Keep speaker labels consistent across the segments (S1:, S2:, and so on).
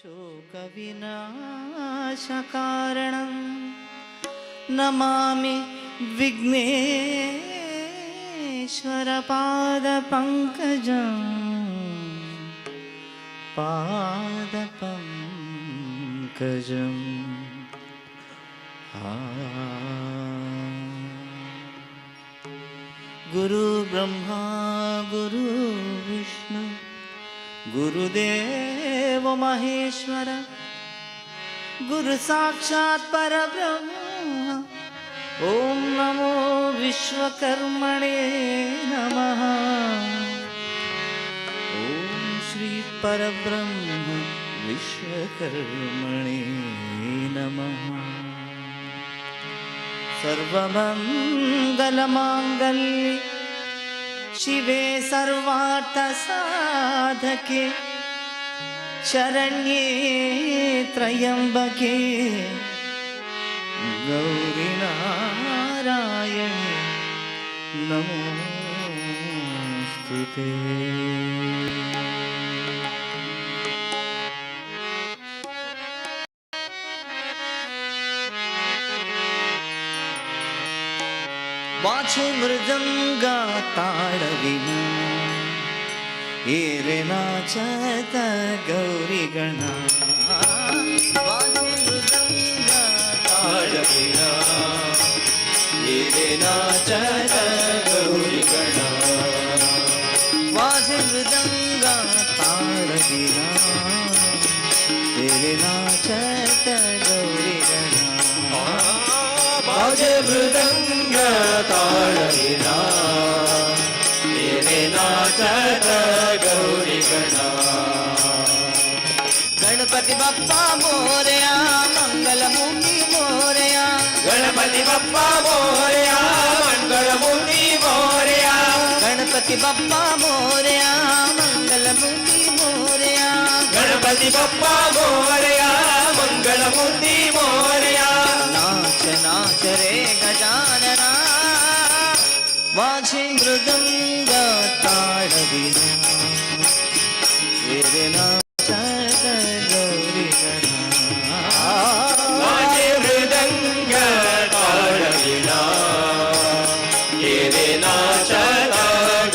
S1: शोकविनाशकारणं नमामि विघ्नेश्वरपादपङ्कजं पादपङ्कजं गुरु ब्रह्मा गुरु विष्णु गुरुदेव महेश्वर गुरु साक्षात् परब्रह्म ओम नमो विश्वकर्मणे नमः ओम श्री परब्रह्म विश्वकर्मणे नमः सर्वमंगलमांगल्ये शिवे सर्वार्थसाधके शरण्ये त्र्यंबके गौरी नारायणे नमोस्तुते। वाचे मृदंग ताळविना येरे नाचत गौरी गणा वाचे मृदंग ताळविना येरे नाचत गौरी गणा वाचे मृदंग ताळविना येरे नाचत गौरी गणा वाचे मृदंग ताळविना येरे नाचत गौरी गणा गणपती बाप्पा मोरया मंगलमूर्ती मोरया गणपती बाप्पा मोरया मंगलमूर्ती मोरया गणपती बाप्पा मोरया मंगलमूर्ती मोरया गणपती बाप्पा मोरया मंगलमूर्ती मोरया नाच नाच रे गजानना वाचे मृदंग ताळविना येरे नाचत गौरी गणा वाचे मृदंग ताळविना येरे नाचत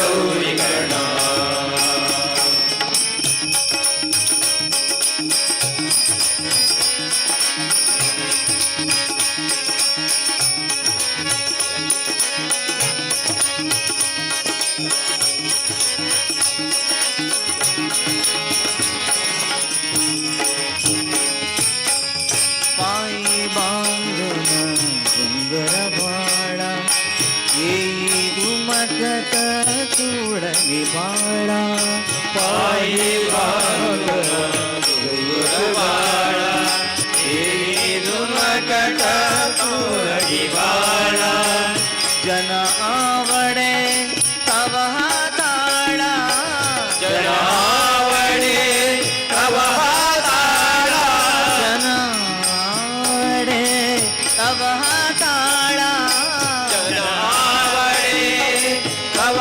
S1: गौरी गणा तुडनी बाळा पायी बाळा मकट तुडनी बाळा जन आवडे तव हाताळा जन आवडे तव हाताळा जन आवडे तव हाताळा जन आवडे तव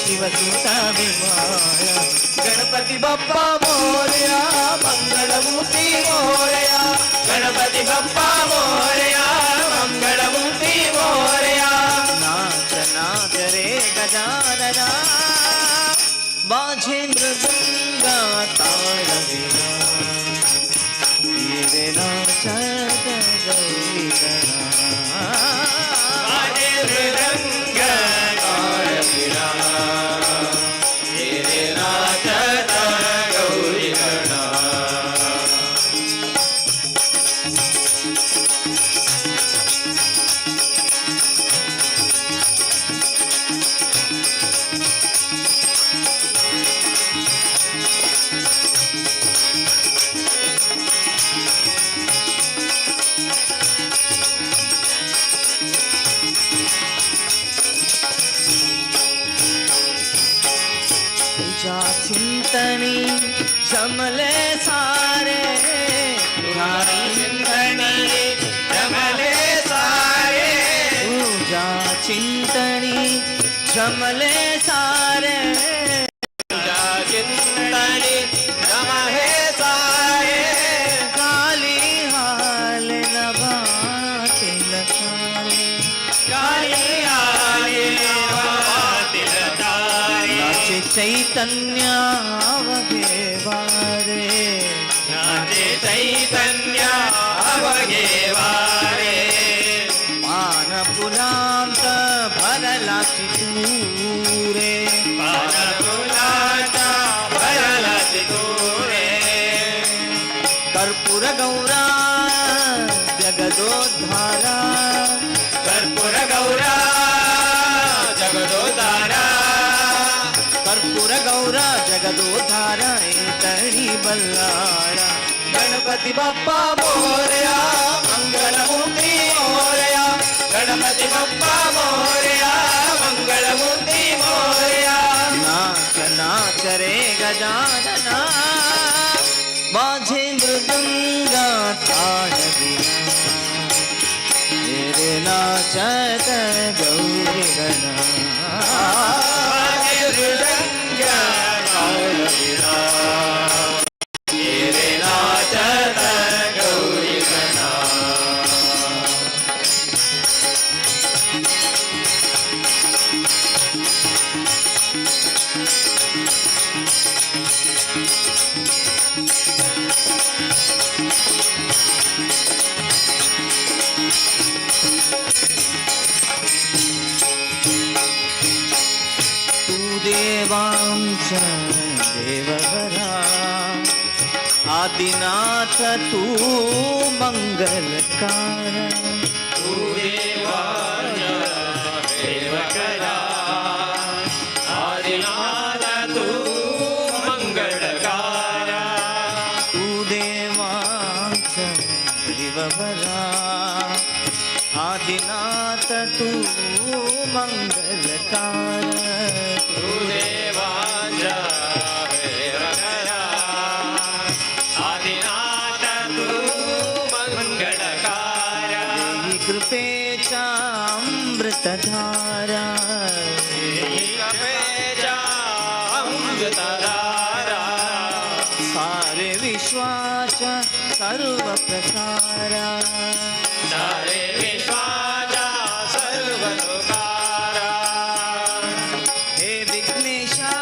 S1: शिवसुता विमाळा गणपती बाप्पा मोरया मंगलमूर्ती मोरया गणपती बाप्पा मोरया मंगलमूर्ती मोरया नाच नाच रे गजानना माझे मृदंग ताळविना येरे नाचत गौरी गणा माझे मृदंग ताळविना येरे नाचत गौरी गणा चिंतनी जमले सारे तुझा चिंतनी जमले सारे तुझा चिंतनी जमले सारे तुझा चिंतनी जमले सारे काली हाल नभातील सारे काली हाल नभातील सारे नाचे चैतन्य अवघे वारे नाचे चैतन्य अवघे वारे पान फुलांत भरला चितूरे पान फुलांत भरला चितूरे कर्पूर गौरा जगदोद्धारा कर्पूर गौरा जगदोद्धारा कर्पूर गौरा जगदोद्धारा तळी बल्लारा गणपती बाप्पा मोरया मंगलमूर्ती मोरया गणपती बाप्पा मोरया मंगलमूर्ती मोरया नाच नाच रे गजानना माझे मृदंग ताडविना मेरे नाचत गौरी गणा माझे मृदंग ताडविना मेरे नाचत गौरी गणा देवांचा देववरा आदिनाथ तू मंगलकार तू देवांचा देवकरा आदिनाथ तू मंगलकार तू देवांचा देववरा आदिनाथ तू मंगलकार कृपेचा अमृतधारा कृपेचा अमृतधारा सारे विश्वाचा सर्व प्रसारा सारे विश्वाचा सर्व लोकारा हे विघ्नेशा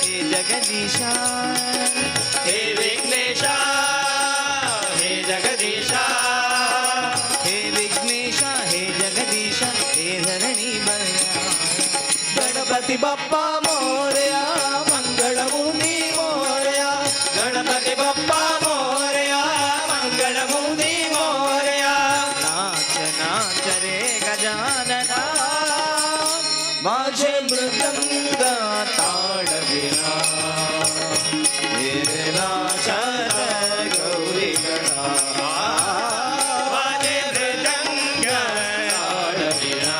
S1: हे जगदीशा हे विघ्नेशा हे जगदीशा गणपती बाप्पा मोरया मंगलमूर्ती मोरया गणपती बाप्पा मोरया मंगलमूर्ती मोरया नाच नाच रे गजानना माझे मृदंग ताडविना मेरे नाचत गौरी गणा माझे मृदंग ताडविना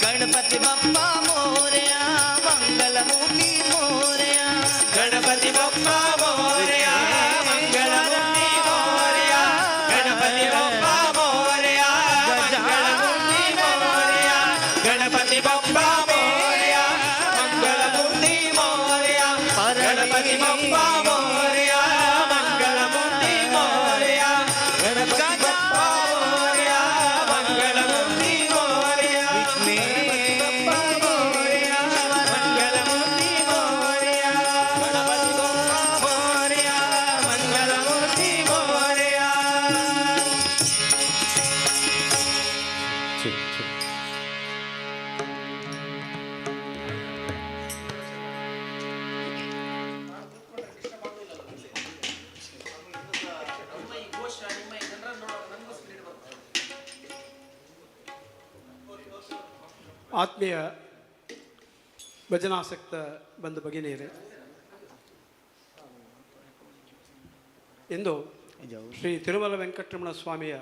S1: गणपती बाप्पा मोरया मंगलमूर्ती मोरया गणपती बाप्पा मोरया मंगलमूर्ती मोरया गणपती बाप्पा मोरया मंगलमूर्ती मोरया गणपती बाप्पा मोरया मंगलमूर्ती मोरया गणपती बाप्पा मोरया मंगलमूर्ती मोरया गणपती बाप्पा मोरया मंगलमूर्ती मोरया
S2: ಆತ್ಮೀಯ ಭಜನಾಸಕ್ತ ಬಂಧು ಭಗಿನಿಯರೇ, ಇಂದು ಶ್ರೀ ತಿರುಮಲ ವೆಂಕಟರಮಣ ಸ್ವಾಮಿಯ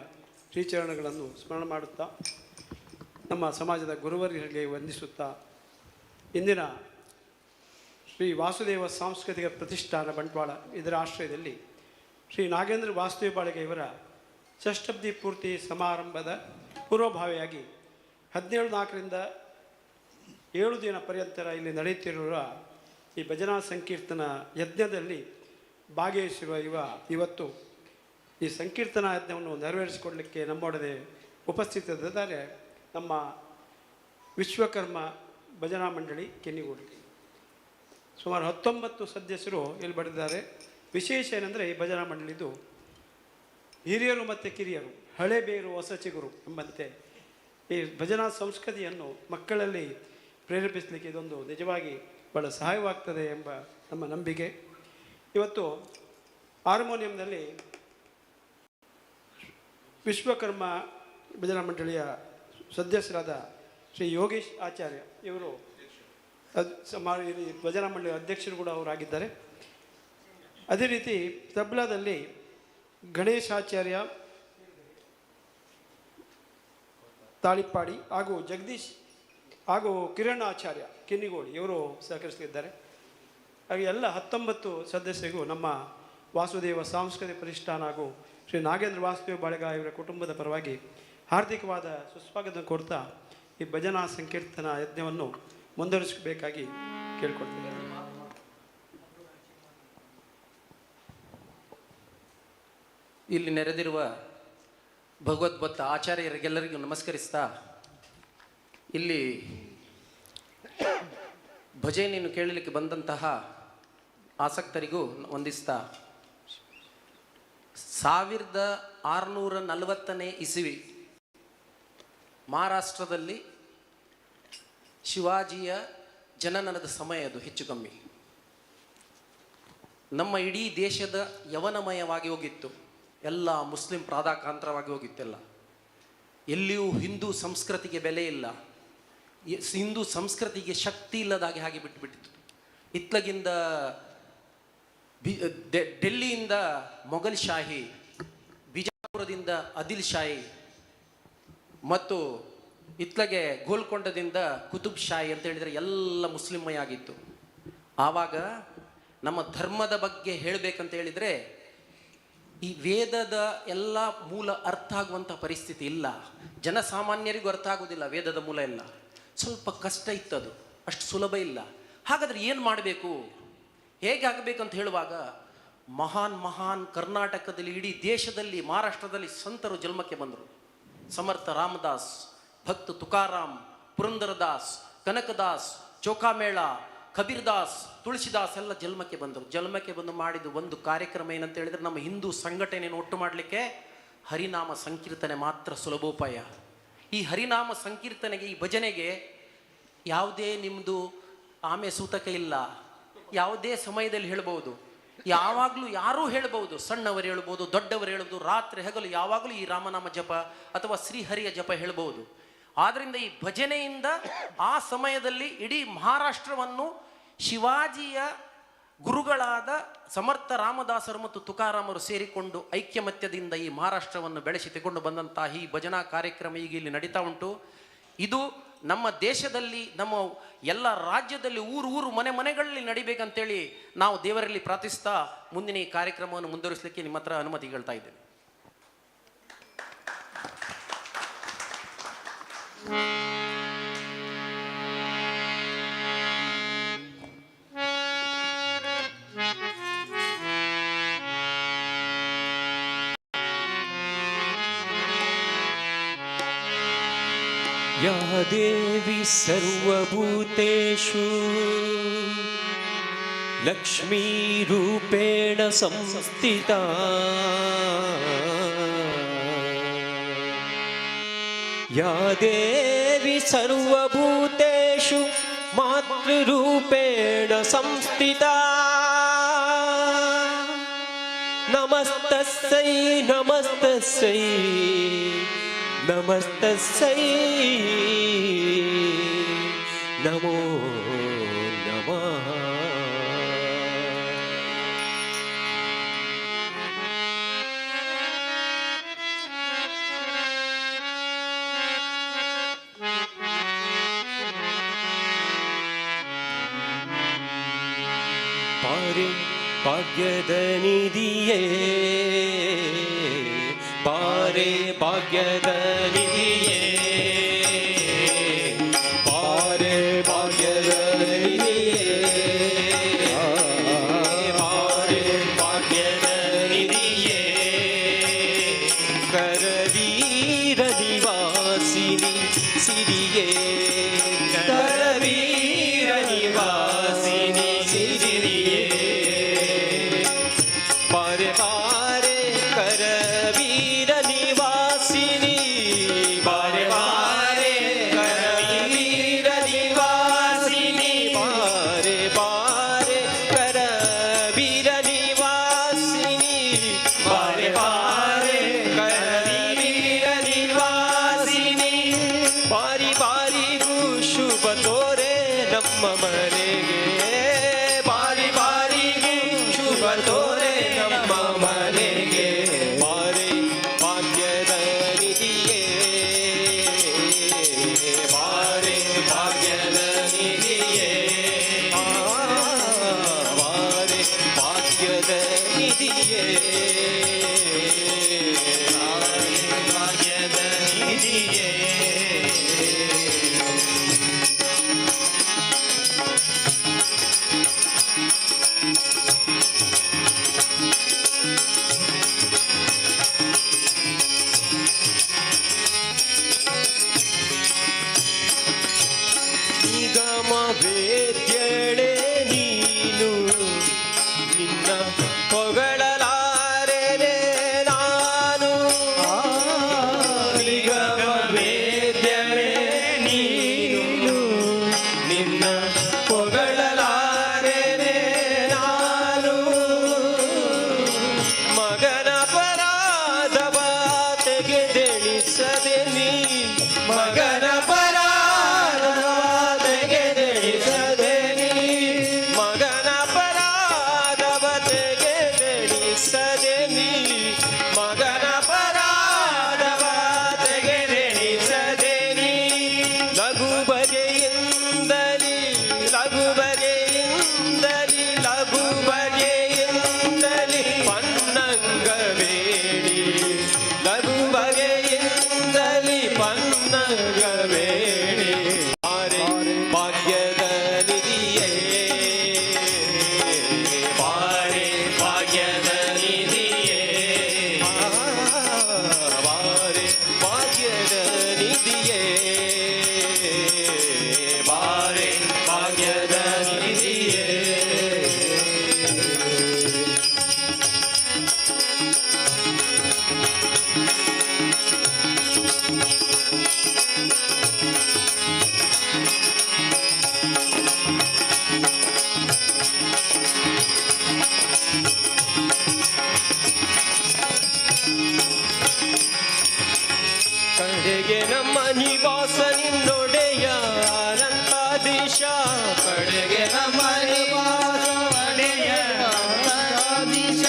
S2: ಶ್ರೀಚರಣಗಳನ್ನು ಸ್ಮರಣ ಮಾಡುತ್ತಾ ನಮ್ಮ ಸಮಾಜದ ಗುರುವರಿಗೆ ವಂದಿಸುತ್ತಾ ಇಂದಿನ ಶ್ರೀ ವಾಸುದೇವ ಸಾಂಸ್ಕೃತಿಕ ಪ್ರತಿಷ್ಠಾನ ಬಂಟ್ವಾಳ ಇದರ ಆಶ್ರಯದಲ್ಲಿ ಶ್ರೀ ನಾಗೇಂದ್ರ ವಾಸುದೇವ ಬಾಳಿಗ ಇವರ ಷಷ್ಠಬ್ದಿ ಪೂರ್ತಿ ಸಮಾರಂಭದ ಪೂರ್ವಭಾವಿಯಾಗಿ 17-4ರಿಂದ 7 ದಿನ ಪರ್ಯಂತರ ಇಲ್ಲಿ ನಡೆಯುತ್ತಿರುವ ಈ ಭಜನಾ ಸಂಕೀರ್ತನ ಯಜ್ಞದಲ್ಲಿ ಭಾಗವಹಿಸಿರುವ ಇವತ್ತು ಈ ಸಂಕೀರ್ತನಾ ಯಜ್ಞವನ್ನು ನೆರವೇರಿಸಿಕೊಡಲಿಕ್ಕೆ ನಮ್ಮೊಡನೆ ಉಪಸ್ಥಿತರಿದ್ದಾರೆ ನಮ್ಮ ವಿಶ್ವಕರ್ಮ ಭಜನಾ ಮಂಡಳಿ ಕೆನ್ನಿಗೋಡು. ಸುಮಾರು 19 ಸದಸ್ಯರು ಇಲ್ಲಿ ಬರೆದಿದ್ದಾರೆ. ವಿಶೇಷ ಏನೆಂದರೆ ಈ ಭಜನಾ ಮಂಡಳಿದು ಹಿರಿಯರು ಮತ್ತು ಕಿರಿಯರು, ಹಳೆ ಬೇರು ಹೊಸ ಚಿಗುರು ಎಂಬಂತೆ ಈ ಭಜನಾ ಸಂಸ್ಕೃತಿಯನ್ನು ಮಕ್ಕಳಲ್ಲಿ ಪ್ರೇರೇಪಿಸಲಿಕ್ಕೆ ಇದೊಂದು ನಿಜವಾಗಿ ಬಹಳ ಸಹಾಯವಾಗ್ತದೆ ಎಂಬ ನಮ್ಮ ನಂಬಿಕೆ. ಇವತ್ತು ಹಾರ್ಮೋನಿಯಂನಲ್ಲಿ ವಿಶ್ವಕರ್ಮ ಭಜನಾ ಮಂಡಳಿಯ ಸದಸ್ಯರಾದ ಶ್ರೀ ಯೋಗೇಶ್ ಆಚಾರ್ಯ ಇವರು ಭಜನಾ ಮಂಡಳಿಯ ಅಧ್ಯಕ್ಷರು ಕೂಡ ಅವರಾಗಿದ್ದಾರೆ. ಅದೇ ರೀತಿ ತಬ್ಲಾದಲ್ಲಿ ಗಣೇಶಾಚಾರ್ಯ ತಾಳಿಪ್ಪಾಡಿ ಹಾಗೂ ಜಗದೀಶ್ ಹಾಗೂ ಕಿರಣ್ ಆಚಾರ್ಯ ಕೆನ್ನಿಗೋಳಿ ಇವರು ಸಹಕರಿಸಲಿದ್ದಾರೆ. ಹಾಗೆ ಎಲ್ಲ 19 ಸದಸ್ಯರಿಗೂ ನಮ್ಮ ವಾಸುದೇವ ಸಾಂಸ್ಕೃತಿಕ ಪ್ರತಿಷ್ಠಾನ ಹಾಗೂ ಶ್ರೀ ನಾಗೇಂದ್ರ ವಾಸುದೇವ ಬಾಳಿಗ ಇವರ ಕುಟುಂಬದ ಪರವಾಗಿ ಹಾರ್ದಿಕವಾದ ಸುಸ್ವಾಗತ ಕೋರ್ತಾ ಈ ಭಜನಾ ಸಂಕೀರ್ತನ ಯಜ್ಞವನ್ನು ಮುಂದುವರಿಸಬೇಕಾಗಿ ಕೇಳಿಕೊಳ್ತಿದ್ದಾರೆ.
S3: ಇಲ್ಲಿ ನೆರೆದಿರುವ ಭಗವದ್ಭಕ್ತ ಆಚಾರ್ಯರಿಗೆಲ್ಲರಿಗೂ ನಮಸ್ಕರಿಸ್ತಾ, ಇಲ್ಲಿ ಭಜನೆಯನ್ನು ಕೇಳಲಿಕ್ಕೆ ಬಂದಂತಹ ಆಸಕ್ತರಿಗೂ ವಂದಿಸ್ತಾ, 1640ನೇ ಇಸವಿ ಮಹಾರಾಷ್ಟ್ರದಲ್ಲಿ ಶಿವಾಜಿಯ ಜನನದ ಸಮಯ ಅದು ಹೆಚ್ಚು ಕಮ್ಮಿ. ನಮ್ಮ ಇಡೀ ದೇಶದ ಯವನಮಯವಾಗಿ ಹೋಗಿತ್ತು, ಎಲ್ಲ ಮುಸ್ಲಿಂ ಪ್ರಾಧಾಕಾಂತರವಾಗಿ ಹೋಗಿತ್ತೆಲ್ಲ. ಎಲ್ಲಿಯೂ ಹಿಂದೂ ಸಂಸ್ಕೃತಿಗೆ ಬೆಲೆ ಇಲ್ಲ, ಹಿಂದೂ ಸಂಸ್ಕೃತಿಗೆ ಶಕ್ತಿ ಇಲ್ಲದಾಗೆ ಹಾಗೆ ಬಿಟ್ಟುಬಿಟ್ಟಿತ್ತು. ಇತ್ಲಗಿಂದ ಡೆಲ್ಲಿಯಿಂದ ಮೊಘಲ್ ಶಾಹಿ, ಬಿಜಾಪುರದಿಂದ ಆದಿಲ್ ಶಾಹಿ ಮತ್ತು ಇತ್ಲಗೆ ಗೋಲ್ಕೊಂಡದಿಂದ ಕುತುಬ್ ಶಾಹಿ ಅಂತ ಹೇಳಿದರೆ ಎಲ್ಲ ಮುಸ್ಲಿಮಯ ಆಗಿತ್ತು. ಆವಾಗ ನಮ್ಮ ಧರ್ಮದ ಬಗ್ಗೆ ಹೇಳಬೇಕಂತ ಹೇಳಿದರೆ ಈ ವೇದದ ಎಲ್ಲ ಮೂಲ ಅರ್ಥ ಆಗುವಂಥ ಪರಿಸ್ಥಿತಿ ಇಲ್ಲ. ಜನಸಾಮಾನ್ಯರಿಗೂ ಅರ್ಥ ಆಗೋದಿಲ್ಲ ವೇದದ ಮೂಲ ಎಲ್ಲ. ಸ್ವಲ್ಪ ಕಷ್ಟ ಇತ್ತದು, ಅಷ್ಟು ಸುಲಭ ಇಲ್ಲ. ಹಾಗಾದರೆ ಏನು ಮಾಡಬೇಕು, ಹೇಗೆ ಆಗಬೇಕಂತ ಹೇಳುವಾಗ ಮಹಾನ್ ಕರ್ನಾಟಕದಲ್ಲಿ, ಇಡೀ ದೇಶದಲ್ಲಿ, ಮಹಾರಾಷ್ಟ್ರದಲ್ಲಿ ಸಂತರು ಜನ್ಮಕ್ಕೆ ಬಂದರು. ಸಮರ್ಥ ರಾಮದಾಸ್, ಭಕ್ತ ತುಕಾರಾಮ್, ಪುರಂದರದಾಸ್, ಕನಕದಾಸ್, ಚೌಕಾಮೇಳ, ಕಬೀರ್ದಾಸ್, ತುಳಸಿದಾಸ್ ಎಲ್ಲ ಜನ್ಮಕ್ಕೆ ಬಂದರು. ಜನ್ಮಕ್ಕೆ ಬಂದು ಮಾಡಿದ ಒಂದು ಕಾರ್ಯಕ್ರಮ ಏನಂತ ಹೇಳಿದರೆ, ನಮ್ಮ ಹಿಂದೂ ಸಂಘಟನೆಯನ್ನು ಒಟ್ಟು ಮಾಡಲಿಕ್ಕೆ ಹರಿನಾಮ ಸಂಕೀರ್ತನೆ ಮಾತ್ರ ಸುಲಭೋಪಾಯ. ಈ ಹರಿನಾಮ ಸಂಕೀರ್ತನೆಗೆ, ಈ ಭಜನೆಗೆ ಯಾವುದೇ ನಿಮ್ಮದು ಆಮೆ ಸೂತಕ ಇಲ್ಲ. ಯಾವುದೇ ಸಮಯದಲ್ಲಿ ಹೇಳ್ಬೋದು, ಯಾವಾಗಲೂ ಯಾರೂ ಹೇಳ್ಬೋದು. ಸಣ್ಣವರು ಹೇಳ್ಬೋದು, ದೊಡ್ಡವರು ಹೇಳ್ಬೋದು, ರಾತ್ರಿ ಹಗಲು ಯಾವಾಗಲೂ ಈ ರಾಮನಾಮ ಜಪ ಅಥವಾ ಶ್ರೀಹರಿಯ ಜಪ ಹೇಳ್ಬೋದು. ಆದ್ದರಿಂದ ಈ ಭಜನೆಯಿಂದ ಆ ಸಮಯದಲ್ಲಿ ಇಡೀ ಮಹಾರಾಷ್ಟ್ರವನ್ನು ಶಿವಾಜಿಯ ಗುರುಗಳಾದ ಸಮರ್ಥ ರಾಮದಾಸರು ಮತ್ತು ತುಕಾರಾಮರು ಸೇರಿಕೊಂಡು ಐಕ್ಯಮತ್ಯದಿಂದ ಈ ಮಹಾರಾಷ್ಟ್ರವನ್ನು ಬೆಳೆಸಿ ತಗೊಂಡು ಬಂದಂತಹ ಈ ಭಜನಾ ಕಾರ್ಯಕ್ರಮ ಈಗ ಇಲ್ಲಿ ನಡೀತಾ ಉಂಟು. ಇದು ನಮ್ಮ ದೇಶದಲ್ಲಿ, ನಮ್ಮ ಎಲ್ಲ ರಾಜ್ಯದಲ್ಲಿ, ಊರು ಮನೆಗಳಲ್ಲಿ ನಡಿಬೇಕಂತೇಳಿ ನಾವು ದೇವರಲ್ಲಿ ಪ್ರಾರ್ಥಿಸ್ತಾ ಮುಂದಿನ ಈ ಕಾರ್ಯಕ್ರಮವನ್ನು ಮುಂದುವರಿಸಲಿಕ್ಕೆ ನಿಮ್ಮ ಹತ್ರ ಅನುಮತಿ ಕೇಳ್ತಾ ಇದ್ದೇನೆ.
S4: या देवी सर्वभूतेषु लक्ष्मीरूपेण संस्थिता या देवी सर्वभूतेषु मातृरूपेण संस्थिता नमस्तस्यै नमस्तस्यै नमस्तस्यै नमो नमः. ಭಾಗ್ಯದ ನಿಧಿಯೇ ಬಾರೆ ಭಾಗ್ಯದ ನಿಧಿಯೇ ಬಾರೆ ಭಾಗ್ಯದ ನಿಧಿಯೇ ಬಾರೆ ಭಾಗ್ಯದ ನಿಧಿಯೇ ಕರವೀರ ನಿವಾಸಿನಿ ಸಿರಿಯೇ ಕರವೀರ ನಿವಾಸಿನಿ ಸಿರಿಯೇ ಬಾರೆ ಬಾರೆ ಕರವೀರ ನಿವಾಸಿನಿ ಬಾರೆ ಬಾರೆ ಕರವೀರ ನಿವಾಸಿನಿ ಬಾರೆ ಬಾರೆ ಕರವೀರ ನಿವಾಸಿನಿ ಬಾರೆ ಬಾರೆ ಕರವೀರ ನಿವಾಸಿನಿ ಬಾರಿ ಬಾರಿಗೂ ಶುಭ ತೋರೆ ನಮ್ಮ ಮನೆಗೆ ಬಾರಿ ಬಾರಿಗೂ ಶುಭ ತೋರೆ ನಮ್ಮ ಮನೆಗೆ ಬಾರೆ ಭಾಗ್ಯದ ನಿಧಿಯೇ ಬಾರೆ ಭಾಗ್ಯದ ನಿಧಿಯೇ ಬಾರೆ ಭಾಗ್ಯದ ನಿಧಿಯೇ
S1: ಭಾಗ್ಯದ ನಿಧಿಯೇ
S4: ನಿಗಮ ವೇದ್ಯಳೆ ನೀನು ನಿನ್ನ ಹೊಗಳಲಾರೆನೆ ನಾನು ನಿಗಮ ವೇದ್ಯಳೆ ನೀನು ನಿನ್ನ ಹೊಗಳಲಾರೆನೆ ನಾನು ಮಗನ ಪರಾಧವ ತೆಗೆದೆಣಿಸದೆ ನೀ ಮಗನ ಪರಾಧವ ತೆಗೆದೆಣಿಸದೆ ನೀ ಮಗನ ಪರಾಧವ ತೆಗೆದೆಣಿಸದೆ ನೀ ಮಗನ ಪರಾಧವ ತೆಗೆದೆಣಿಸದೆ ನೀ ಲಘು ಬಗೆಯಿಂದಲಿ ಲಘು ಬಗೆಯಿಂದಲಿ ಲಘು ಬಗೆಯಿಂದಲಿ ಪನ್ನಂಗವೇಡಿ ಲಘು ಬಗೆಯಿಂದಲಿ ಪನ್ನಂಗವೇಡಿ ಬಾರೆ ಭಾಗ್ಯದ ನಿಧಿಯೇ ಬಾರೆ ಭಾಗ್ಯದ ನಿಧಿಯೇ ಬಾರೆ ಭಾಗ್ಯದ ನಿಧಿಯೇ ಬಾರೆ ಭಾಗ್ಯದ ನಿಧಿಯೇ ಕಡೆಗೆ ನಮ್ಮ ನಿವಾಸ ನಿನ್ನೊಡೆಯ ಅನಂತಾಧೀಶ ಕಡೆಗೆ ನಮ್ಮ ನಿವಾಸ ಒಡೆಯ ಅನಂತಾಧೀಶ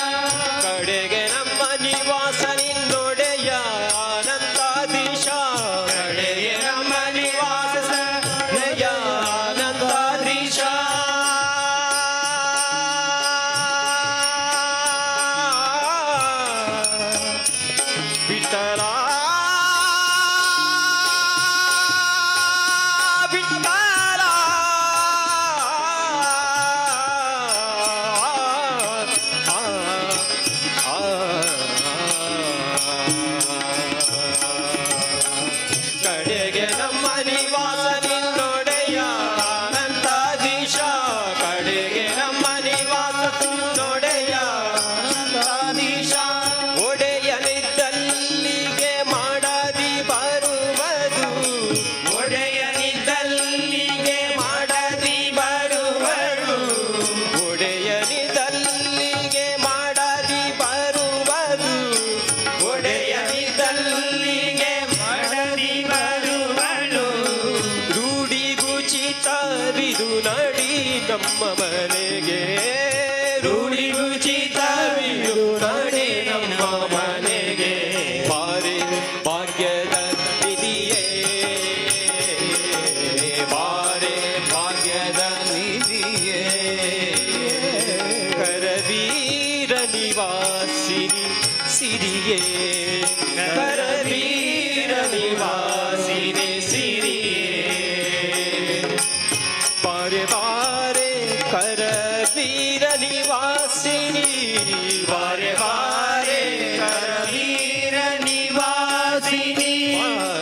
S4: ಕಡೆಗೆ ನಮ್ಮ ನಿವಾಸ ನಿನ್ನೊಡೆಯ ಅನಂತಾಧೀಶ ಕಡೆಗೆ ನಮ್ಮ ನಿವಾಸ ಒಡೆಯ ಅನಂತಾಧೀಶ ವಿಠಲ ವಿಠಲ ಕಡೆಗೆ ನಮ್ಮ ನಿವಾಸ ನಿನ್ನೊಡೆಯ ಅನಂತಾಧೀಶ ಕಡೆಗೆ ನಮ್ಮ ನಿವಾಸ ನಿನ್ನೊಡೆಯ ಅನಂತಾಧೀಶ ಒಡೆಯನಿದ್ದಲ್ಲಿಗೆ ಮಾಡದಿ ಬರುವುದು ಒಡೆಯನಿದ್ದಲ್ಲಿಗೆ ಮಾಡದಿ ಬರುವರು ಒಡೆಯನಿದ್ದಲ್ಲಿಗೆ ಮಾಡದಿ ಬರುವುದು ಒಡೆಯನಿದ್ದಲ್ಲಿಗೆ ಮಾಡದಿ ಬರುವಳು ರೂಢಿಗುಚಿತವಿದು ನಡಿ ನಮ್ಮ ಮನೆಗೆ ರೂಢಿಗುಚಿತವಿದು ನಡಿ ನಮ್ಮ ಮನೆಗೆ ಬಾರೆ ಭಾಗ್ಯದ ನಿಧಿಯೇ ಬಾರೆ ಭಾಗ್ಯದ ನಿಧಿಯೇ ಕರವೀರ ನಿವಾಸಿನಿ ಸಿರಿಯೇ ಕರವೀರ ನಿವಾಸಿನಿ ಸಿರಿಯೇ ಬಾರೆ ಬಾರೆ ಕರವೀರ ನಿವಾಸಿನಿ ಬಾರೆ ಬಾರೆ
S1: ಕರವೀರ ನಿವಾಸಿನಿ
S4: ಬಾರೆ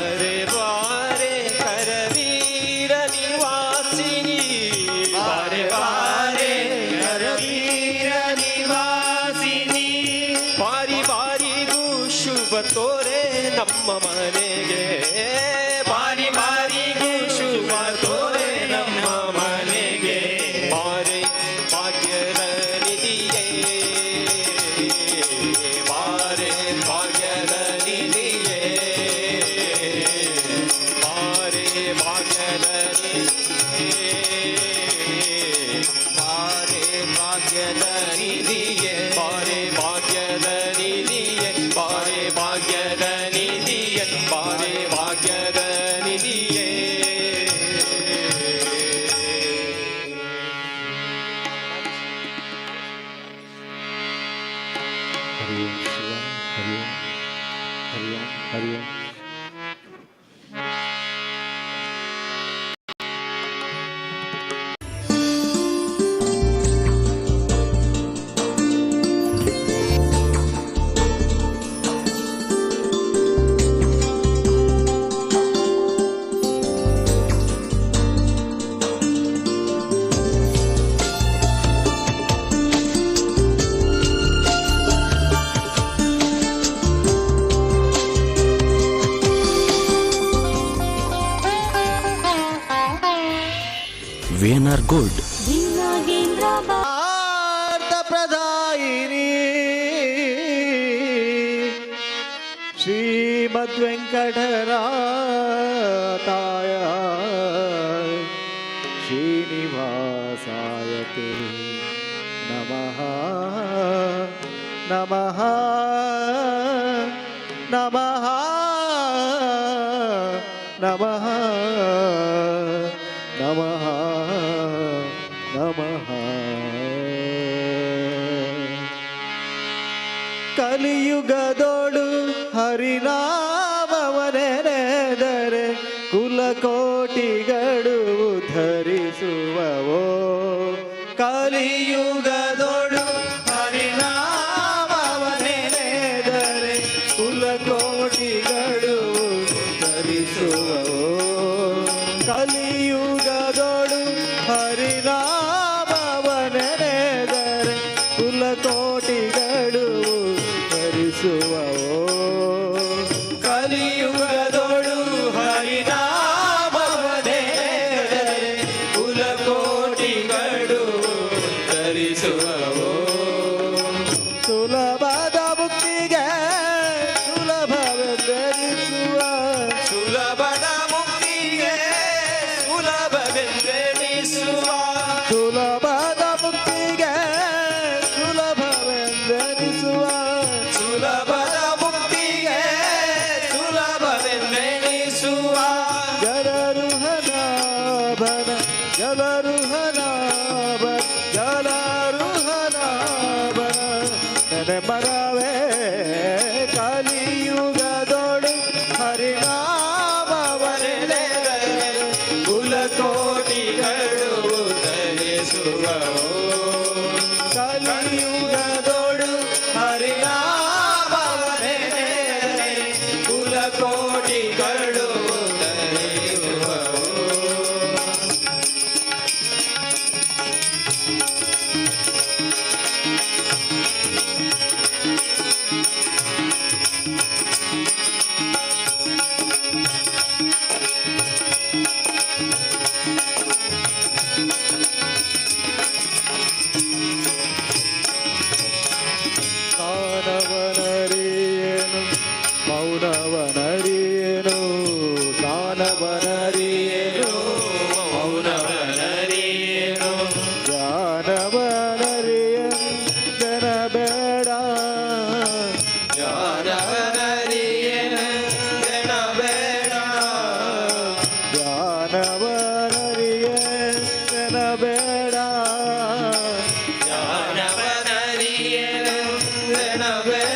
S4: ಬಾರೆ ಕರವೀರ ನಿವಾಸಿನಿ ಬಾರೆ ಬಾರೆ
S1: ಕರವೀರ ನಿವಾಸಿನಿ
S4: ಬಾರಿ ಬಾರಿಗೂ ಶುಭ ತೋರೆ ನಮ್ಮ ಮನೆಗೆ ಬಾರಿ ಬಾರಿಗೂ ಶುಭ ತೋರೆ ನಮ್ಮ ಮನೆಗೆ ಬಾರೆ ಭಾಗ್ಯದ ನಿಧಿಯೇ ಬಾರೆ ಭಾಗ್ಯದ ನಿಧಿಯೇ ಬಾರೆ ಭಾಗ್ಯದ ನಿಧಿಯೇ ಬಾರೆ ಭಾಗ್ಯದ ನಿಧಿಯೇ ಬಾರೆ ಭಾಗ್ಯದ ನಿಧಿಯೇ ಬಾರೆ ಭಾಗ್ಯದ ನಿಧಿಯೇ ಬಾರೆ ಭಾಗ್ಯದ ನಿಧಿಯೇ
S5: ಹರಿ ಓಂ ಶಿವ ಹರಿ ಓಂ ಹರಿ ಓಂ ಹರಿ ಓಂ
S6: VNR Gold.
S5: ಪ್ರದಾಯಿನಿ ಶ್ರೀಮದ್ವೆಂಕಟರಾತಾಯ ಶ್ರೀನಿವಾಸಾಯ ತೇ ನಮಃ ನಮಃ ನಮಃ ನಮಃ ನಮಃ ನಮಃ ಕಲಿಯುಗದೋಡು ಹರಿನಾಮವನೆನೆದರೆ ಕುಲಕೋಟಿಗಳು ಧರಿಸುವವೋ ಕಲಿಯುಗದೋಡು ಹರಿನಾಮವನೆನೆದರೆ ಕುಲಕೋಟಿಗಳು ಧರಿಸುವವೋ ಕಲಿಯುಗದೋಡು ಹರಿನಾಮವನೆನೆದರೆ ಕುಲಕೋಟಿಗಳು ಧರಿಸುವವೋ ಕಲಿಯುಗದೋಡು ಹರಿನಾಮವನೆನೆದರೆ ಕುಲಕೋಟಿಗಳು ಧರಿಸುವವೋ ಸುಲಭದ ಮುಕ್ತಿಗೆ ಸುಲಭವೆಂದೆನಿಸುವ
S4: ಸುಲಭದ ಮುಕ್ತಿಗೆ ಸುಲಭವೆಂದೆನಿಸುವ
S5: ಸುಲಭದ ಮುಕ್ತಿಗೆ ಸುಲಭವೆಂದೆನಿಸುವ
S4: ಸುಲಭದ ಮುಕ್ತಿಗೆ ಸುಲಭವೆಂದೆನಿಸುವ
S5: ಜಲರುಹನಾಭನ ಜಲರುಹನಾಭನ ಜಲರುಹನಾಭನ ನೆನೆ ಮರವೇ ಕಲಿಯುಗದೊಳು ಹರಿನಾಮವನೆನೆದರೆ
S4: ಕುಲಕೋಟಿಗಳು ಧರಿಸುವವೋ
S5: ಕಲಿಯುಗದೊಳು
S4: ಹರಿನಾಮವನೆನೆದರೆ ಕುಲಕೋಟಿಗಳು ಧರಿಸುವವೋ
S5: ಸಾನವನರಿಯೇನು ಮೌನವನರಿಯೇನು ಸಾನವನರಿಯೇನು
S4: ಮೌನವನರಿಯೇನು
S5: ಜ್ಞಾನವನರಿಯೇನು ಜನ ಬೇಡ
S4: ಜ್ಞಾನವನರಿಯೇನು ಜನ ಬೇಡ
S5: ಜ್ಞಾನವನರಿಯೇನು ಜನ ಬೇಡ
S4: ಜ್ಞಾನವನರಿಯೇನು ಜನ ಬೇಡ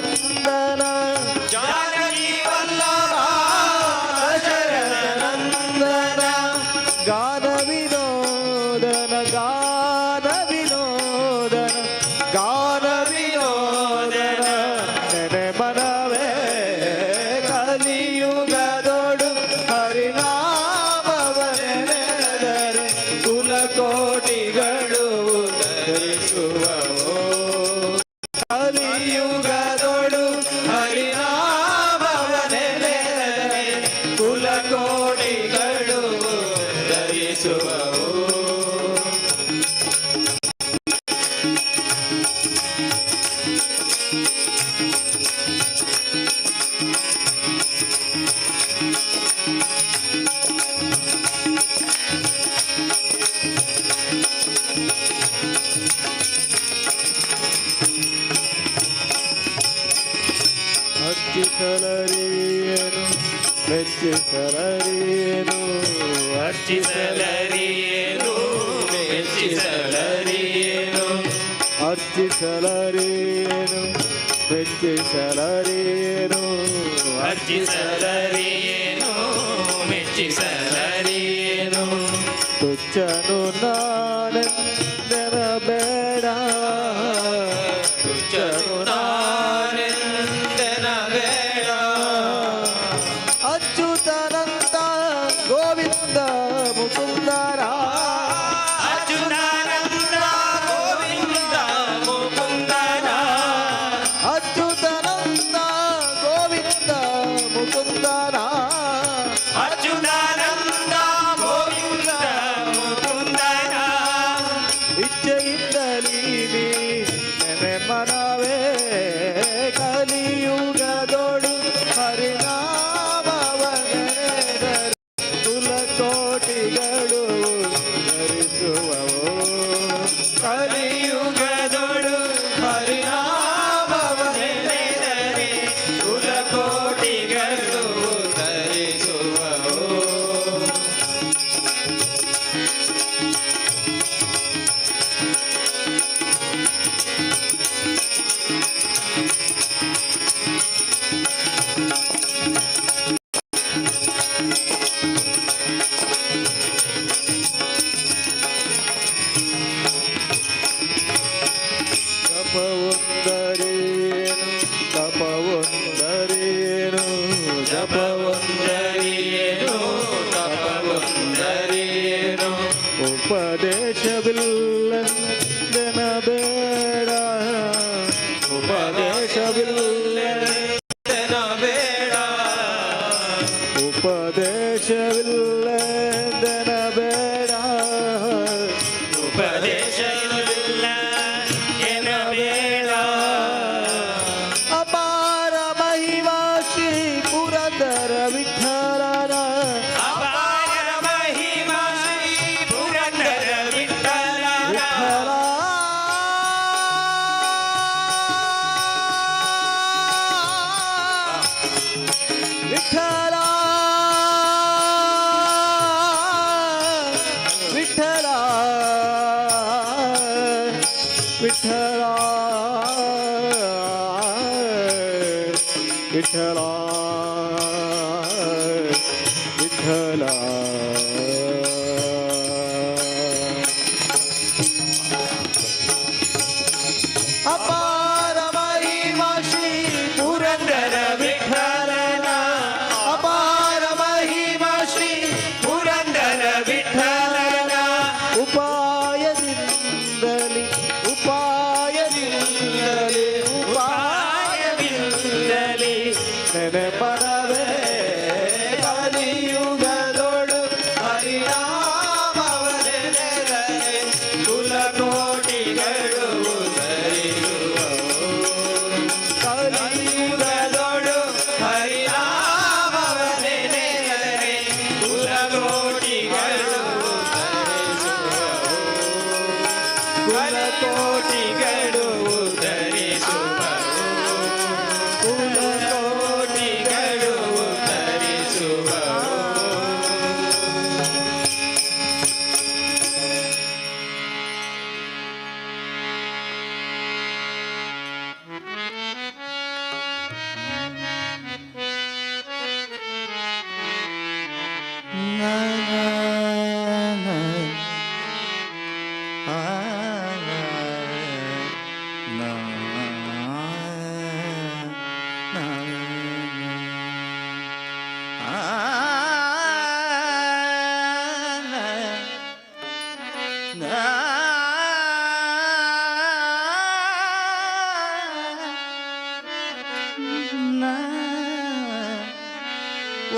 S4: ನಂದನ
S1: ಜಾನಕಿ ವಲ್ಲಭ
S4: ದಶರಥ ನಂದನ ಗಾನ ವಿನೋದನ ಗಾನ ವಿನೋದನ ಗಾನ ವಿನೋದನ ನೆನೆ ಮನವೇ ಕಲಿಯುಗದೊಡು ಹರಿನಾಮವನೆನೆದರೆ ಕುಲಕೋಟಿಗಳು ಧರಿಸುವವೋ ಕಲಿಯುಗದೊಡು ಹರಿನಾಮವನೆನೆದರೆ ಕುಲಕೋಟಿಗಳು ಧರಿಸುವವೋ ಅರ್ಚಿಸಲರಿಯೇನು ಮೆಚ್ಚಿಸಲರಿಯೇನು
S1: ಅರ್ಚಿಸಲರಿಯೇನು ಮೆಚ್ಚಿಸಲರಿಯೇನು
S4: ಅರ್ಚಿಸಲರಿಯೇನು ಮೆಚ್ಚಿಸಲರಿಯೇನು
S1: ಅರ್ಚಿಸಲರಿಯೇನು ಮೆಚ್ಚಿಸಲರಿಯೇನು
S4: ತುಚ್ಚನು ನಾನೆಂದೆನ ಬೇಡ ತುಚ್ಚನು
S1: ನಾನೆಂದೆನ ಬೇಡ
S4: ಅಚ್ಯುತಾನಂದ ಗೋವಿಂದ ಮುಕುಂದರ
S1: ಅಚ್ಯುತಾನಂದ ಗೋವಿಂದ ಮುಕುಂದನ
S4: ಅಚ್ಯುತಾನಂದ ಗೋವಿಂದ ಮುಕುಂದರ
S1: ಅಚ್ಯುತಾನಂದ ಗೋವಿಂದ ಮುಕುಂದನ
S4: ಇಚ್ಛೆಯಿಂದಲೀ ನೆನೆ ಮನವೇ ಕಲಿಯುಗದೊಡು ಹರಿನಾಮವನೆನೆದರೆ ಕುಲಕೋಟಿಗಳು ಧರಿಸುವವೋ
S1: ಕಲಿಯುಗದೊಳು ಹರಿನಾಮವನೆನೆದರೆ ಕುಲಕೋಟಿಗಳು ಧರಿಸುವವೋ
S4: ತಪವೊಂದರೇನು
S1: ಜಪವೊಂದರಿಯೇನು ತಪವೊಂದರಿಯೇನು
S4: ಉಪದೇಶವಿಲ್ಲಂದೆನ ಬೇಡ
S1: ಉಪದೇಶವಿಲ್ಲದೆನ ಬೇಡ
S4: ಉಪದೇಶವಿಲ್ಲಂದೆನ ಬೇಡ
S1: ಉಪದೇಶವಿಲ್ಲ ಎನ ಬೇಡ
S4: ಅಪಾರ ಮಹಿಮಾ ಶ್ರೀ ಪುರಂದರ ವಿಠಲನ
S1: ಅಪಾರ ಮಹಿಮಾ ಶ್ರೀ ಪುರಂದರ ವಿಠಲನ
S4: ವಿಠಲ ವಿಠಲ ವಿಠಲ ವಿಠಲ ವಿಠಲ ಅಪಾರ ಮಹಿಮಾ ಶ್ರೀ
S1: ಪುರಂದರ ವಿಠಲನ ಅಪಾರ ಮಹಿಮಾ ಶ್ರೀ ಪುರಂದರ ವಿಠಲನ
S4: ಉಪಾಯದಿಂದಲಿ ಉಪಾಯದಿಂದಲಿ
S1: ಉಪಾಯವಿಲ್ಲಲಿ
S4: ನೆನೆ ಮನವೇ ಕಲಿಯುಗದೊಡು
S1: ಹರಿನಾಮವನೆನೆದರೆ ಕುಲಕೋಟಿಗಳು ಧರಿಸುವವೋ ಕಲಿಯುಗದೊಳು ಹರಿನಾಮವನೆನೆದರೆ ಕುಲಕೋಟಿಗಳು ಧರಿಸುವವೋ ಕುಲಕೋಟಿಗಳು ಧರಿಸುವವೋ ಕುಲಕೋಟಿಗಳು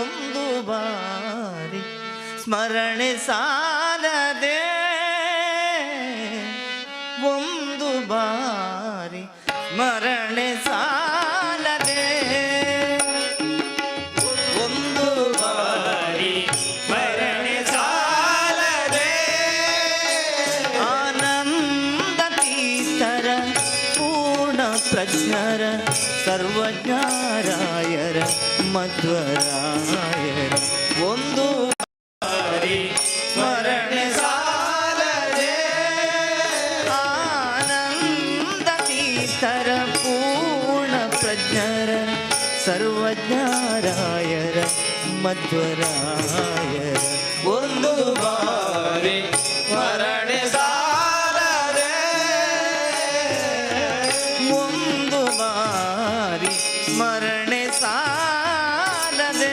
S7: ಒಂದು ಬಾರಿ ಸ್ಮರಣೆ ಸಾಲದೆ ಒಂದು ಬಾರಿ ಸ್ಮರಣೆ ಸಾಲದೆ ಒಂದು ಬಾರಿ
S1: ಸ್ಮರಣೆ ಸಾಲದೆ
S7: ಆನಂದ ತೀರ್ಥರ ಪೂರ್ಣ ಪ್ರಜ್ಞರ ಸರ್ವಜ್ಞರಾಯರ ಮಧ್ವರಾಯರ ಒಂದು
S1: ಬಾರಿ ಸ್ಮರಣೆ ಸಾಲದೆ
S7: ಆನಂದ ತೀರ್ಥರ ಪೂರ್ಣ ಪ್ರಜ್ಞರ ಸರ್ವಜ್ಞರಾಯರ ಮಧ್ವರಾಯರ
S1: ಒಂದು ಬಾರಿ ಸ್ಮರಣೆ ಸಾಲದೆ
S7: ಒಂದು ಬಾರಿ ಸ್ಮರಣೆ ಸಾಲದೆ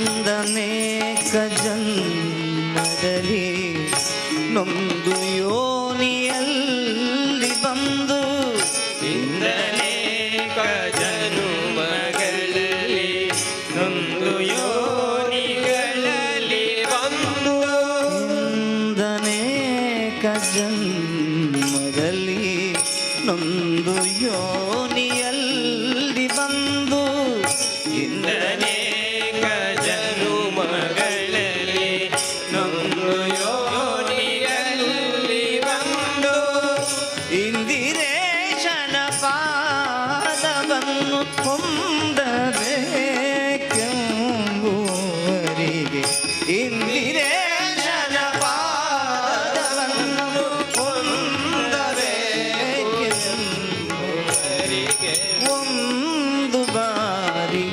S7: ಇಂದನೇಕ ಜನ್ಮದಲ್ಲಿ ನೊಂದು ಯೋನಿಯಲ್ಲಿ ಬಂದು
S1: ಇಂದನೇಕ ಜನುಮಗಳಲ್ಲಿ ನೊಂದು ಯೋನಿಗಳಲ್ಲಿ ಬಂದು
S7: ಇಂದನೇಕ ಜನ್ಮದಲ್ಲಿ ನೊಂದು ಯೋನಿಯಲ್ಲಿ ಬಂದು
S1: ಇಂದನೇಕ ಜನುಮಗಳಲ್ಲಿ ನೊಂದು ಯೋನಿಯಲ್ಲಿ ಬಂದು
S7: ಇಂದಿರೇಶನ ಪಾದವನ್ನು ಹೊಂದಬೇಕೆಂಬುವರಿಗೆ ಇಂದಿರೇಶನ ಪಾದವನ್ನು ಹೊಂದಬೇಕೆಂಬುವರಿಗೆ ಒಂದು ಬಾರಿ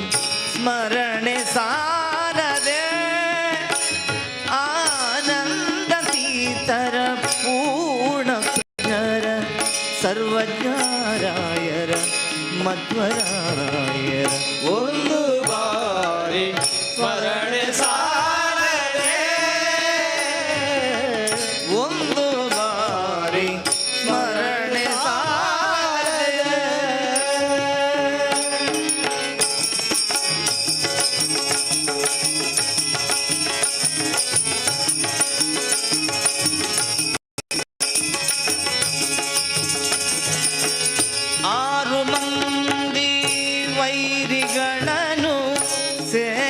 S7: ಸ್ಮರಣೆ ಸಾಲದೆ ಆನಂದ ತೀರ್ಥರ ಪೂರ್ಣ ಪ್ರಜ್ಞರ ಸರ್ವಜ್ಞರಾಯರ ಮಧ್ವರಾಯರ
S1: ಒಂದು ಬಾರಿ ಸ್ಮರಣೆ ಸಾಲದೆ
S7: ಒಂದು ಬಾರಿ ಸ್ಮರಣೆ ಸಾಲದೆ ಆರು ಮಂದಿ ವೈರಿಗಳನ್ನು ಸೇರಲಿಸದಂತೆ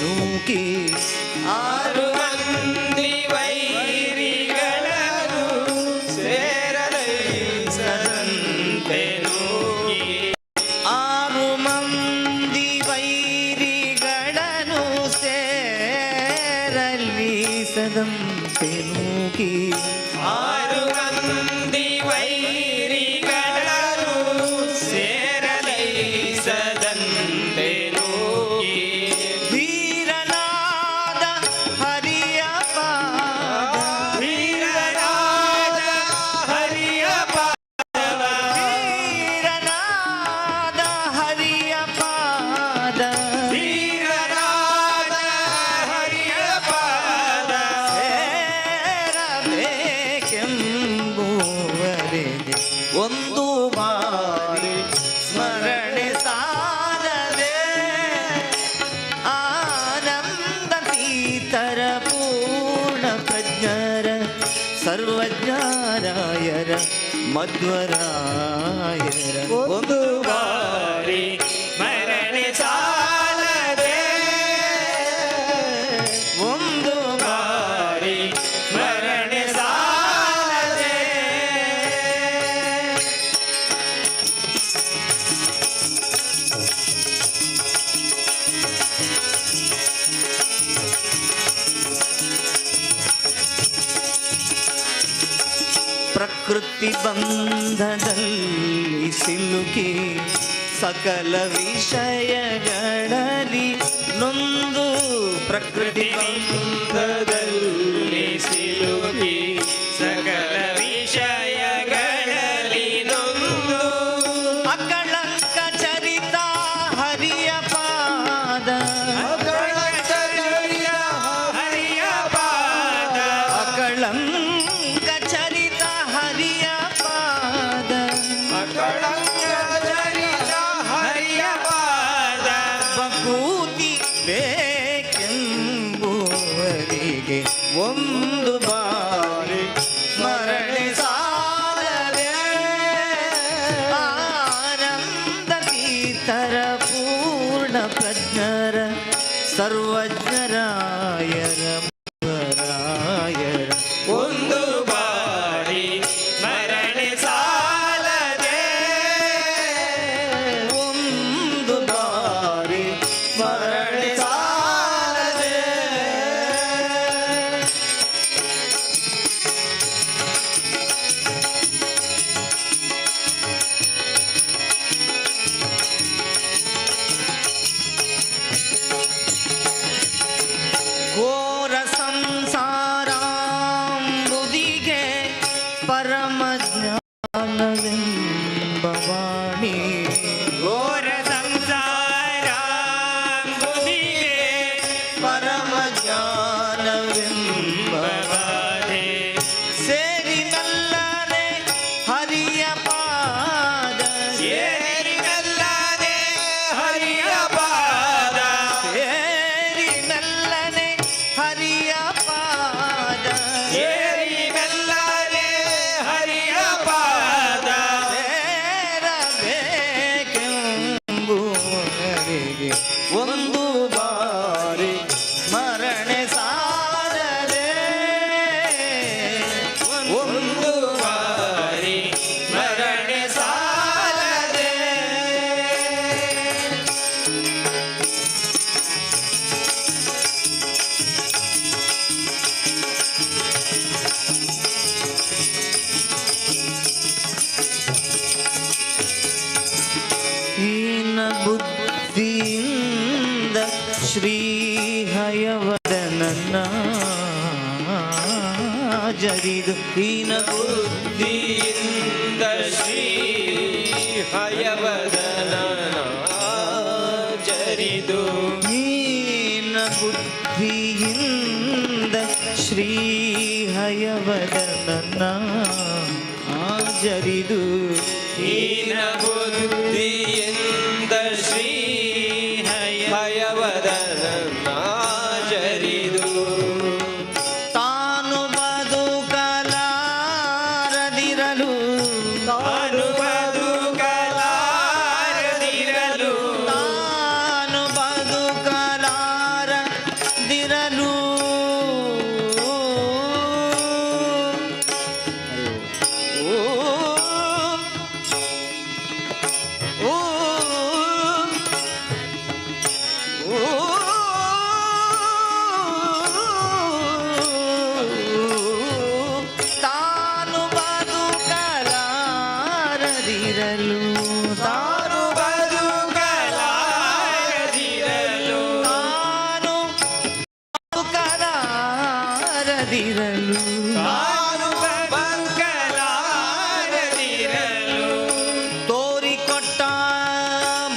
S7: ನೂಕಿ
S1: ಆರು ಮಂದಿ ವೈರಿಗಳನ್ನು ಸೇರಲೈಸದಂತೆ ನೂಕಿ
S7: ಆರು ಮಂದಿ ವೈರಿಗಳನ್ನು ಸೇರಲಿಸದಂತೆ ನೂಕಿ
S1: ಆರು ಮಂದಿ ವೈರಿಗಳನ್ನು ಸೇರಲೈಸದಂತೆ ನೂಕಿ
S7: ವೀರನಾದ ಹರಿಯ ಪಾದ
S1: ವೀರನಾದ ಹರಿಯ ಪಾದವ
S7: ವೀರನಾದ ಹರಿಯ ಪಾದ
S1: ವೀರನಾದ ಹರಿಯ ಪಾದ
S7: ಸೇರಬೇಕೆಂಬುವರೆಗೆ ಒಂದು ಬಾರಿ ಸ್ಮರಣೆ ಸಾಲದೆ ಆನಂದ ತೀರ್ಥರ ಪೂರ್ಣ ಪ್ರಜ್ಞರ ಸರ್ವಜ್ಞರಾಯರ ಮಧ್ವರಾಯರ ಒಂದು
S1: ಬಾರಿ ಸ್ಮರಣೆ ಸಾಲದೆ
S7: ಒಂದು
S1: ಬಾರಿ ಸ್ಮರಣೆ ಸಾಲದೆ
S7: ಪ್ರಕೃತಿ ಬಂಧದಲ್ಲಿ ಸಿಲುಕಿ ಸಕಲ ವಿಷಯಗಳಲ್ಲಿ ನೊಂದು ಪ್ರಕೃತಿ
S1: ಬಂಧದಲ್ಲಿ ಸಿಲುಕಿ ಸಕಲ
S7: ಅಕಳಂಕ ಚರಿತ ಹರಿಯ ಪಾದ
S1: ಅಕಳಂಕ ಚರಿತ ಹರಿಯ ಪಾದ
S7: ಬಕೂತಿ ಬೇಕೆಂಬುವರಿಗೆ ಒಂದು ಬಾರಿ ಸ್ಮರಣೆ ಸಾಲದೆ ಆನಂದ ತೀರ್ಥರ ಪೂರ್ಣ ಪ್ರಜ್ಞರ ಸರ್ವಜ್ಞರಾಯರ ರಾಯರ
S1: ಒಂದು ಬಾರಿ ಸ್ಮರಣೆ ಸಾಲದೆ
S7: ಒಂದು ಬಾರಿ ಸ್ಮರಣೆ ಸಾಲದೆ ಘೋರ ಸಂಸಾರಾಂಬುದಿಗೆ ಪರಮ ಜ್ಞಾನವೆಂಬ ವಾಣಿ
S1: ಘೋರ ಸಂಸಾರ ಬುದಿಗೆ
S7: ಪರಮ ಜ್ಞಾನವೆಂಬ
S1: ಬಾಧೆ
S7: ಸೇರಿ ನಲ್ಲರೆ ಹರಿಯ ಪಾದ
S1: ಸೇರಿನಲ್ಲದೆ ಹರಿಯ ಪಾದ
S7: ಸೇರಿ ನಲ್ಲನೆ ಹರಿಯ ಪಾದ
S1: ಸೇರಿನಲ್ಲದೆ ಹರಿಯ ಪಾದ
S7: ಸೇರಬೇಕೆಂಬುವರಿಗೆ ಒಂದು ಬಾರಿ ಸ್ಮರಣೆ ಸಾಲದೆ
S1: ಒಂದು ಬಾರಿ ಸ್ಮರಣೆ ಸಾಲದೆ
S7: ಹೀನ ಬುದ್ಧಿಯಿಂದ ಶ್ರೀ ಹಯವದನನ್ನ ಜರಿದು ಹೀನ
S1: ಬುದ್ಧಿಯಿಂದ ಶ್ರೀ ಹಯವದನ ಜರಿದು
S7: ಹೀನ ಬುದ್ಧಿಯಿಂದ ಶ್ರೀ ಹಯವದನನ್ನ ಜರಿದು
S1: ಹೀನ ಬುದ್ಧಿಯಿಂದ ಶ್ರೀ ಹಯವದನ ಜರಿದು
S7: ತಾನು ಬದುಕಲಾರದಿರಲು
S1: ತಾನು ಬದುಕಲಾರದಿರಲು
S7: ತಾನು ಬದುಕಲಾರದಿರಲು ಓ ತಾನು ಬದುಕಲಾರದಿರಲು
S1: ತಾನು ಬದುಕಲಾರದಿರಲು
S7: ತಾನು ಬದುಕಲಾರದಿರಲು
S1: ತಾನು ಬದುಕಲಾರದಿರಲು
S7: ತೋರಿಕೊಟ್ಟ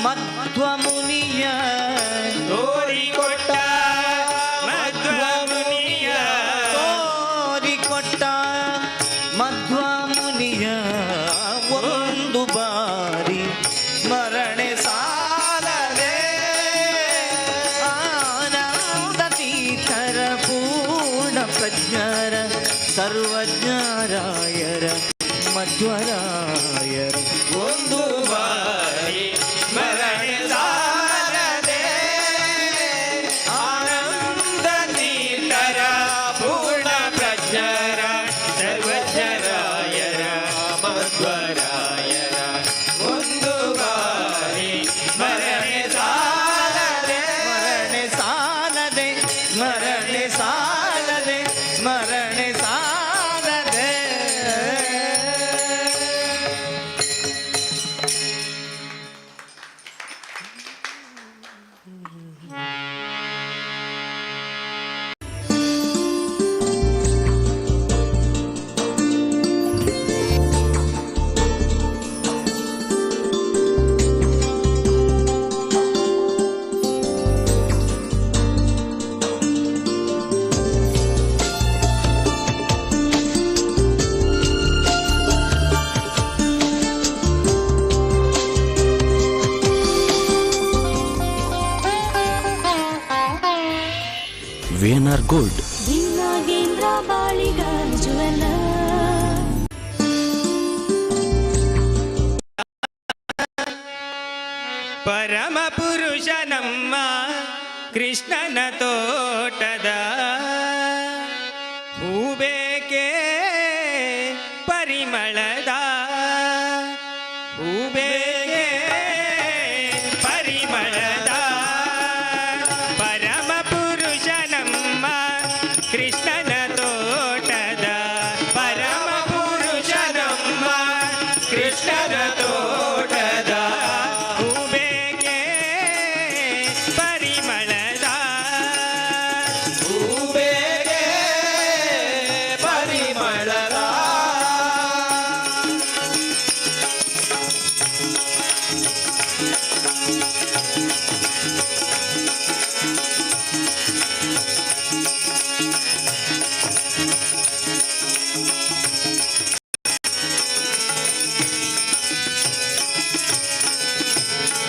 S7: ಮಧ್ವ ಮುನಿಯ
S1: ತೋರಿಕೊಟ್ಟ ಮಧ್ವ ಮುನಿಯ
S7: ತೋರಿಕೊಟ್ಟ ಮಧ್ವ ಮುನಿಯ ಒಂದು ಬಾರಿ ಸ್ಮರಣೆ ಸಾಲದೆ ಆನಂದ ತೀರ್ಥರ ಪೂರ್ಣ ಪ್ರಜ್ಞರ ಸರ್ವಜ್ಞರಾಯರ ಮಧ್ವರಾಯರ
S1: ಒಂದು ಬಾರಿ ಸ್ಮರಣೆ ಸಾಲದೆ ಆನಂದ ತೀರ್ಥರ ಪೂರ್ಣ ಪ್ರಜ್ಞರ ಸರ್ವಜ್ಞರಾಯರ ಮಧ್ವರಾಯರ ಒಂದು ಬಾರಿ ಸ್ಮರಣೆ ಸಾಲದೆ
S7: ಸ್ಮರಣೆ ಸಾಲದೆ ಸ್ಮರಣೆ ಸಾಲದೆ ಸ್ಮರಣೆ ಸಾಲದೆ
S1: ಕೃಷ್ಣನ ತೋಟದ ಹೂಬೇಕೆ ಪರಿಮಳದ ಹೂಬೇಕೆ ಪರಿಮಳದ ಪರಮ ಪುರುಷ ನಮ್ಮ ಕೃಷ್ಣನ ತೋಟದ ಪರಮ ಪುರುಷ ನಮ್ಮ ಕೃಷ್ಣನ ತೋಟದ ಹೂಬೇಕೆ ಪರಿಮಳದ
S7: ಹೂಬೇಗೆ ಪರಿಮಳದ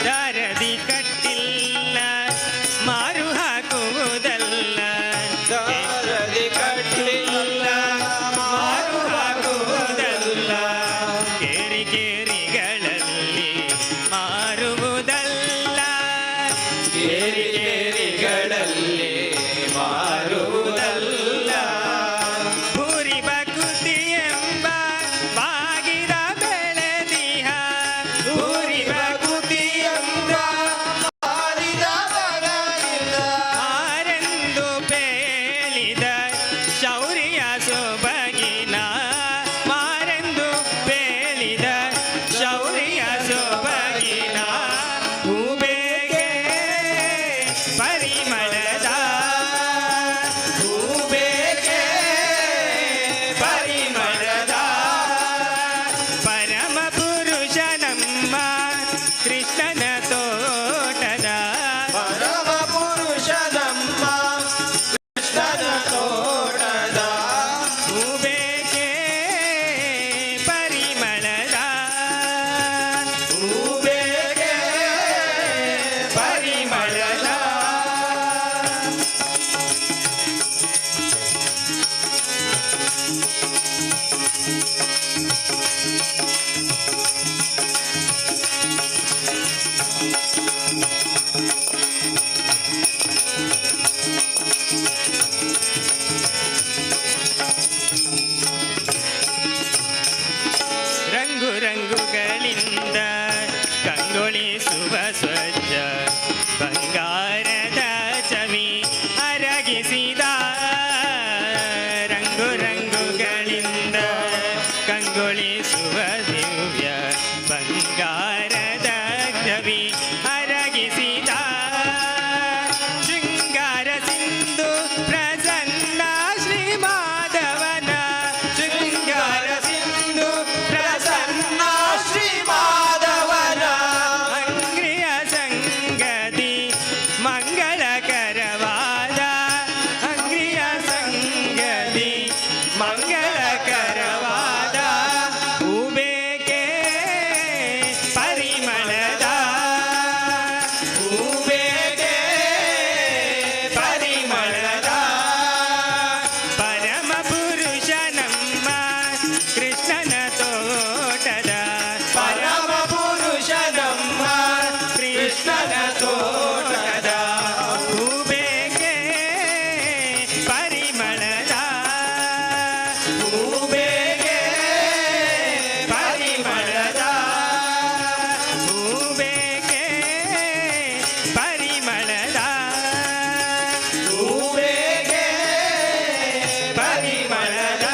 S1: ದಾರದಿ ಕಟ್ಟಿಲ್ಲ ಮಾರು ಹಾಕುವುದಲ್ಲ
S7: ದಾರದಿ ಕಟ್ಟಿಲ್ಲ
S1: ಮಾರು ಹಾಕುವುದಲ್ಲ ಕೇರಿ ಕೇರಿಗಳಲ್ಲಿ ಮಾರುವುದಲ್ಲ
S7: ಕೇರಿ ಕೇರಿಗಳಲ್ಲಿ ಮಾರುವುದಲ್ಲ
S1: ಭೂರಿ ಬಕುತಿ ಎಂಬ ಬಾಗಿದ ಬೆಳೆದಿಹ ಭೂರಿ
S7: ಭಕುತಿ ಎಂಬ ಮಾಡಿದ ಬರಲಿಲ್ಲ
S1: ಮಾರೆಂದು ಪೇಳಿದ ಶೌರ್ಯ ಸೊಬಗಿನ ಮಾರೆಂದು ಪೇಳಿದ ಶೌರ್ಯ ಸೊಬಗಿನ ಹೂಬೇಗೆ ಪರಿಮಳದ
S7: ಹೂಬೇಗೆ ಪರಿಮಳದ
S1: ಪರಮ ಪುರುಷ ನಮ್ಮ ಕೃಷ್ಣನ ತೋಟದ
S7: ಪರಮ ಪುರುಷ ನಮ್ಮ ಕೃಷ್ಣನ ತೋಟದ
S1: ಹೂಬೇಕೆ ಪರಿಮಳದ
S7: ಹೂಬೇಗೆ ಪರಿಮಳದ
S1: ರಂಗು ರಂಗುಗಳಿಂದ ಕಂಗೊಳಿಸುವ ಸ್ವಚ್ಛ ಬಂಗಾರದ ಚವಿ ಅರಗಿಸಿದ ರಂಗು ರಂಗುಗಳಿಂದ ಕಂಗೊಳಿಸುವ ದಿವ್ಯ ಬಂಗಾರದ ಚವಿ ಅರಗಿಸಿದ ಶೃಂಗಾರ ಸಿಂಧು ಪ್ರಸನ್ನ ಶ್ರೀ ಮಾಧವನ ಶೃಂಗಾರ ಸಿಂಧು
S7: ಪ್ರಸನ್ನ ಶ್ರೀ ಮಾಧವನ
S1: ಅಂಗ್ರಿಯ ಸಂಗತಿ ಮಂಗಳಕರವಾದ ಅಂಗ್ರಿಯ ಸಂಗತಿ ಮಂಗಳಕರವಾದ ಹೂಬೇಕೆ ಪರಿಮಳದ
S7: ಹೂಬೇಗೆ ಪರಿಮಳದ
S1: ಪರಮ ಪುರುಷ ನಮ್ಮ ಕೃಷ್ಣನ ತೋಟದ
S7: ಪರಮ ಪುರುಷ ನಮ್ಮ ಕೃಷ್ಣನ ತೋಟದ
S1: ಹೂಬೇಕೆ ಪರಿಮಳದ
S7: ಹೂಬೇಗೆ ಪರಿಮಳದ
S1: ಹೂಬೇಕೆ ಪರಿಮಳದ
S7: ಹೂಬೇಗೆ ಪರಿಮಳದ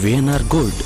S6: ವೇನಾರ್ ಗೋಲ್ಡ್.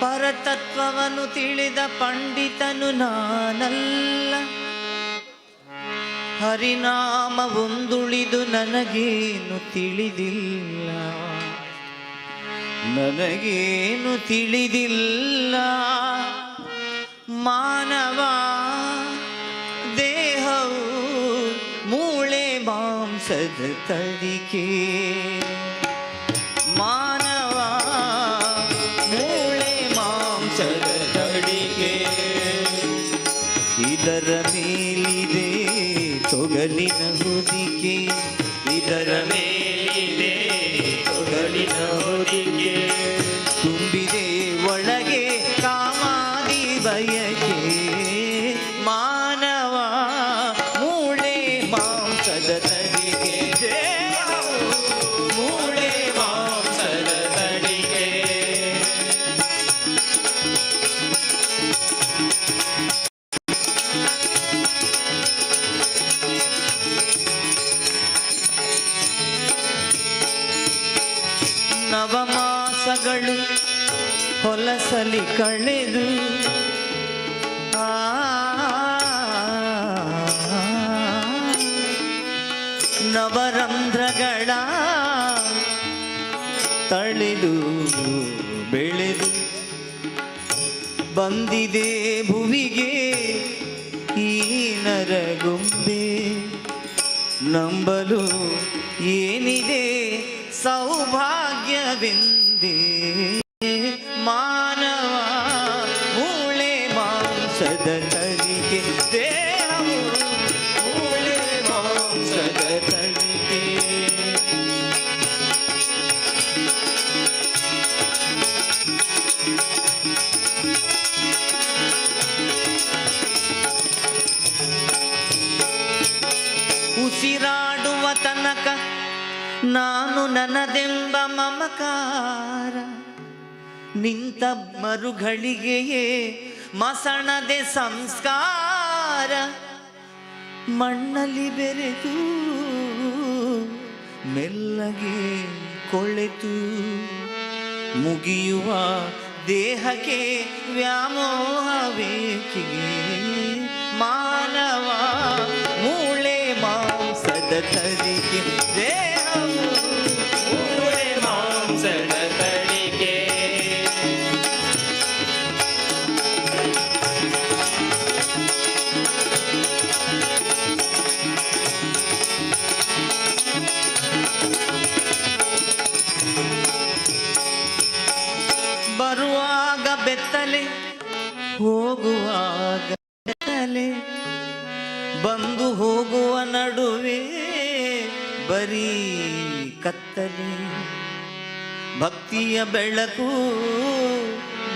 S8: ಪರತತ್ವವನ್ನು ತಿಳಿದ ಪಂಡಿತನು ನಾನಲ್ಲ, ಹರಿನಾಮವೊಂದುಳಿದು ನನಗೇನು ತಿಳಿದಿಲ್ಲ, ನನಗೇನು ತಿಳಿದಿಲ್ಲ. ಮಾನವ ದೇಹವು ಮೂಳೆ ಮಾಂಸದ ತಡಿಕೆ, ಮಾನವ ಮೂಳೆ ಮಾಂಸದ ತಡಿಕೆ, ಇದರ ಮೇಲಿದೆ ತೊಗಲಿನ ಹೊದಿಕೆ, ಇದರ ಮೇಲಿದೆ ತೊಗಲಿನ ಹೊದಿಕೆ, ತುಂಬಿದೆ ಒಳಗೆ ಕಾಮಾದಿ ಬಯಕೆ. ಮಾನವ ಮೂಳೆ ಮಾಂಸದ ತಡಿಕೆ, ದೇಹವು ನವಮಾಸಗಳು ಹೊಲಸಲಿ ಕಳೆದು ಆ ನವರಂಧ್ರಗಳ ತಳೆದು ಬೆಳೆದು ಬಂದಿದೆ ಭುವಿಗೆ ಈ ನರಗೊಂಬೆ. ನಂಬಲು ಏನಿದೆ ಸೌಭಾಗ್ಯವೆಂದೇ ಮಾನವ ಮೂಳೆ ಮಾಂಸದ ತಳಿಕೆ ದೇಹವು ಮೂಳೆ ಮಾಂಸದ ತಳಿಕೆ. ಉಸಿರಾಡುವ ತನಕ ನಾನು ನನ್ನದೆಂಬ ಮಮಕಾರ ನಿಂತ ಮರುಗಳಿಗೆಯೇ ಮಸಣದೆ ಸಂಸ್ಕಾರ ಮಣ್ಣಲ್ಲಿ ಬೆರೆತು ಮೆಲ್ಲಗೆ ಕೊಳೆತು ಮುಗಿಯುವ ದೇಹಕ್ಕೆ ವ್ಯಾಮೋಹವೇಕಿಗೆ ಮಾನವ ಮೂಳೆ ಮಾಂಸದ ತಳಿಕೆ ದೇಹವು
S7: ಮೂಳೆ ಮಾಂಸದ ತಳಿಕೆ.
S8: ಬರುವಾಗ ಬೆತ್ತಲೆ ಹೋಗುವಾಗ ಬೆತ್ತಲೆ ಬಂದು ಹೋಗುವ ನಡುವೆ ಬರೀ ಕತ್ತಲೆ. ಭಕ್ತಿಯ ಬೆಳಕು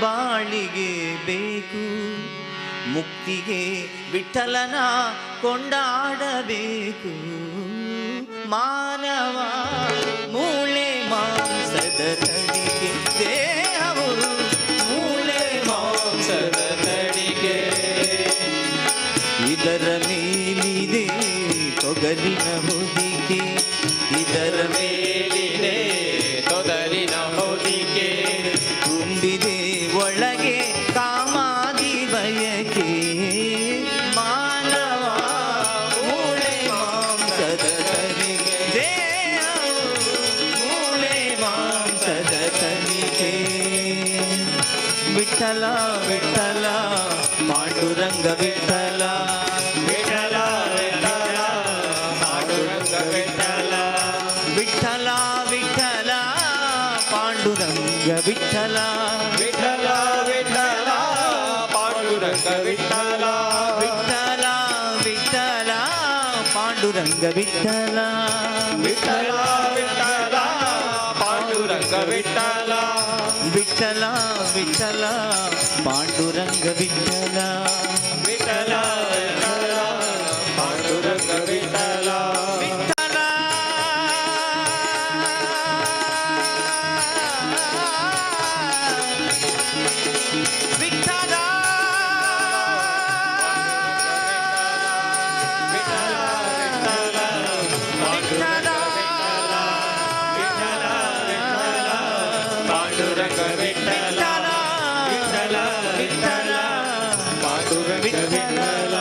S8: ಬಾಳಿಗೆ ಬೇಕು ಮುಕ್ತಿಗೆ ವಿಠಲನ ಕೊಂಡಾಡಬೇಕು. ಮಾನವ ಮೂಳೆ ಮಾಂಸದ ತಳಿಕೆ ದೇಹವು ಮೂಳೆ
S7: ಮಾಂಸದ ತಳಿಕೆ.
S8: ಇದರ ಮೇಲಿದೆ ತೊಗಲಿನ ಹೊದಿಕೆ ಇದರ
S7: ಮೇಲಿದೆ ತೊದಲಿನ ಹೊದಿಕೆ.
S8: ತುಂಬಿದೆ ಒಳಗೆ ಕಾಮಾದಿ ಬಯಕೆ. ಮಾನವ ಮೂಳೆ ಮಾಂಸದ ತಳಿಕೆ ದೇಹವು ಮೂಳೆ ಮಾಂಸದ ತಳಿಕೆ. ವಿಠಲ ವಿಠಲ ಪಾಂಡುರಂಗ ವಿಠಲ
S7: ವಿಠಲ ವಿಠಲ ಪಾಂಡುರಂಗ ವಿಠಲ.
S8: ವಿಠಲ ವಿಠಲ ಪಾಂಡುರಂಗ ವಿಠಲ
S7: ವಿಠಲ ವಿಠಲ ಪಾಂಡುರಂಗ ವಿಠಲ.
S8: ವಿಠಲ ವಿಠಲ ಪಾಂಡುರಂಗ ವಿಠಲ
S7: ವಿಠಲ ವಿಠಲ ಪಾಂಡುರಂಗ ವಿಠಲ.
S8: ವಿಠಲ ವಿಠಲ ಪಾಂಡುರಂಗ ವಿಠಲ
S7: ವಿಠಲ ವಿಠಲ ಪಾಂಡುರಂಗ ವಿಠಲ.
S8: ವಿಠಲ ವಿಠಲ
S7: ವಿಠಲ ವಿಠಲ
S8: ವಿಠಲ
S7: ಪಾಂಡುರಂಗ ವಿಠಲ.
S8: ವಿಠಲ ವಿಠಲ
S7: ಪಾಂಡುರಂಗ ವಿಠಲ.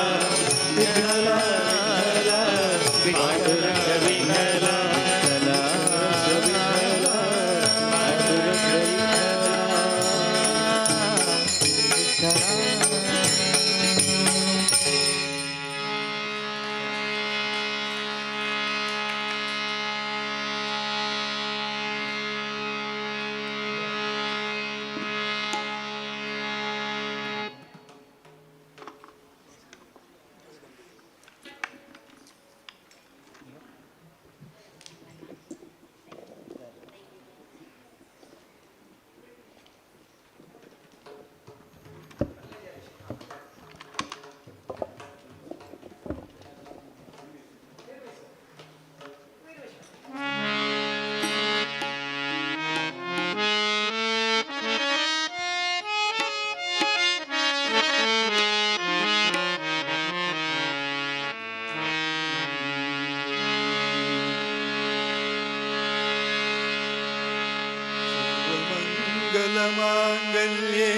S7: ಸರ್ವಮಂಗಲಮಾಂಗಲ್ಯೆ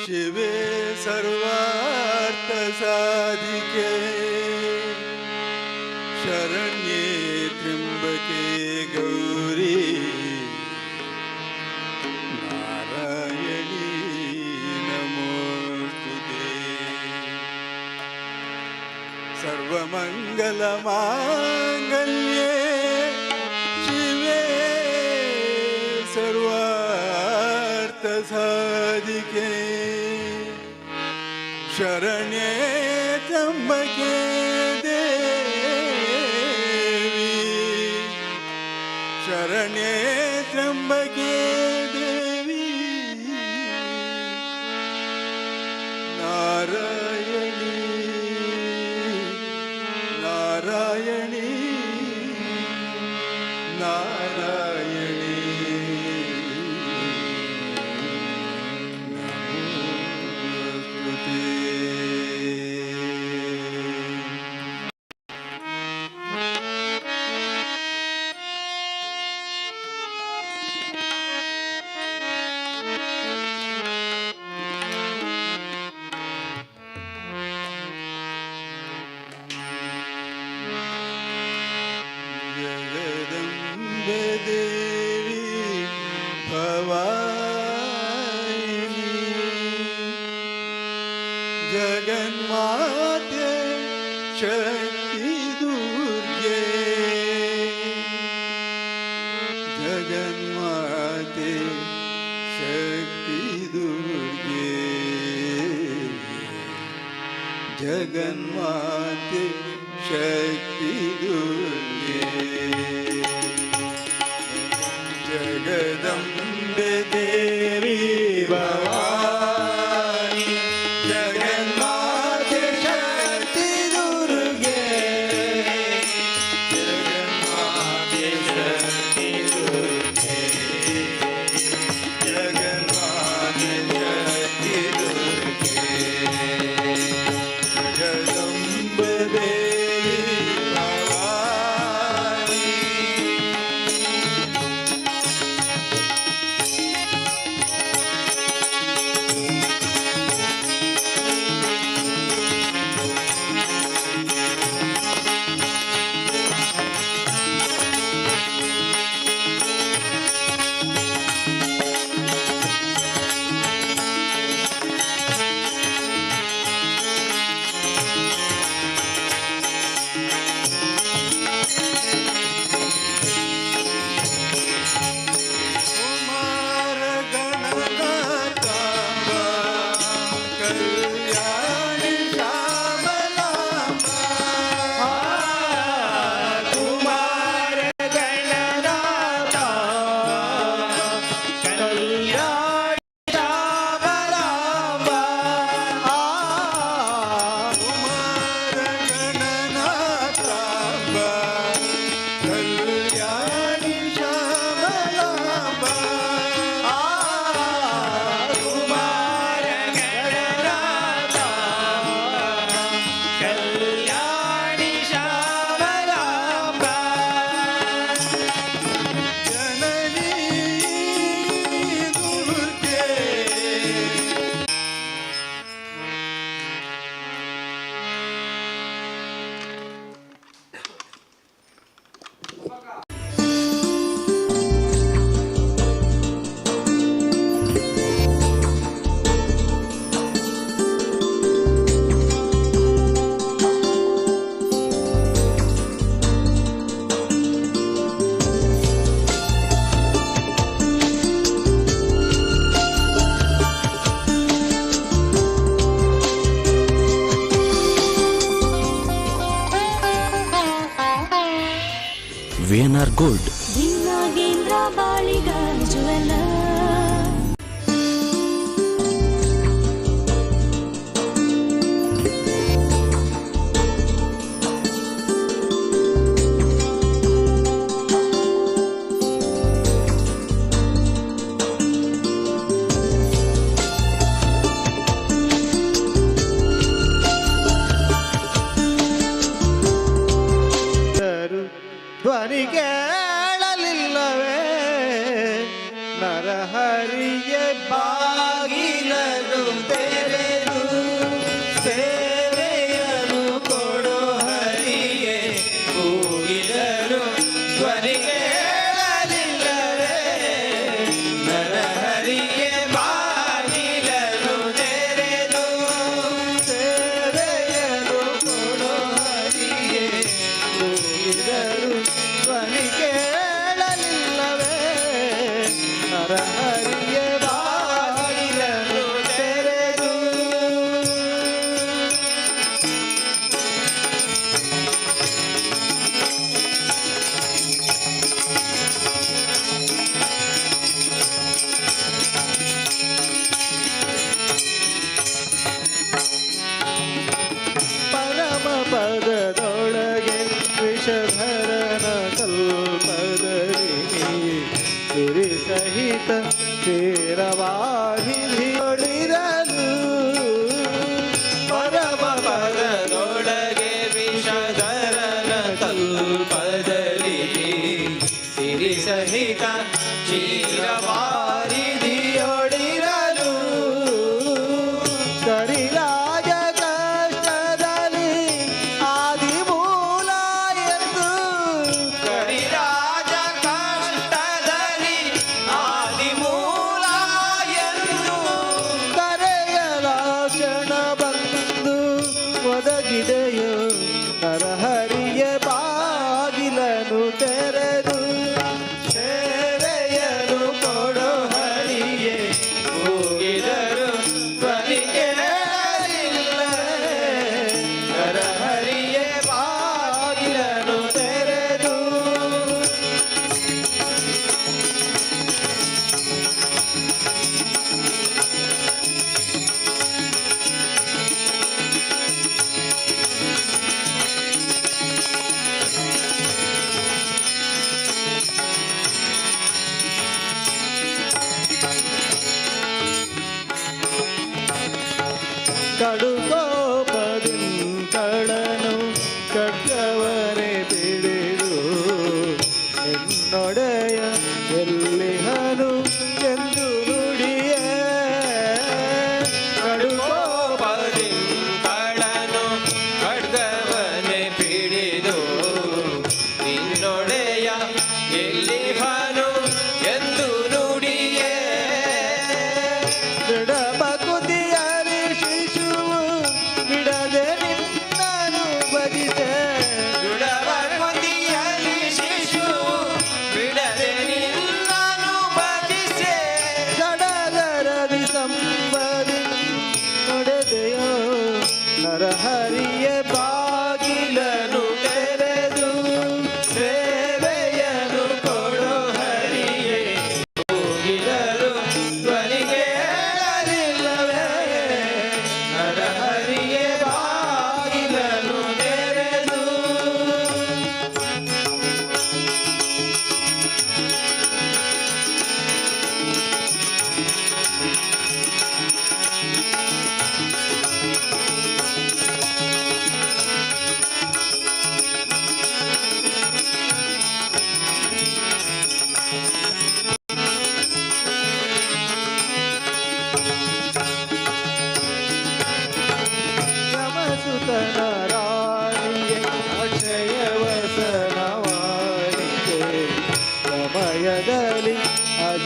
S7: ಶಿವೆ ಸರ್ವಾರ್ಥ ಸಾಧಿಕೆ ಶರಣ್ಯೆ ತ್ರ್ಯಂಬಕೆ ಗೌರಿ ನಾರಾಯಣಿ ನಮೋಸ್ತುತೆ ಸರ್ವಮಂಗಲಮಾಂಗಲ್ಯೆ ಶಿವೆ ಸರ್ವಾರ್ಥ ಸಾಧಿಕೆ ಶರಣ್ಯೇ ತ್ರ್ಯಂಬಕೆ ದೇವಿ ಶರಣ್ಯೇ ತ್ರ್ಯಂಬಕೆ ದೇವಿ ನಾರಾಯಣಿ ನಾರಾಯಣಿ ನಾರಾಯಣಿ ನಮೋಸ್ತುತೇ. ಜಗದಂಬೆ ದೇವಿ ಭವಾನಿ ಜಗನ್ಮಾತೆ ಶಕ್ತಿ ದುರ್ಗೆ ಜಗನ್ಮಾತೆ ಶಕ್ತಿ ದುರ್ಗೆ ಜಗನ್ಮಾತೆ ಶಕ್ತಿ ದುರ್ಗೆ ಜಗದಂಬೆ ದೇವಿ ಭವಾನಿ ಜಗನ್ಮಾತೆ ಶಕ್ತಿ ದುರ್ಗೆ ಜಗನ್ಮಾತೆ ಶಕ್ತಿ ದುರ್ಗೆ ಜಗನ್ಮಾತೆ ಶಕ್ತಿ ದುರ್ಗೆ ಜಗದಂಬೆ ದೇವಿ ಭವಾನಿ ಕುಮಾರ ಗಣನಾಥಾಂಬ ಕಲ್ಯಾಣಿ ಶ್ಯಾಮಲಾಂಬ
S1: ಕುಮಾರ ಗಣನಾಥ ಕಲ್ಯಾಣ ಶ್ಯಾಮಲಾಂಬ
S7: ಕುಮಾರ ಗಣನಾಥಾಂಬ ಕಲ್ಯಾಣಿ ಶ್ಯಾಮಲಾಂಬ
S1: ಕುಮಾರ ಗಣನಾಥ ಕಲ್ಯಾಣಿ ಶ್ಯಾಮಲಾಂಬ
S7: ಜನನೀ ದುರ್ಗೆ
S6: VNR Gold.
S9: ಜಿನ್ನಾಗೇಂದ್ರ ಬಾಳಿಗ ಜ್ವಲ
S4: ಧ್ವನಿ ಕೇಳಲಿಲ್ಲವೇ ನರ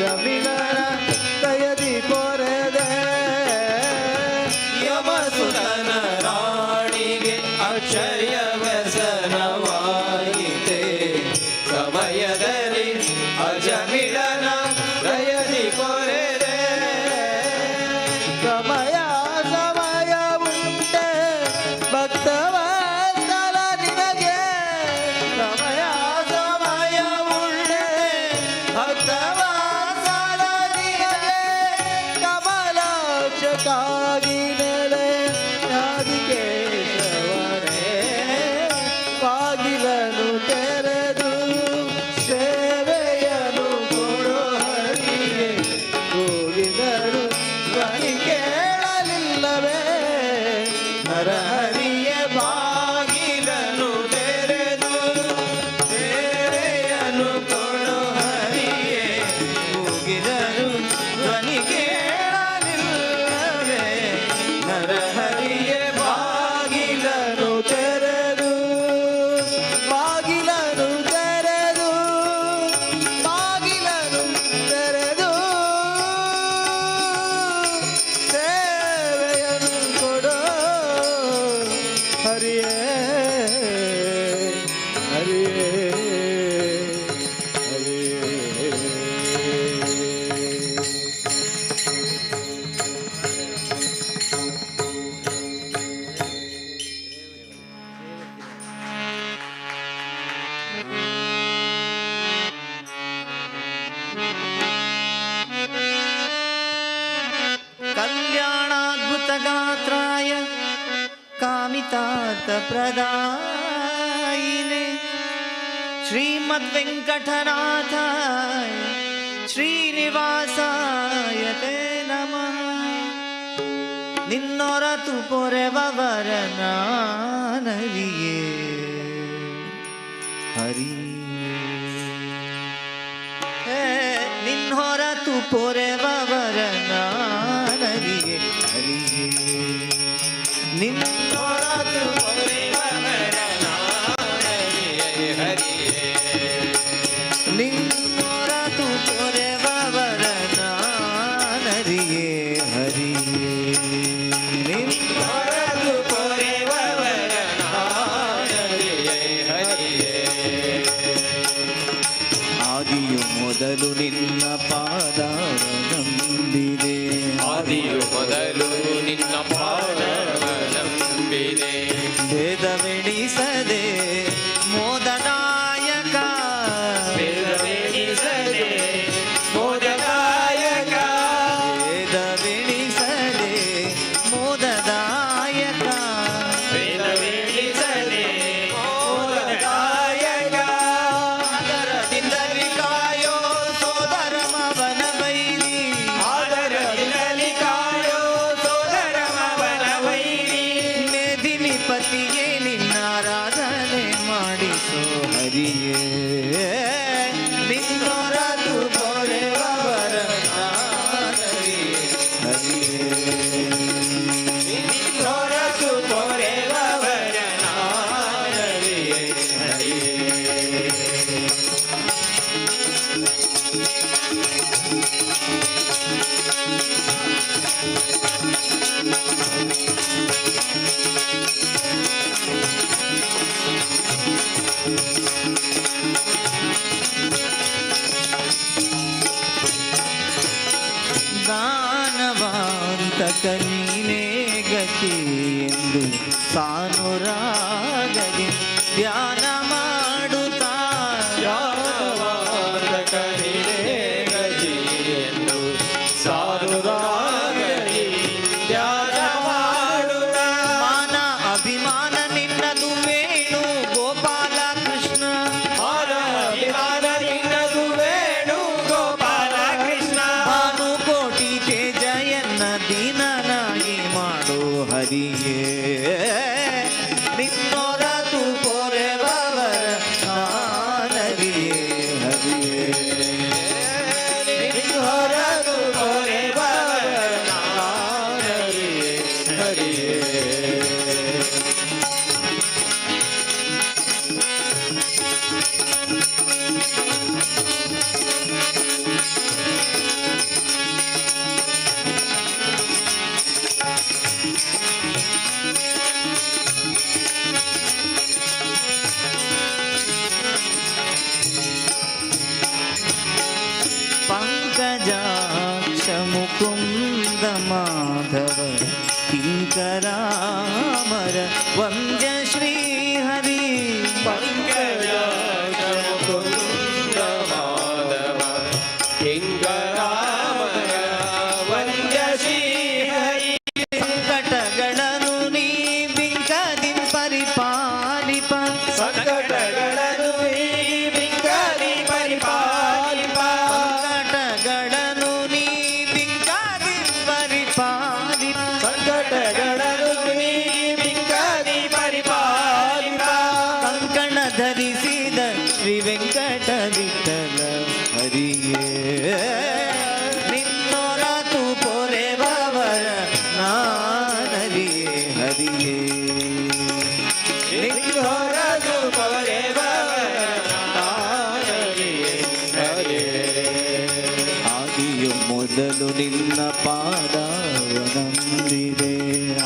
S4: ಅಜಮಿಳನ ದಯದಿ ಪೊರೆದೆ
S1: ಯಮಸುತನ ರಾಣಿಗೆ ಅಕ್ಷಯ ವ್ಯಸನವಾಯಿತೆ ಸಮಯದಲ್ಲಿ ಅಜಮಿಳನ ದಯದಿ ಪೊರೆದೆ
S4: ಸಮಯ ಸಮಯ ಉಂಟೆ ಭಕ್ತವತ್ಸಲ ನಿನಗೆ ಸಮಯ ಸಮಯ ಉಂಟೆ ಭಕ್ತವತ್ಸಲ ನಿನಗೆ ಕಮಲಾಕ್ಷಕ್ಕಾಗಿ ನೆಲೆ ಆದಿಕೇಶವನೇ ಬಾಗಿಲನು ತೆರೆದು ಸೇವೆಯನು ಕೊಡು ಹರಿಗೆ ಹೋಗಿದರು ಧ್ವನಿ ಕೇಳಲಿಲ್ಲವೇ ನರಹರಿಯ
S1: ಬಾಗಿಲನು ತೆರೆದು ಸೇವೆಯನ್ನು ಕೊಡು ಹರಿಯೇ
S4: ಹೋಗಿದರು ಧ್ವನಿ ಕೇಳಲಿಲ್ಲವೇ ನರಹರಿಯ ಬಾಗಿಲನು ತೆರೆದು ಬಾಗಿಲನು ತೆರೆದು ಬಾಗಿಲನು ತೆರೆದು ಸೇವೆಯನ್ನು ಕೊಡೋ ಹರಿಯೇ ಹರಿಯೇ कल्याणाद्भुतगात्राय कामितार्थप्रदायिने श्रीमद्वेङ्कटनाथाय श्रीनिवासाय ते नमः ನಿನ್ನೊರತು ಪೊರೆವರನಾನರಿಯೇ ಹರಿ ನಿನ್ನೊರತು ಪೊರೆವರನಾನರಿಯೇ ಹರಿಯೇ ನಿನ್ನೊರತು ನಿನ್ನೊರತು ಪೊರೆವರನಾನರಿಯೇ ಹರಿಯೇ
S1: ಹೊರದು ಪೊರೆವರ ನಾನರಿಯೇ ಹರಿಯೇ
S4: ಆದಿಯು ಮೊದಲು ನಿನ್ನ ಪಾದವ ನಂಬಿದೆ
S1: ಆದಿಯು ಮೊದಲು ನಿನ್ನ ಪಾದವಲಂಬಿದೆ
S4: ಭೇದವೆಣಿಸದೆ ಮೋದದಾಯಕ
S1: ವೇದವೆಣಿಸದೆ ಮೋದದಾಯಕ
S4: ಭೇದವೆಣಿಸದೆ ಮೋದದಾಯಕ
S1: ವೇದವೆಣಿಸದೆ ಮೋದದಾಯಕ
S4: ಆದರದಿಂದಲಿ ಕಾಯೋ ಸೋದರ ಮವನ ಬೈರಿ
S1: ಆದರದಲ್ಲಿ ಕಾಯೋ ಸೋದರ ಮವನ ವೈರಿ
S4: ಮೇದಿನಿ ಪತಿಯೇ ನಿನ್ನ ಆರಾಧನೆ ಮಾಡಿಸೋ ಹರಿಯೇ ನಿನ್ನೊರತು ಪೊರೆವರ ನಾನರಿಯೇ ಹರಿಯೇ
S1: ಹೊರತು ಪೊರೆವರ ನಾನರಿಯೇ ಹರಿಯೇ
S4: ದಾನವಾಂತಕ ನೀನೇ ಗತಿ ಎಂದು ಸಾನುರಾಗದಿ ಧ್ಯಾನ ಮಾಡುತ್ತಾ
S1: ಯಾವಾಗಲೇ ಗತಿ ಎಂದು ಸಾರುರಾಗಲಿ ಧ್ಯಾನ ಮಾಡುತ್ತ
S4: ಮಾನ ಅಭಿಮಾನ ನಿನ್ನದು ವೇಣು ಗೋಪಾಲ ಕೃಷ್ಣ
S1: ಅಭಿಮಾನ ನಿನ್ನದು ವೇಣು ಗೋಪಾಲ ಕೃಷ್ಣ
S4: ಭಾನುಕೋಟಿ ತೇಜಯನ್ನ ದೀನನಾಗಿ ಮಾಡು ಹರಿಯೇ ನಿನ್ನೊರತು ಪೊರೆವ
S8: ವೆಂಕರಾಮರ ವಂದ್ಯ ಶ್ರೀ ಹರಿ
S1: ಪಂಕಜ ಮುಕುಂದ ಮಾಧವ ಕಿಂಕರಾಮರ ವಂದ್ಯ ಶ್ರೀ ಹರಿ
S8: ಸಂಕಟಗಳನ್ನು ನೀ ಬಿಂಕದಿ ಪರಿಪಾಲಿಪ
S1: ಸಂಕಟಗಳನ್ನು ಈ ಬಿಂಕದಿ ಪರಿಪಾಲಿಪ
S8: ಸಂಕಟಗಳನ್ನು ನೀ ಬಿಂಕದಿ ಪರಿಪಾಲಿಪ
S1: ಸಂಕಟಗಳನ್ನು ಈ ಬಿಂಕದಿ ಪರಿಪಾಲಿಪ
S8: ಕಂಕಣ ಧರಿಸಿದ ಶ್ರೀ ವೆಂಕಟ ವಿಠಲ ಹರಿಗೆ ನಿನ್ನೊರತು ಪೊರೆವರ ನಾನರಿಯೇ ಹರಿಯೇ
S1: ನಿನ್ನೊರತು ಪೊರೆವರ ನಾನರಿಯೇ ಹರಿಯೇ.
S8: ಆದಿಯು ಮೊದಲು ನಿನ್ನ ಪಾದವನಂದಿದೆ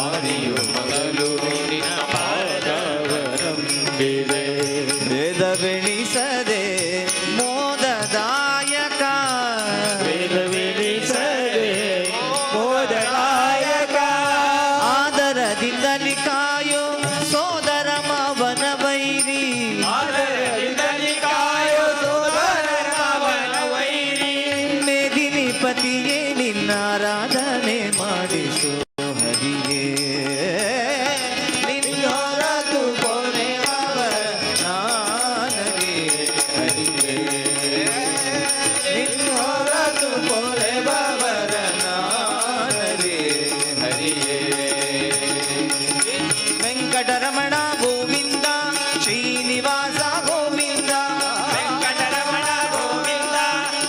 S1: ಆದಿಯು ಮೊದಲು ನಿನ್ನ ಪಾದವನಂಬಿದೆ.
S8: ವೇದವೆಣಿಸದೆ ಮೋದದಾಯಕ
S1: ವೇದವೆನಿಸದೆ ಮೋದದಾಯಕ
S8: ಆದರದಿಂದಲಿ ಕಾಯೋ ಸೋದರ ಮಾವನ ವೈರಿ
S1: ಆದರದಿಂದಲಿ ಕಾಯೋ ಸೋದರನ ಅವನ ವೈರಿ.
S8: ಮೇದಿನಿ ಪತಿಯೇ ನಿನ್ನ ಆರಾಧನೆ ಮಾಡಿಸು ಹರಿಯೇ ನಿನ್ನೊರತು ಪೊರೆವರ ನಾನರಿಯೇ ಹರಿಯೇ ನಿನ್ನೊರತು ಪೊರೆವರ ನಾನರಿಯೇ ಹರಿಯೇ ವೆಂಕಟರಮಣ ಗೋವಿಂದ ಶ್ರೀನಿವಾಸ ಗೋವಿಂದ
S1: ವೆಂಕಟರಮಣ ಗೋವಿಂದ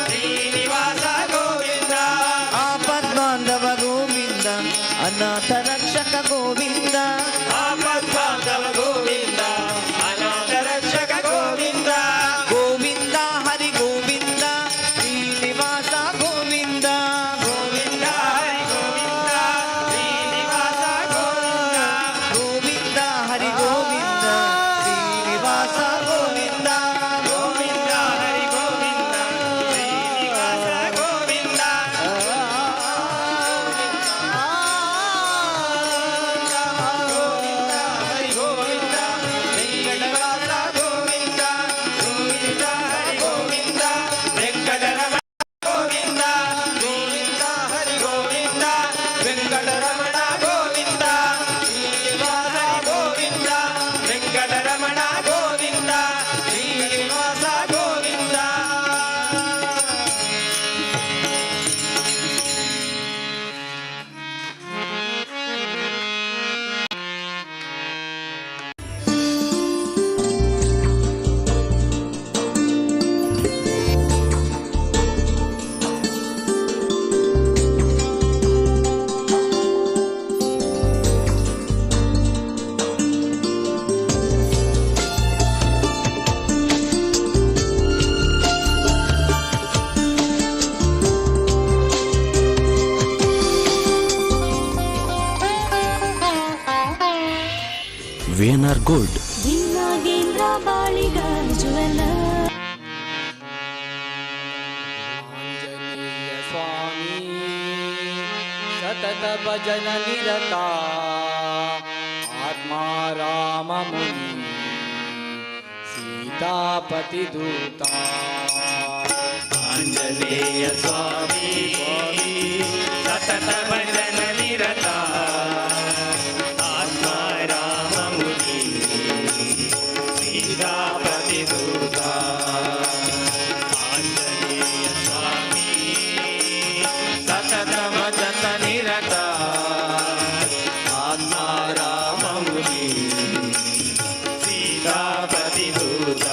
S1: ಶ್ರೀನಿವಾಸ ಗೋವಿಂದ
S8: ಆಪದ್ಬಾಂಧವ ಗೋವಿಂದ ಅನಾಥ ರಕ್ಷಕ ಗೋವಿಂದ
S1: ಆಪದ್ಬಾಂಧವ ಗೋವಿಂದ ಅನಾಥ ರಕ್ಷಕ ಗೋವಿಂದ
S8: ಗೋವಿಂದ ಹರಿ ಗೋವಿಂದ ಶ್ರೀನಿವಾಸ ಗೋವಿಂದ
S1: ಗೋವಿಂದ ಹರಿ ಗೋವಿಂದ ಶ್ರೀನಿವಾಸ ಗೋವಿಂದ
S8: ಗೋವಿಂದ ಹರಿ ಗೋವಿಂದ ಶ್ರೀನಿವಾಸ ಗೋವಿಂದ
S1: ಗೋವಿಂದ ಹರಿ ಗೋವಿಂದ ಶ್ರೀನಿವಾಸ ಗೋವಿಂದ ಗೋವಿಂದ ಹರಿ ಗೋವಿಂದ ಶ್ರೀನಿವಾಸ ಗೋವಿಂದ ಗೋವಿಂದ ಹರಿ ಗೋವಿಂದ ವೆಂಕಟರಮಣ ಗೋವಿಂದ ಗೋವಿಂದ ಹರಿ ಗೋವಿಂದ ವೆಂಕಟರಮಣ ಗೋವಿಂದ ಶ್ರೀನಿವಾಸ ಗೋವಿಂದ ವೆಂಕಟರಮಣ ಗೋವಿಂದ ಶ್ರೀನಿವಾಸ ಗೋವಿಂದ.
S6: ವೇನರ್ ಗೋಲ್ಡ್
S9: ನಾಗೇಂದ್ರ ಬಾಳಿಗ ಜ್ಯುವೆಲ್ಲ
S1: ಆಂಜನೇಯ ಸ್ವಾಮಿ ಸತತ ಭಜನ ನಿರತ ಆತ್ಮಾರಾಮ ಮುನಿ ಸೀತಾಪತಿ ದೂತ. ಆಂಜನೇಯ ಸ್ವಾಮಿ ಸತತ ಭಜನ ನಿರತ ಆತ್ಮಾರಾಮ ಮುನಿ ಸೀತಾಪತಿ ದೂತ. ಆಂಜನೇಯ ಸ್ವಾಮಿ ಸತತ ಭಜತ ನಿರತ ಆತ್ಮಾರಾಮ ಮುನಿ ಸೀತಾಪತಿ ದೂತ.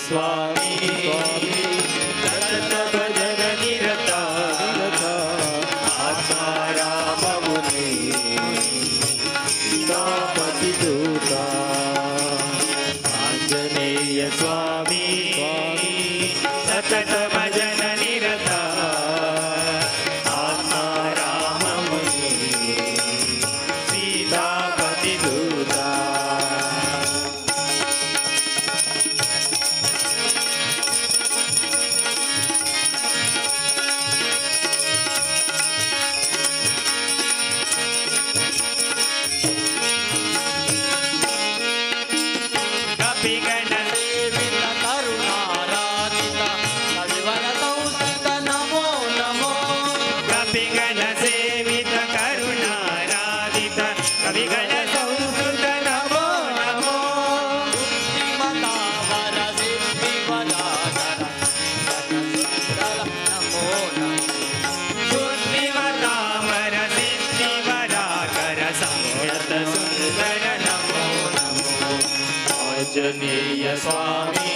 S1: ಸ್ವಾಮಿ ಸತತ ಭಜನ ನಿರತ ಆತ್ಮಾರಾಮ ಮುನಿ ಸೀತಾಪತಿ ದೂತ ಆಂಜನೇಯ ಸ್ವಾಮಿ ಸತತ ಭಜನ ನಿರತ ಆತ್ಮಾರಾಮ ಮುನಿ ಸೀತಾಪತಿ ದೂತ. ಕಪಿಗಣ ಸೇವಿತ ಕರುಣಾರಾಧಿತ ಕವಿವರ ಸಂಸ್ಕೃತ ನಮೋ ನಮೋ. ಕಪಿಗಣ ಸೇವಿತ ಕರುಣಾರಾಧಿತ ಕವಿಗಳ ಸಂಸ್ಕೃತ ನಮೋ ನಮೋ. ಬುದ್ಧಿಮತಾವರ ಸಿದ್ಧಿವರಾಧರ ನಮೋ ನಮೋ. ಬುದ್ಧಿಮತಾವರ ಸಿದ್ಧಿವರಾಕರ ಸಂಯತ ಸುಂದರ ನಮೋ ನಮೋ. ಆಂಜನೇಯ ಸ್ವಾಮಿ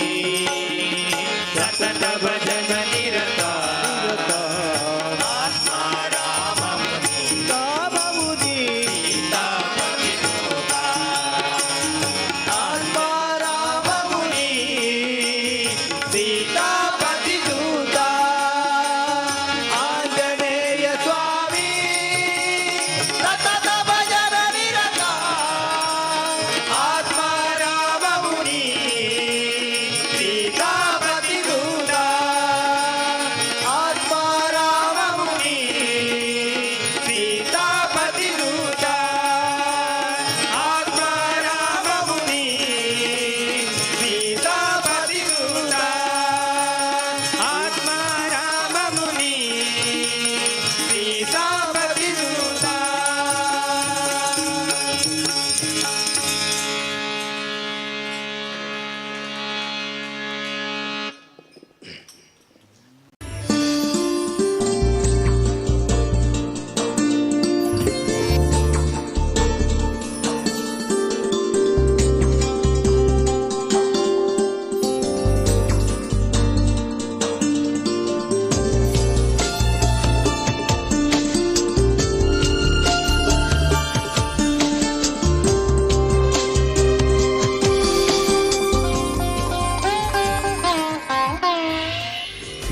S1: ಸತತ ಭಜನ ನಿರತ ಆತ್ಮಾರಾಮ ಮುನಿ ಸೀತಾಪತಿ ದೂತ ಆತ್ಮಾರಾಮ ಮುನಿ ಸೀತಾಪತಿ ದೂತ. ಆಂಜನೇಯ ಸ್ವಾಮಿ ಸತತ ಭಜನ ನಿರತ ಆತ್ಮಾರಾಮ ಮುನಿ ಸೀತಾಪತಿ ದೂತ ಆತ್ಮಾರಾಮ ಮುನಿ ಸೀತಾಪತಿ ದೂತ ಆತ್ಮಾರಾಮ ಮುನಿ ಸೀತಾಪತಿ ದೂತ ಆತ್ಮಾರಾಮ ಮುನಿ ಸೀತಾಪತಿ ದೂತ.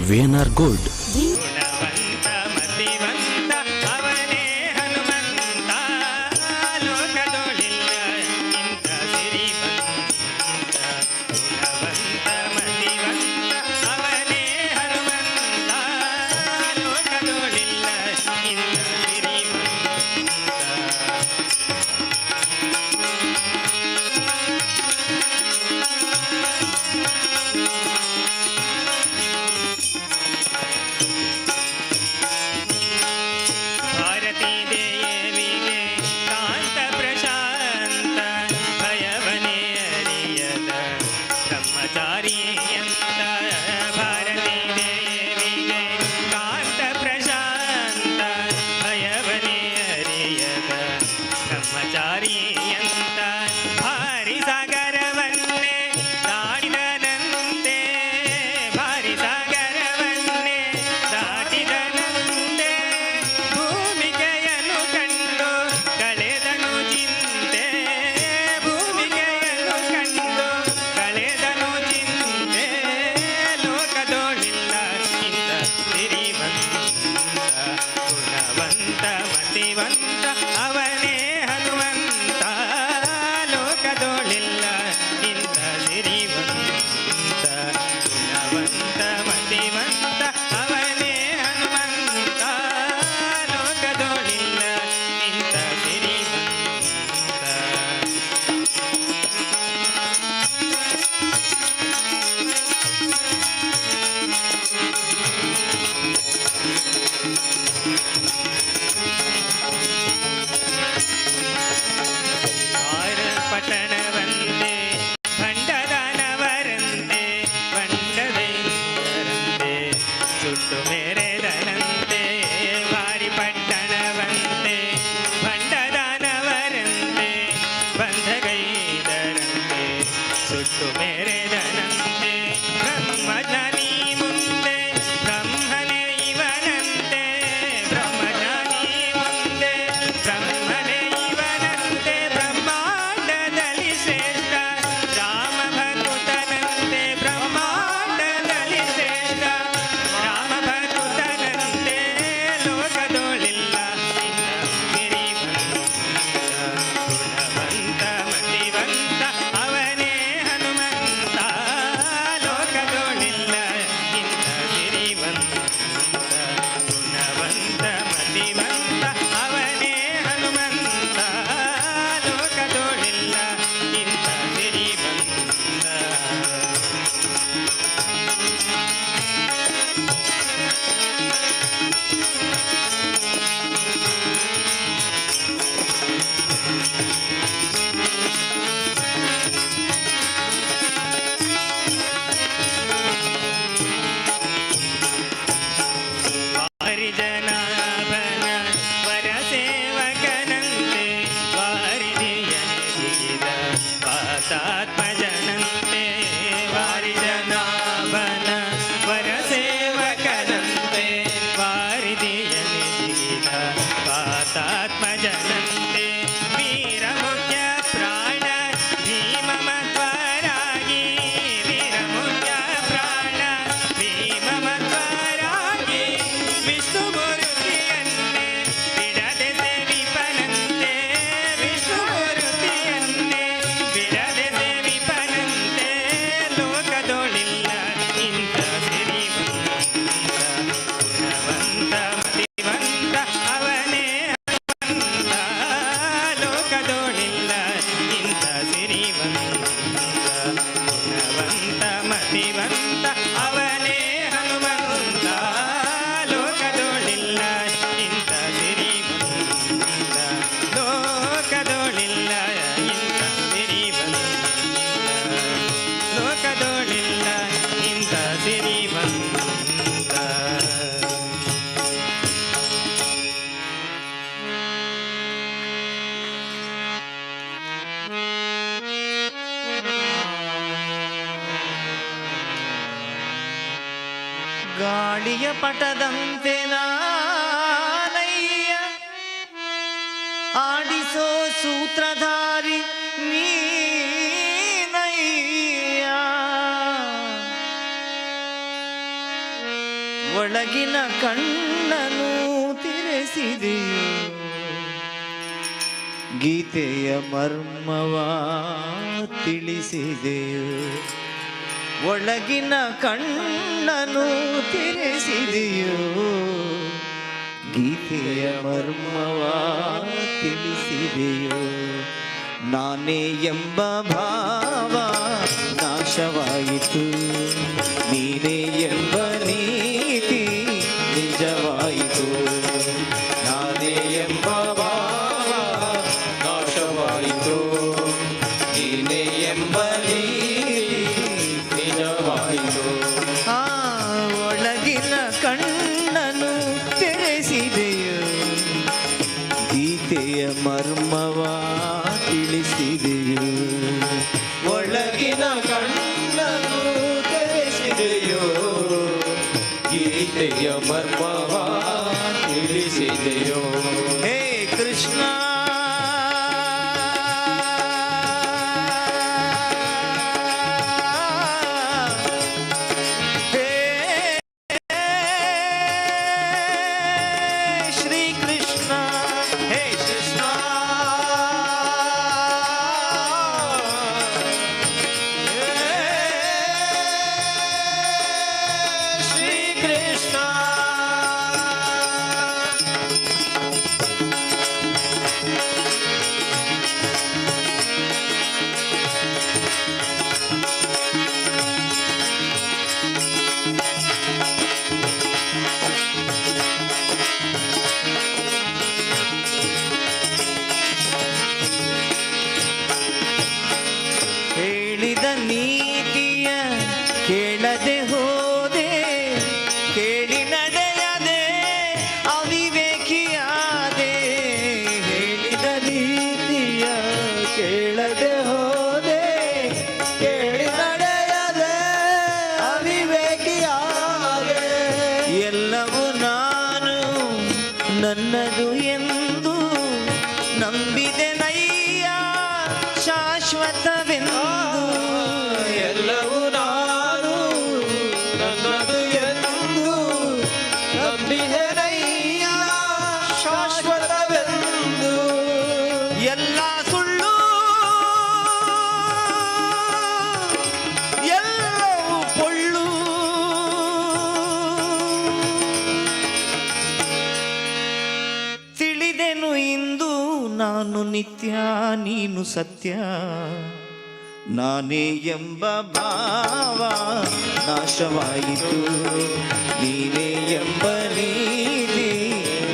S6: VNR Gold.
S1: ಗುಣವಂತ ಮತಿವಂತ ಅವನೇ ಹನುಮಂತ ಲೋಕದೊಳಿಲ್ಲ ಇಂಥ ಸಿರಿವಂತ. ಗುಣವಂತ ಮತಿವಂತ ಅವನೇ ಹನುಮಂತ ಲೋಕದೊಳಿಲ್ಲ ಇಂಥ ಸಿರಿವಂತ. ಭಾರತೀ ದೇವಿಗೆ ಕಾಂತ ಪ್ರಶಾಂತ ಭಯವನೇ ಅರಿಯದ ಬ್ರಹ್ಮಚಾರಿಯಂತ. ಭಾರತೀ ದೇವಿಗೆ ಕಾಂತ ಪ್ರಶಾಂತ ಭಯವನೇ ಅರಿಯದ ಬ್ರಹ್ಮಚಾರಿಯಂತ. ಭಾರಿ ಸಾಗರವನ್ನೇ ದಾಟಿದನಂತೆ ಭಾರಿ ಸಾಗರವನ್ನೇ ದಾಟಿದನಂತೆ ಭೂಮಿಕೆಯನ್ನು ಕಂಡು ಕಳೆದನು ಚಿಂತೆ. ಭೂಮಿಕೆಯನ್ನು ಕಂಡು ಕಳೆದನು ಚಿಂತೆ. ಲೋಕದೋಳಿಲ್ಲ ಇಂಥ ಸಿರಿವಂತ. ಗುಣವಂತ ಮತಿವಂತ ಅವನೇ ಹನುಮಂತ ಲೋಕದೋಳಿಲ್ಲ ಇಂಥ ಸಿರಿವಂತ. ಗುಣವಂತ ಮತಿವಂತ ಅವನೇ ಹನುಮಂತ ಲೋಕದೋಳಿಲ್ಲ ಇಂಥ ಸಿರಿವಂತ. ಪಟ್ಟಣವಂತೆ ಭಂಡದಾನವರಂತೆ ಭಂಡದೈತ್ಯ ಅವನೇ ಹನುಮಂತ ಲೋಕದೋಳಿಲ್ಲ ಇಂಥ ಸಿರಿವಂತ ಲೋಕದೋಳಿಲ್ಲ ಇಂಥ ಸಿರಿವಂತ ಲೋಕದೋಳಿಲ್ಲ ಇಂಥ ಸಿರಿವಂತ
S8: ಗಾಳಿಯ ಪಟದಂತೆ ನಾನಯ್ಯ ಆಡಿಸೋ ಸೂತ್ರಧಾರಿ ನೀನಯ್ಯ ಒಳಗಿನ ಕಣ್ಣನು ತೆರೆಸಿದೆಯೋ ಗೀತೆಯ ಮರ್ಮವ ತಿಳಿಸಿದೆಯೋ ಒಳಗಿನ ಕಣ್ಣನು ತೆರೆಸಿದೆಯೋ ಗೀತೆಯ ಮರ್ಮವ ತಿಳಿಸಿದೆಯೋ ನಾನೇ ಎಂಬ ಭಾವ ನಾಶವಾಯಿತು ನೀನೇ ಎಂಬ ನೀತಿ ನಿಜವಾಯಿತು ನಾನೇ ಎಂಬ ಭಾವ ನಾಶವಾಯಿತು ನೀನೇ ಎಂಬ ಆ ಒಳಗಿನ ಕಣ್ಣನು ತೆರೆಸಿದೆಯೋ ಗೀತೆಯ ಮರ್ಮವ ತಿಳಿಸಿದೆಯೋ ಒಳಗಿನ ಕಣ್ಣನು ತೆರೆಸಿದೆಯೋ ಗೀತೆಯ ಮರ್ಮವ ತಿಳಿಸಿದೆಯೋ ಹೇ ಕೃಷ್ಣ ಹೇಳಿದ ನೀತಿಯ ಕೇಳದೆ ಹೋದೆ ಕೇಳಿ ನಡೆಯದೆ ಅವಿವೇಕಿಯಾದೆ ಹೇಳಿದ ನೀತಿಯ ಕೇಳದೆ ಹೋದೆ ಕೇಳಿ ನಡೆಯದೆ ಅವಿವೇಕಿಯಾದೆ ಎಲ್ಲವೂ ನಾನು ನನ್ನದು ಎಂದು ನಂಬಿದೆ ನಯ್ಯ ಶಾಶ್ವತವೆಂದು ಎಲ್ಲವೂ ನಾನು ನನ್ನದು ಎಂದು ನಂಬಿದೆ ನಯ್ಯ ಶಾಶ್ವತವೆಂದು ಎಲ್ಲ ಸುಳ್ಳು ಎಲ್ಲವೂ ಪೊಳ್ಳು ತಿಳಿದೆನು ಇಂದು ನಾನು ನಿತ್ಯ ನೀನು ಸತ್ಯ ನಾನೇ ಎಂಬ ಭಾವ ನಾಶವಾಯಿತು ನೀನೇ ಎಂಬ ನೀತಿ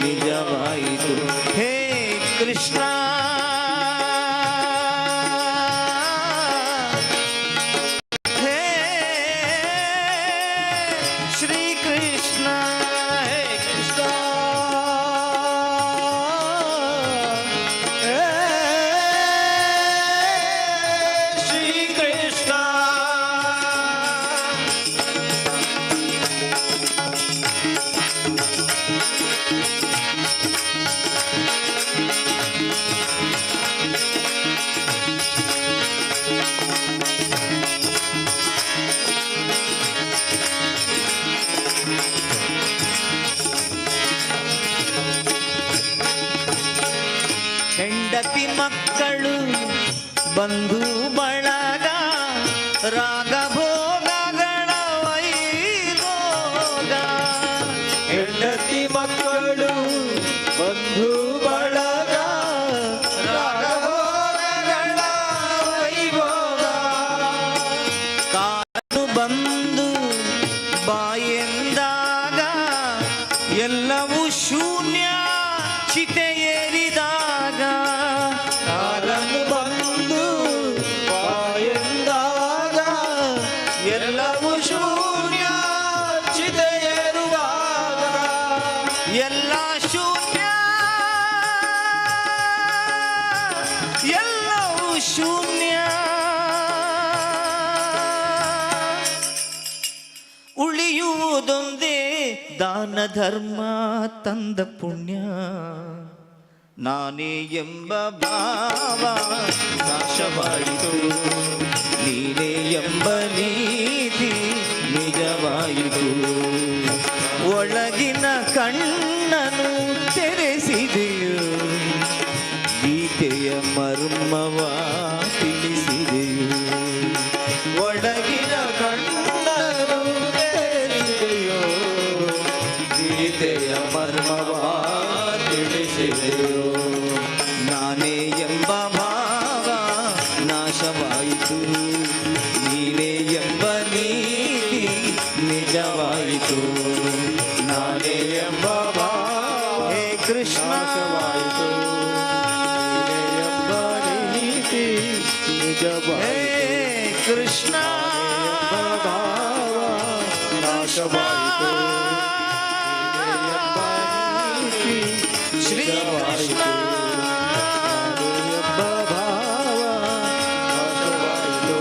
S8: ನಿಜವಾಯಿತು ಹೇ ಕೃಷ್ಣ ಹೇ ಶ್ರೀ ಕೃಷ್ಣ ಹೇ ಕೃಷ್ಣ ಹೆಂಡತಿ ಮಕ್ಕಳು ಬಂಧು ಬಳಗ ರಾಗ ಭೋಗಗಳ ವೈಭೋಗ ಹೆಂಡತಿ ಮಕ್ಕಳು ಬಂಧು ಬಳಗ ರಾಗ ಭೋಗಗಳ ವೈಭೋಗ ಕಾಲು ಬಂದು ಎಲ್ಲವೂ ಶೂನ್ಯ ಚಿತೆ ಏರಿದಾಗ
S7: ಕಾಲನು ಬಂದು ಬಾಯೆಂದಾಗ
S8: ಎಲ್ಲವೂ ಶೂನ್ಯ ಚಿತೆ ಏರುವಾಗ ಎಲ್ಲ ಶೂನ್ಯ ಎಲ್ಲವೂ ಶೂನ್ಯ ಉಳಿಯುವುದೊಂದೇ ದಾನ ಧರ್ಮ ತಂದ ಪುಣ್ಯ ನಾನೇ ಎಂಬ ಭಾವ ನಾಶವಾಯಿತು ನೀನೇ ಎಂಬ ನೀತಿ ನಿಜವಾಯಿತು ಒಳಗಿನ ಕಣ್ಣನು ತೆರೆಸಿದೆಯು ಗೀತೆಯ ಮರ್ಮವ ತಿಳಿಸಿದೆಯು ಒಳಗಿನ ಕಣ್ಣನು ತೆರೆಸಿದೆಯೋ ಗೀತೆಯ ಮರ್ಮವ ತಿಳಿಸಿದೆಯೋ ನಾನೇ ಎಂಬ ಭಾವ ನಾಶವಾಯಿತು ನೀನೇ ಎಂಬ ನೀತಿ ನಿಜವಾಯಿತು ನಾನೇ ಎಂಬ ಭಾವ ಹೇ ಕೃಷ್ಣ
S7: ನಾಶವಾಯಿತು ನೀನೇ ಎಂಬ ನೀತಿ ನಿಜವಾಯಿತು
S8: ಹೇ ಕೃಷ್ಣ
S7: ಭಾವ ನಾಶವಾಯಿತು
S8: ಶ್ರೀ ಕೃಷ್ಣ
S7: ಎಂಬ ಭಾವ ನಾಶವಾಯಿತು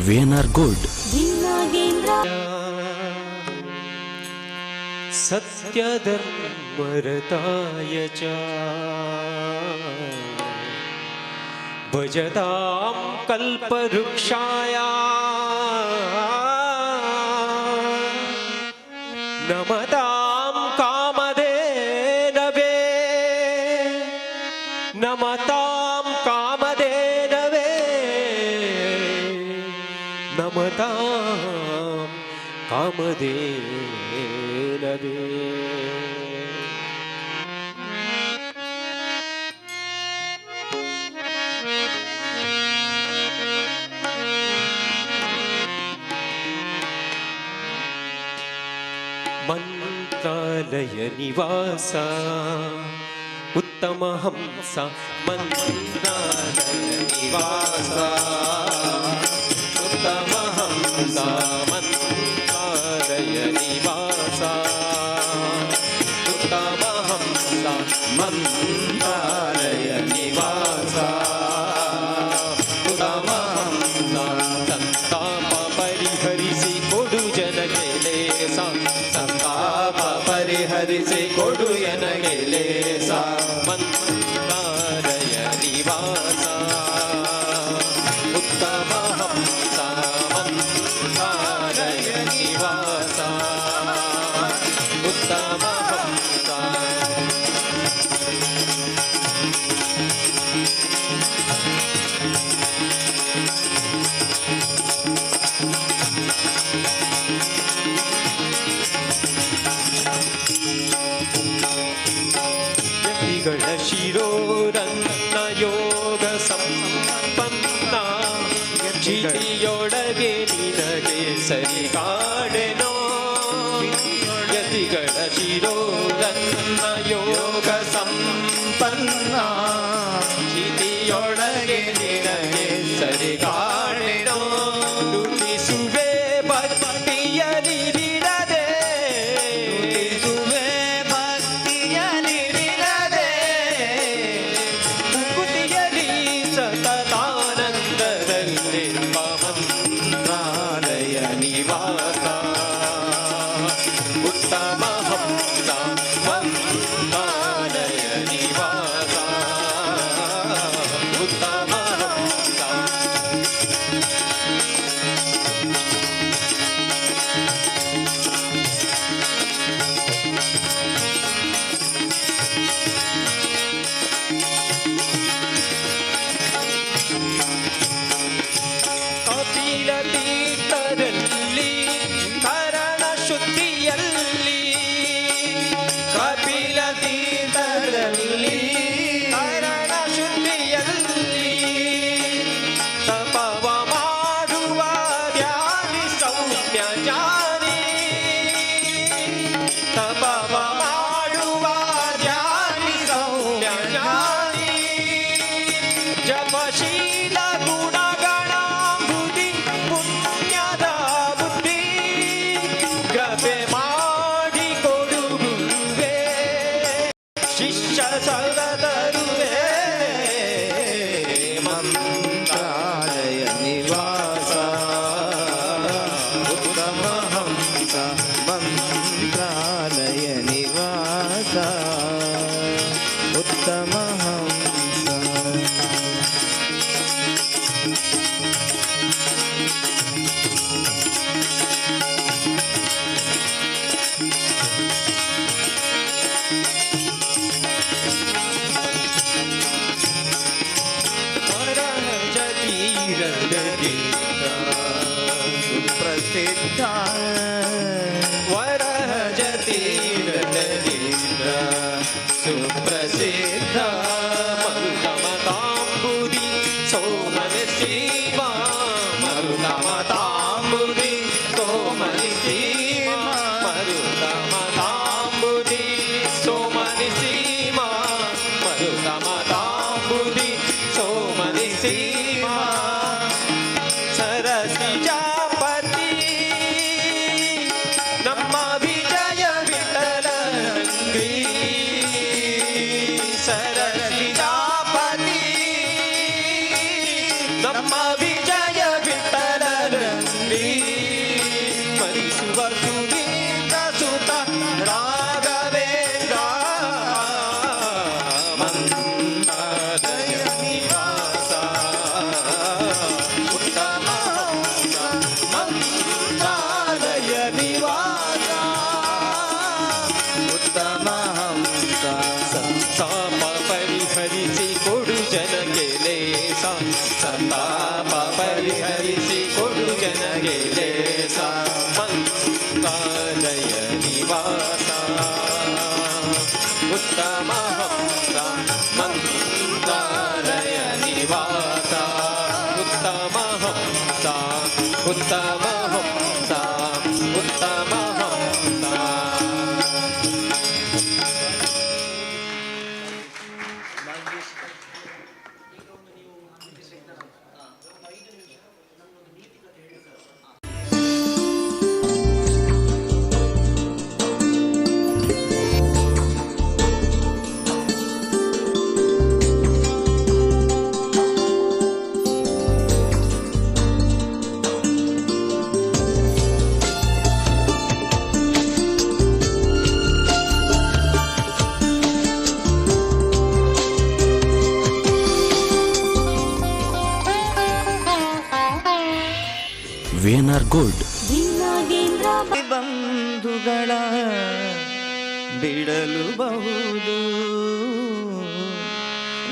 S6: VNR Gold.
S9: ಭಿನ್ನಾಗೇಂದ್ರ
S1: सत्यधर्मरताय च भजतां कल्पवृक्षाय नमतां कामधेनवे नमतां कामधेनवे नमतां कामधेनवे मंत्रालय निवास उत्तम हंस मंत्रालय निवास उत्तम हंस मंत्रालय निवास उत्तम हंस मंत्रालय निवास उत्तम हंस संताप परिहरिಸಿ ಕೊಡು ಜನಕ್ಕೆ ಲೇಸ ಸಂತಾಪ ಪರಿಹರಿಸಿ ಕೊಡು ನನಗೆ ಲೇಸ ಮಂತ್ರಾಲಯ ನಿವಾಸ ಉತ್ತಮ ಹಂಸ ಮಂತ್ರಾಲಯ ನಿವಾಸ ಉತ್ತಮ ಹಂಸ ಯತಿಗಳ ಶಿರೋರನ್ನ ಯೋಗ ಸಂಪನ್ನ ಚಿತಿಯೊಳಗೆ ನಿನಗೆ ಸರಿ ಕಾಡೆನೋ ಯತಿಗಳ ಶಿರೋರನ್ನ ಯೋಗ ಸಂಪನ್ನ ಚಿತಿಯೊಳಗೆ ನಿನಗೆ ಸರಿ ಕಾಡೆನೋ ನುಡಿಸುವೆ ಭಕ್ತಿಯಲಿ ಬಿಡದೆ ನುಡಿಸುವೆ ಭಕ್ತಿಯಲಿ ಬಿಡದೆ ಮುಕುತಿಯಲಿ ಸತತಾನಂದದಲ್ಲಿ ಮಂತ್ರಾಲಯ ನಿವಾಸ ಉತ್ತಮ ಹಂಸ ಮಂತ್ರಾಲಯ ನಿವಾಸ ಉತ್ತಮ ಹಂಸ ಶೀಲ ಗುಣಗಳ ಬುದ್ಧಿ ಪುಣ್ಯದ ಬುದ್ಧಿ ಕೃಪೆ ಮಾಡಿ ಕೊಡು ಗುರುವೇ ಶಿಷ್ಯ ಸಲ್ಲದರುವೆ
S4: ಮಂತ್ರಾಲಯ ನಿವಾಸ ಉತ್ತಮ ಹಂಸ ಮಂತ್ರಾಲಯ ನಿವಾಸ ಉತ್ತಮ ಹಂಸ ಸುಪ್ರಸಿದ್ಧ
S1: ವರಜತೀರದಿಂದ ಸುಪ್ರಸಿದ್ಧ ಮರುತಮತಾಂಬುದಿ so many Shiva ಮರುತಮತಾಂಬುದಿ so many Shiva ಮರುತಮತಾಂಬುದಿ so many Shiva ಮರುತಮತಾಂಬುದಿ so many Shiva ಸರಸಿಜಾಪತಿ ನಮ್ಮ ವಿಜಯ ವಿಠಲಂಗಿ ಸರಸಿಜಾಪತಿ ನಮ್ಮ ವಿಜಯ ವಿಠಲಂಗಿ ಮರಿಸುವ ಸುನೀತ ಸುತ ರಾಘವೇಂದ್ರ ಮಂತ್ರಾಲಯ ನಿವಾಸ ಉತ್ತಮ ಮಂತ್ರಾಲಯ ನಿವಾಸ
S4: ಉತ್ತಮ ಹಂಸ
S1: ಸಂತಾಪ ಪರಿಹರಿಸಿ ಕೊಡು ಜನಗೆ ಲೇಸ ಸಂತಾಪ ಪರಿಹರಿಸಿ ಕೊಡು ಜನಗೆ ಲೇಸ ಮಂತ್ರಾಲಯ ನಿವಾಸ ಉತ್ತಮ ಹಂಸ ಮಂತ್ರಾಲಯ ನಿವಾಸ ಉತ್ತಮ ಹಂಸ ಉತ್ತಮ ಹಂಸ ಉತ್ತಮ ಹಂಸ
S6: ವೇನಾರ್ ಗೋಲ್ಡ್
S9: ನಾಗೇಂದ್ರ
S8: ಬಂಧುಗಳ ಬಿಡಲು ಬಹುದು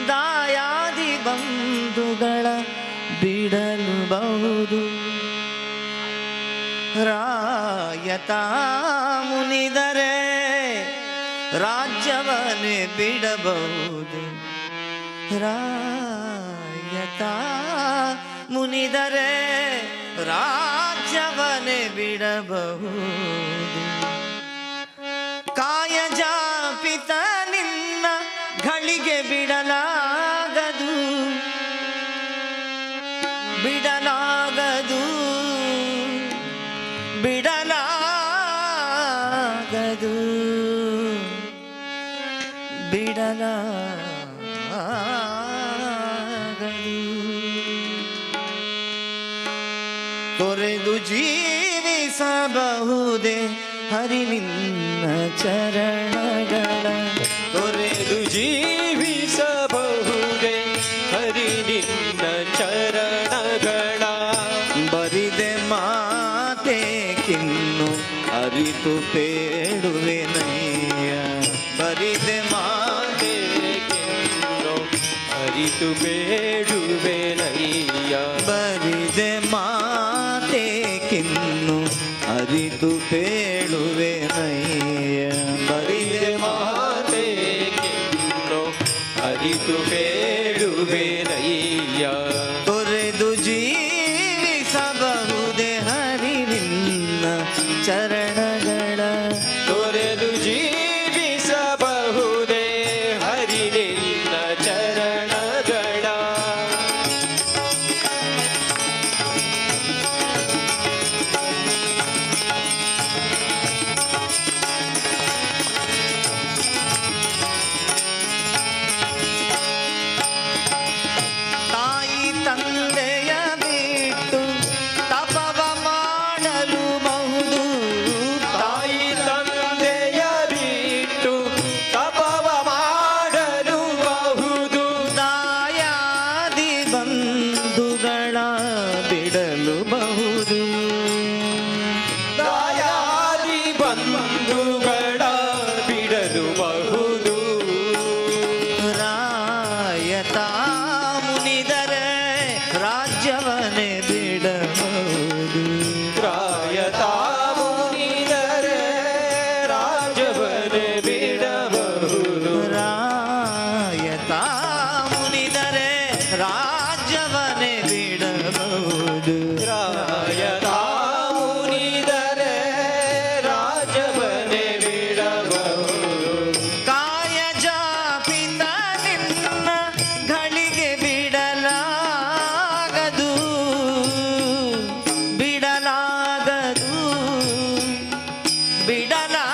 S8: ದಾಯಾದಿ ಬಂಧುಗಳ ಬಿಡಲು ಬಹುದು ರಾಯತ ಮುನಿದರೆ ರಾಜ್ಯವನ್ನೇ ಬಿಡಬಹುದು ರಾಯತ ಮುನಿದರೆ ರಾಜ್ಯವನ್ನೇ ಬಿಡಬಹುದು ಕಾಯ ಜಾಪಿತ ನಿನ್ನ ಗಳಿಗೆ ಬಿಡಲಾಗದು ಬಿಡಲಾಗದು ಬಿಡಲಾಗದು ಬಿಡಲಾಗದು ತೊರೆದು ಜೀವಿಸಬಹುದೇ ಹರಿ ನಿನ್ನ ಚರಣಗಳ
S1: ತೊರೆದು ಜೀವಿಸಬಹುದೇ ಹರಿ ನಿನ್ನ ಚರಣಗಳ
S8: ಬರಿದೆ ಮಾತೆ ಕಿನ್ನು ಅರಿತು ಬೇಡುವೆನಯ್ಯ ಬರಿದೆ ಮಾತೆ
S1: ಕಿನ್ನು ಅರಿತು ಬೇಡುವೆನಯ್ಯ
S8: ಬರಿದೆ ಮಾತೆ ಕಿನ್ನು ಅರಿತು ಬೇಡುವೆನಯ್ಯ
S1: ಬರಿದೆ ಮಾತೆ ಕಿನ್ನು ಅರಿತು ಬೇಡುವೆನಯ್ಯ
S8: ತೊರೆದು ಜೀವಿಸಬಹುದೇ ಹರಿ ನಿನ್ನ ಚರಣಗಳ
S1: ತೊರೆದು ಜೀವಿಸಬಹುದೇ ಹರಿ ನಿನ್ನ ಚರಣಗಳ
S8: ತಂದೆಯ ಬಿಟ್ಟು ತಪವ ಮಾಡಲು ಬಹುದು.
S1: ತಾಯಿ ತಂದೆಯ ಬಿಟ್ಟು ತಪವ ಮಾಡಲು ಬಹುದು.
S8: ದಾಯಾದಿ ಬಂಧುಗಳ ಬಿಡಲು ಬಹುದು.
S1: ದಾಯಾದಿ ಬಂಧುಗಳ ಬಿಡಲು ಬಹುದು.
S8: ರಾಯತ ಮುನಿದರೆ ರಾಜ್ಯವನ್ನೇ ಬಿಡಬಹುದು.
S1: ರಾಯತ ಮುನಿದರೆ ರಾಜವನ್ನೇ ಬಿಡಬಹುದು.
S8: ರಾಯತ ಮುನಿದರೆ ರಾಜ್ಯವನ್ನೇ ಬಿಡಬಹುದು.
S1: ರಾಯತ ಮುನಿದರೆ ರಾಜವನ್ನೇ ಬಿಡಬಹುದು.
S8: ಕಾಯಜ ಪಿತ ನಿನ್ನ ಗಳಿಗೆ ಬಿಡಲಾಗದು. ಬಿಡಲಾಗದು. ಬಿಡಲಾಗದು.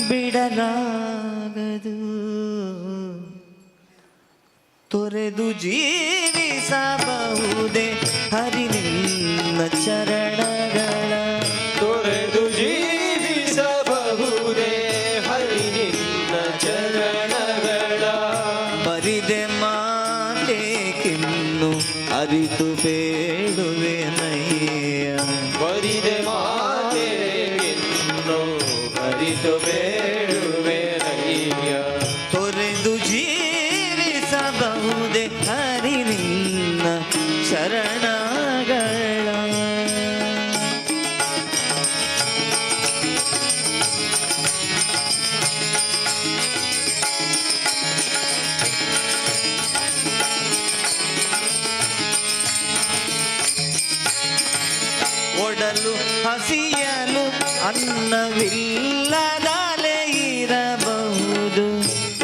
S8: ಬಿಡಲಾಗದು. ತೊರೆದು ಜೀವಿಸಬಹುದೇ ಹರಿ ನಿನ್ನ ಚರಣಗಳ.
S1: ತೊರೆದು ಜೀವಿಸಬಹುದೇ ಹರಿ ನಿನ್ನ ಚರಣಗಳ.
S8: ಬರಿದೆ ಮಾತೇಕಿನ್ನು ಅರಿತು ಬೇಡುವೆ ನಯ್ಯ.
S1: ಬರಿದೆ ಮಾತೆಯನ್ನು ಹರಿತು ಬೇಡುವೆ ನಯ್ಯ.
S8: ತೊರೆದು ಜೀವಿಸಬಹುದೇ ಹರಿ ನಿನ್ನ ಶರಣಗಳ. ಒಡಲು ಹಸಿಯಲು ಅನ್ನವಿಲ್ಲದಲೆ ಇರಬಹುದು.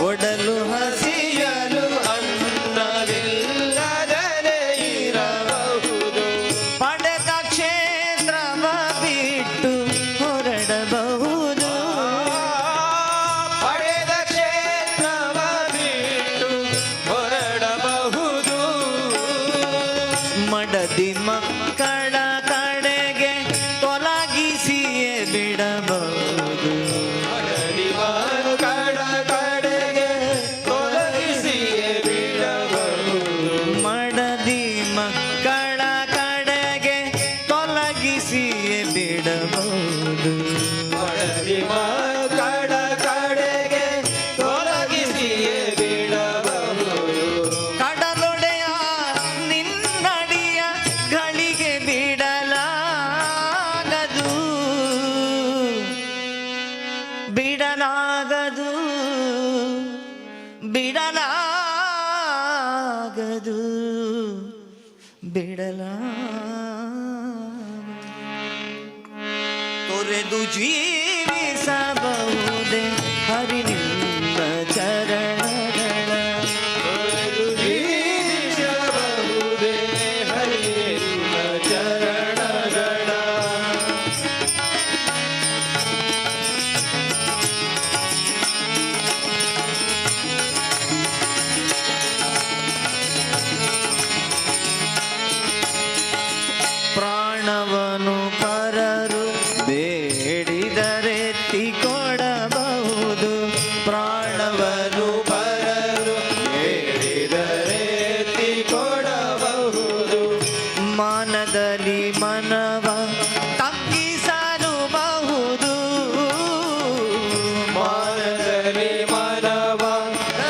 S8: ಒಡಲು ಹಸಿಯಲು
S1: ಅನ್ನವಿಲ್ಲದಲೇ ಇರಬಹುದು.
S8: ಪಡೆದ ಕ್ಷೇತ್ರವ ಬಿಟ್ಟು ಹೊರಡಬಹುದು.
S1: ಪಡೆದ ಕ್ಷೇತ್ರವ ಬಿಟ್ಟು ಹೊರಡಬಹುದು.
S8: ಮಡದಿ ಮಕ್ಕಳ ಕಡೆಗೆ ತೊಲಗಿಸಿಯೇ ಬಿಡಬಹುದು.
S1: ಮಡದಿ ಮಕ್ಕಳ ಕಡೆಗೆ ತೊಲಗಿಸಿಯೇ ಬಿಡಬಹುದು.
S8: ಮಡದಿ ಮಕ್ಕಳ ಕಡೆಗೆ ತೊಲಗಿಸಿಯೇ ಬಿಡಬಹುದು.
S1: ಮಡದಿ ಮಕ್ಕಳ ಕಡೆಗೆ ತೊಲಗಿಸಿಯೇ ಬಿಡಬಹುದು.
S8: ಕಡಲೊಡೆಯ ನಿನ್ನಡಿಯ ಗಳಿಗೆ ಬಿಡಲಾಗದು. ಬಿಡಲಾಗದು. ಬಿಡಲಾಗದು. ತೊರೆದು ಜೀವಿಸಬಹುದೇ ಹರಿ ನಿನ್ನ ಚರಣಗಳ.
S1: ತೊರೆದು ಜೀವಿಸಬಹುದೇ ಹರಿ ನಿನ್ನ ಚರಣಗಳ.
S8: ಪ್ರಾಣವನು ಪರರು ಬೇಡಿದರೆತ್ತಿ ಕೊಡಬಹುದು. ಪ್ರಾಣವನು
S1: ಪರರು ಬೇಡಿದರೆತ್ತಿ ಕೊಡಬಹುದು.
S8: ಮಾನದಲ್ಲಿ ಮನವ ತಗ್ಗಿಸಲಬಹುದು.
S1: ಮಾನದಲ್ಲಿ ಮನವ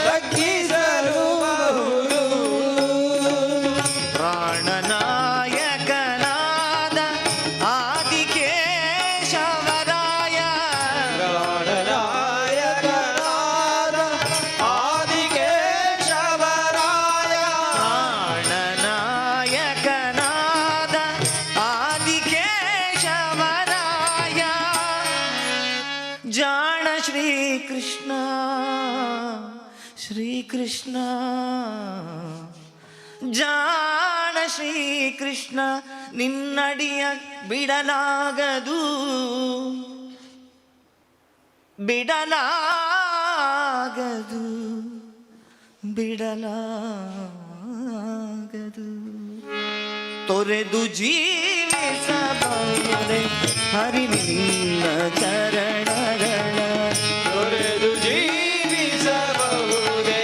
S1: ತಗ್ಗಿಸಲಬಹುದು.
S8: ಪ್ರಾಣನಾಯಕನಾದ ಆದಿಕೇಶವರಾಯ.
S1: ಪ್ರಾಣನಾಯಕನಾದ ಆದಿಕೇಶವರಾಯ.
S8: ಪ್ರಾಣನಾಯಕನಾದ ಆದಿಕೇಶವರಾಯ. ಜಾಣ ಶ್ರೀಕೃಷ್ಣ ಶ್ರೀಕೃಷ್ಣ. ಜಾಣ ಶ್ರೀಕೃಷ್ಣ ನಿನ್ನಡಿಯ ಬಿಡಲಾಗದು. ಬಿಡಲಾಗದು. ಬಿಡಲಾಗದು. ತೊರೆದು ಜೀವಿಸಬಹುದೇ ಹರಿ ನಿನ್ನ ಚರಣಗಳ,
S1: ತೊರೆದು ಜೀವಿಸಬಹುದೇ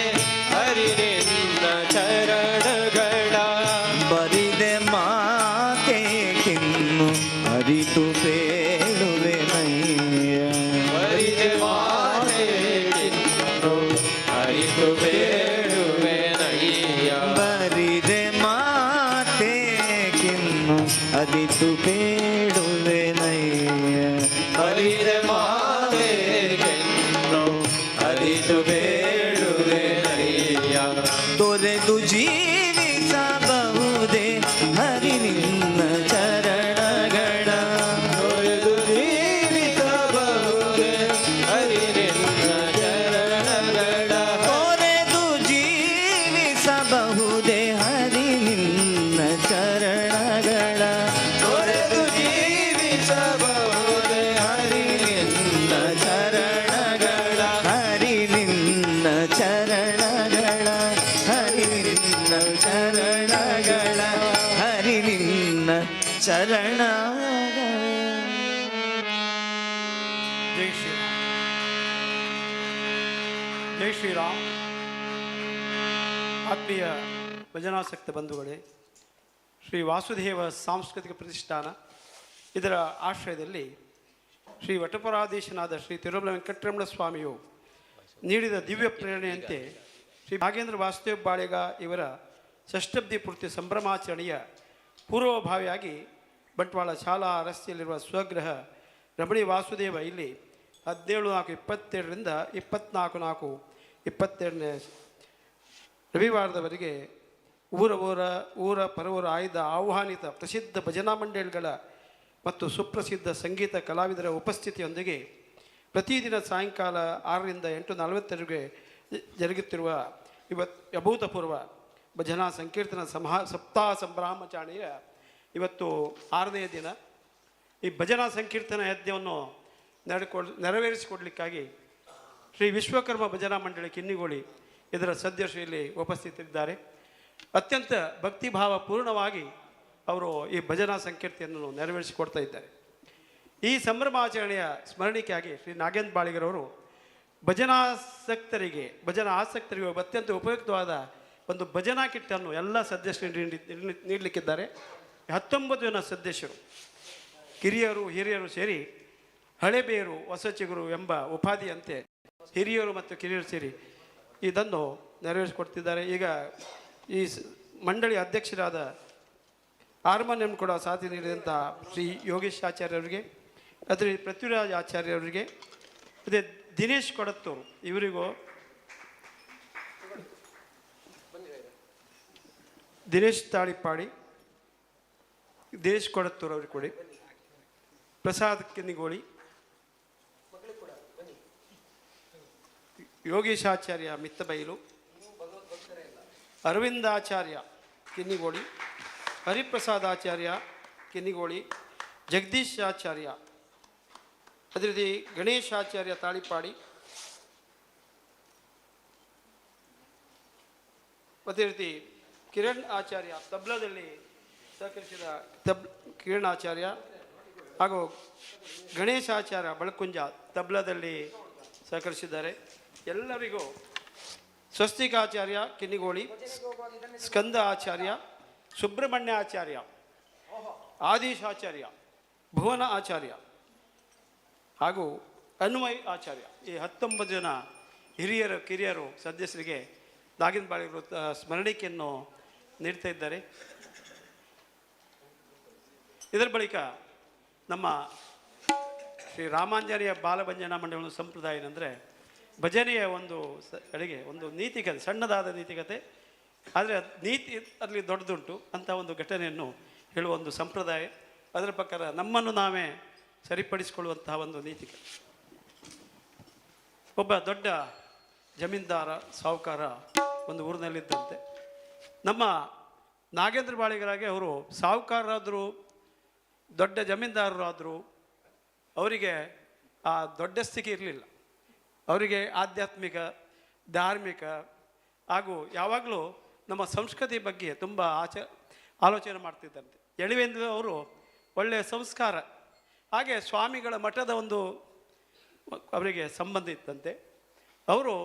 S1: ಹರಿ ನಿನ್ನ ಚರಣಗಳ,
S8: ಬರಿದೆ ಮಾತೇಕಿನ್ನು ಅರಿತು ಬೇಡುವೆ ನಯ್ಯ,
S1: ಬರಿದೆ ಮಾತೆಯನ್ನು ಅರಿತು ಬೇಡುವೆ ನಯ್ಯ,
S8: ಬರಿದೆ ಮಾತೇಕಿನ್ನು ಅರಿತು ಬೇಡುವೆ ನಯ್ಯ,
S1: ಬರಿದೆ ಮಾತೆಯನ್ನು ಅರಿತು ಬೇಡುವೆ ನಯ್ಯ,
S8: ತೊರೆದು ಜೀವಿಸಬಹುದೇ ಹರಿ ನಿನ್ನ ಚರಣಗಳ,
S1: ತೊರೆದು ಜೀವಿಸಬಹುದೇ ಹರಿ ನಿನ್ನ ಚರಣಗಳ,
S8: ತೊರೆದು ಜೀವಿಸಬಹುದೇ ಹರಿ ನಿನ್ನ ಚರಣಗಳ,
S1: ತೊರೆದು ಜೀವಿಸಬಹುದೇ ಹರಿ ನಿನ್ನ
S8: ಚರಣಗಳ, ಹರಿ ನಿನ್ನ ಚರಣಗಳ, ಹರಿ ನಿನ್ನ ಚರಣಗಳ, ಹರಿ ನಿನ್ನ ಚರಣಗಳ.
S2: ಜೈ ಶ್ರೀರಾಮ್. ಜೈ ಶ್ರೀರಾಮ್. ಆತ್ಮೀಯ ಭಜನಾಸಕ್ತ ಬಂಧುಗಳೇ, ಶ್ರೀ ವಾಸುದೇವ ಸಾಂಸ್ಕೃತಿಕ ಪ್ರತಿಷ್ಠಾನ ಇದರ ಆಶ್ರಯದಲ್ಲಿ ಶ್ರೀ ವಟಪರಾಧೀಶನಾದ ಶ್ರೀ ತಿರುಮಲ ವೆಂಕಟರಮಣ ಸ್ವಾಮಿಯು ನೀಡಿದ ದಿವ್ಯ ಪ್ರೇರಣೆಯಂತೆ ಶ್ರೀ ನಾಗೇಂದ್ರ ವಾಸುದೇವ ಬಾಳೆಗ ಇವರ ಷಷ್ಠಬ್ದಿ ಪೂರ್ತಿ ಸಂಭ್ರಮಾಚರಣೆಯ ಪೂರ್ವಭಾವಿಯಾಗಿ ಬಂಟ್ವಾಳ ಶಾಲಾ ರಸ್ತೆಯಲ್ಲಿರುವ ಸ್ವಗೃಹ ರಮಣಿ ವಾಸುದೇವ ಇಲ್ಲಿ 17/4/22ರಿಂದ 24/4/22ನೇ ರವಿವಾರದವರೆಗೆ ಊರ ಪರವೂರ ಆಯ್ದ ಆಹ್ವಾನಿತ ಪ್ರಸಿದ್ಧ ಭಜನಾ ಮಂಡಳಿಗಳ ಮತ್ತು ಸುಪ್ರಸಿದ್ಧ ಸಂಗೀತ ಕಲಾವಿದರ ಉಪಸ್ಥಿತಿಯೊಂದಿಗೆ ಪ್ರತಿದಿನ ಸಾಯಂಕಾಲ 6ರಿಂದ 8:40ವರೆಗೆ ಜರುಗುತ್ತಿರುವ ಅಭೂತಪೂರ್ವ ಭಜನಾ ಸಂಕೀರ್ತನ ಸಪ್ತಾಹ ಸಂಭ್ರಮಾಚರಣೆಯ ಇವತ್ತು 6ನೇ ದಿನ. ಈ ಭಜನಾ ಸಂಕೀರ್ತನ ಯಜ್ಞವನ್ನು ನೆರವೇರಿಸಿಕೊಡಲಿಕ್ಕಾಗಿ ಶ್ರೀ ವಿಶ್ವಕರ್ಮ ಭಜನಾ ಮಂಡಳಿ ಕಿನ್ನಿಗೋಳಿ ಇದರ ಸದಸ್ಯರಲ್ಲಿ ಉಪಸ್ಥಿತರಿದ್ದಾರೆ. ಅತ್ಯಂತ ಭಕ್ತಿಭಾವ ಪೂರ್ಣವಾಗಿ ಅವರು ಈ ಭಜನಾ ಸಂಕೀರ್ತನೆಯನ್ನು ನೆರವೇರಿಸಿಕೊಡ್ತಾ ಇದ್ದಾರೆ. ಈ ಸಂಭ್ರಮಾಚರಣೆಯ ಸ್ಮರಣಿಕೆಯಾಗಿ ಶ್ರೀ ನಾಗೇಂದ್ರ ಬಾಳಿಗರವರು ಭಜನಾ ಆಸಕ್ತರಿಗೆ ಅತ್ಯಂತ ಉಪಯುಕ್ತವಾದ ಒಂದು ಭಜನಾ ಕಿಟ್ಟನ್ನು ಎಲ್ಲ ಸದಸ್ಯರು ನೀಡಲಿಕ್ಕಿದ್ದಾರೆ. 19 ಜನ ಸದಸ್ಯರು ಕಿರಿಯರು ಹಿರಿಯರು ಸೇರಿ ಹಳೆಬೇರು ಹೊಸ ಚಿಗುರು ಎಂಬ ಉಪಾಧಿಯಂತೆ ಹಿರಿಯರು ಮತ್ತು ಕಿರಿಯರು ಸೇರಿ ಇದನ್ನು ನೆರವೇರಿಸಿಕೊಡ್ತಿದ್ದಾರೆ. ಈಗ ಈ ಮಂಡಳಿ ಅಧ್ಯಕ್ಷರಾದ ಹಾರ್ಮೋನಿಯಂ ಕೂಡ ಸಾಥಿ ನೀಡಿದಂಥ ಶ್ರೀ ಯೋಗೇಶ್ ಆಚಾರ್ಯವರಿಗೆ, ಅದ್ರ ಪೃಥ್ವಿರಾಜ್ ಆಚಾರ್ಯವರಿಗೆ, ಅದೇ ದಿನೇಶ್ ಕೊಡತ್ತೂರು ಇವರಿಗೂ, ದಿನೇಶ್ ತಾಳಿಪಾಡಿ, ದಿನೇಶ್ ಕೊಡತ್ತೂರು ಅವ್ರಿಗೆ ಕೊಡಿ, ಪ್ರಸಾದ್ ಕಿನ್ನಿಗೋಳಿ, ಯೋಗೇಶಾಚಾರ್ಯ ಮಿತ್ತಬೈಲು, ಅರವಿಂದಾಚಾರ್ಯ ಕಿನ್ನಿಗೋಳಿ, ಹರಿಪ್ರಸಾದಾಚಾರ್ಯ ಕಿನ್ನಿಗೋಳಿ, ಜಗದೀಶ್ ಆಚಾರ್ಯ, ಅದೇ ರೀತಿ ಗಣೇಶಾಚಾರ್ಯ ತಾಳಿಪಾಡಿ, ಅದೇ ರೀತಿ ಕಿರಣ್ ಆಚಾರ್ಯ ತಬ್ಲದಲ್ಲಿ ಸಹಕರಿಸಿದ ಕಿರಣ್ ಆಚಾರ್ಯ ಹಾಗೂ ಗಣೇಶಾಚಾರ್ಯ ಬಳಕುಂಜ ತಬ್ಲದಲ್ಲಿ ಸಹಕರಿಸಿದ್ದಾರೆ. ಎಲ್ಲರಿಗೂ ಸ್ವಸ್ತಿಕಾಚಾರ್ಯ ಕಿನ್ನಿಗೋಳಿ, ಸ್ಕಂದ ಆಚಾರ್ಯ, ಸುಬ್ರಹ್ಮಣ್ಯ ಆಚಾರ್ಯ, ಆದೀಶಾಚಾರ್ಯ, ಭುವನ ಆಚಾರ್ಯ ಹಾಗೂ ಅನ್ವಯ್ ಆಚಾರ್ಯ, ಈ 19 ಜನ ಹಿರಿಯರು ಕಿರಿಯರು ಸದಸ್ಯರಿಗೆ ನಾಗೇಂದ್ರ ಬಾಳಿಗರು ಸ್ಮರಣಿಕೆಯನ್ನು ನೀಡ್ತಾ ಇದ್ದಾರೆ. ಇದರ ಬಳಿಕ ನಮ್ಮ ಶ್ರೀ ರಾಮಾಂಜನೇಯ ಬಾಲಭಂಜನಾ ಮಂಡಳಿ ಸಂಪ್ರದಾಯ ಏನಂದರೆ ಭಜನೆಯ ಒಂದು ಕಡೆಗೆ ಒಂದು ನೀತಿಕತೆ, ಸಣ್ಣದಾದ ನೀತಿಕತೆ, ಆದರೆ ನೀತಿ ಅದರಲ್ಲಿ ದೊಡ್ಡದುಂಟು ಅಂತ ಒಂದು ಘಟನೆಯನ್ನು ಹೇಳುವ ಒಂದು ಸಂಪ್ರದಾಯ. ಅದರ ಪ್ರಕಾರ ನಮ್ಮನ್ನು ನಾವೇ ಸರಿಪಡಿಸಿಕೊಳ್ಳುವಂತಹ ಒಂದು ನೀತಿಕತೆ. ಒಬ್ಬ ದೊಡ್ಡ ಜಮೀನ್ದಾರ ಸಾಹುಕಾರ ಒಂದು ಊರಿನಲ್ಲಿದ್ದಂತೆ. ನಮ್ಮ ನಾಗೇಂದ್ರ ಬಾಳಿಗರಾಗೆ ಅವರು ಸಾಹುಕಾರರಾದರು, ದೊಡ್ಡ ಜಮೀನ್ದಾರರು ಆದರು, ಅವರಿಗೆ ಆ ದೊಡ್ಡ ಸ್ಥಿತಿ ಇರಲಿಲ್ಲ. ಅವರಿಗೆ ಆಧ್ಯಾತ್ಮಿಕ, ಧಾರ್ಮಿಕ ಹಾಗೂ ಯಾವಾಗಲೂ ನಮ್ಮ ಸಂಸ್ಕೃತಿ ಬಗ್ಗೆ ತುಂಬ ಆಲೋಚನೆ ಮಾಡ್ತಿದ್ದಂತೆ. ಎಳಿವೆಂದು ಅವರು ಒಳ್ಳೆಯ ಸಂಸ್ಕಾರ, ಹಾಗೆ ಸ್ವಾಮಿಗಳ ಮಠದ ಒಂದು ಅವರಿಗೆ ಸಂಬಂಧ ಇತ್ತಂತೆ. ಅವರು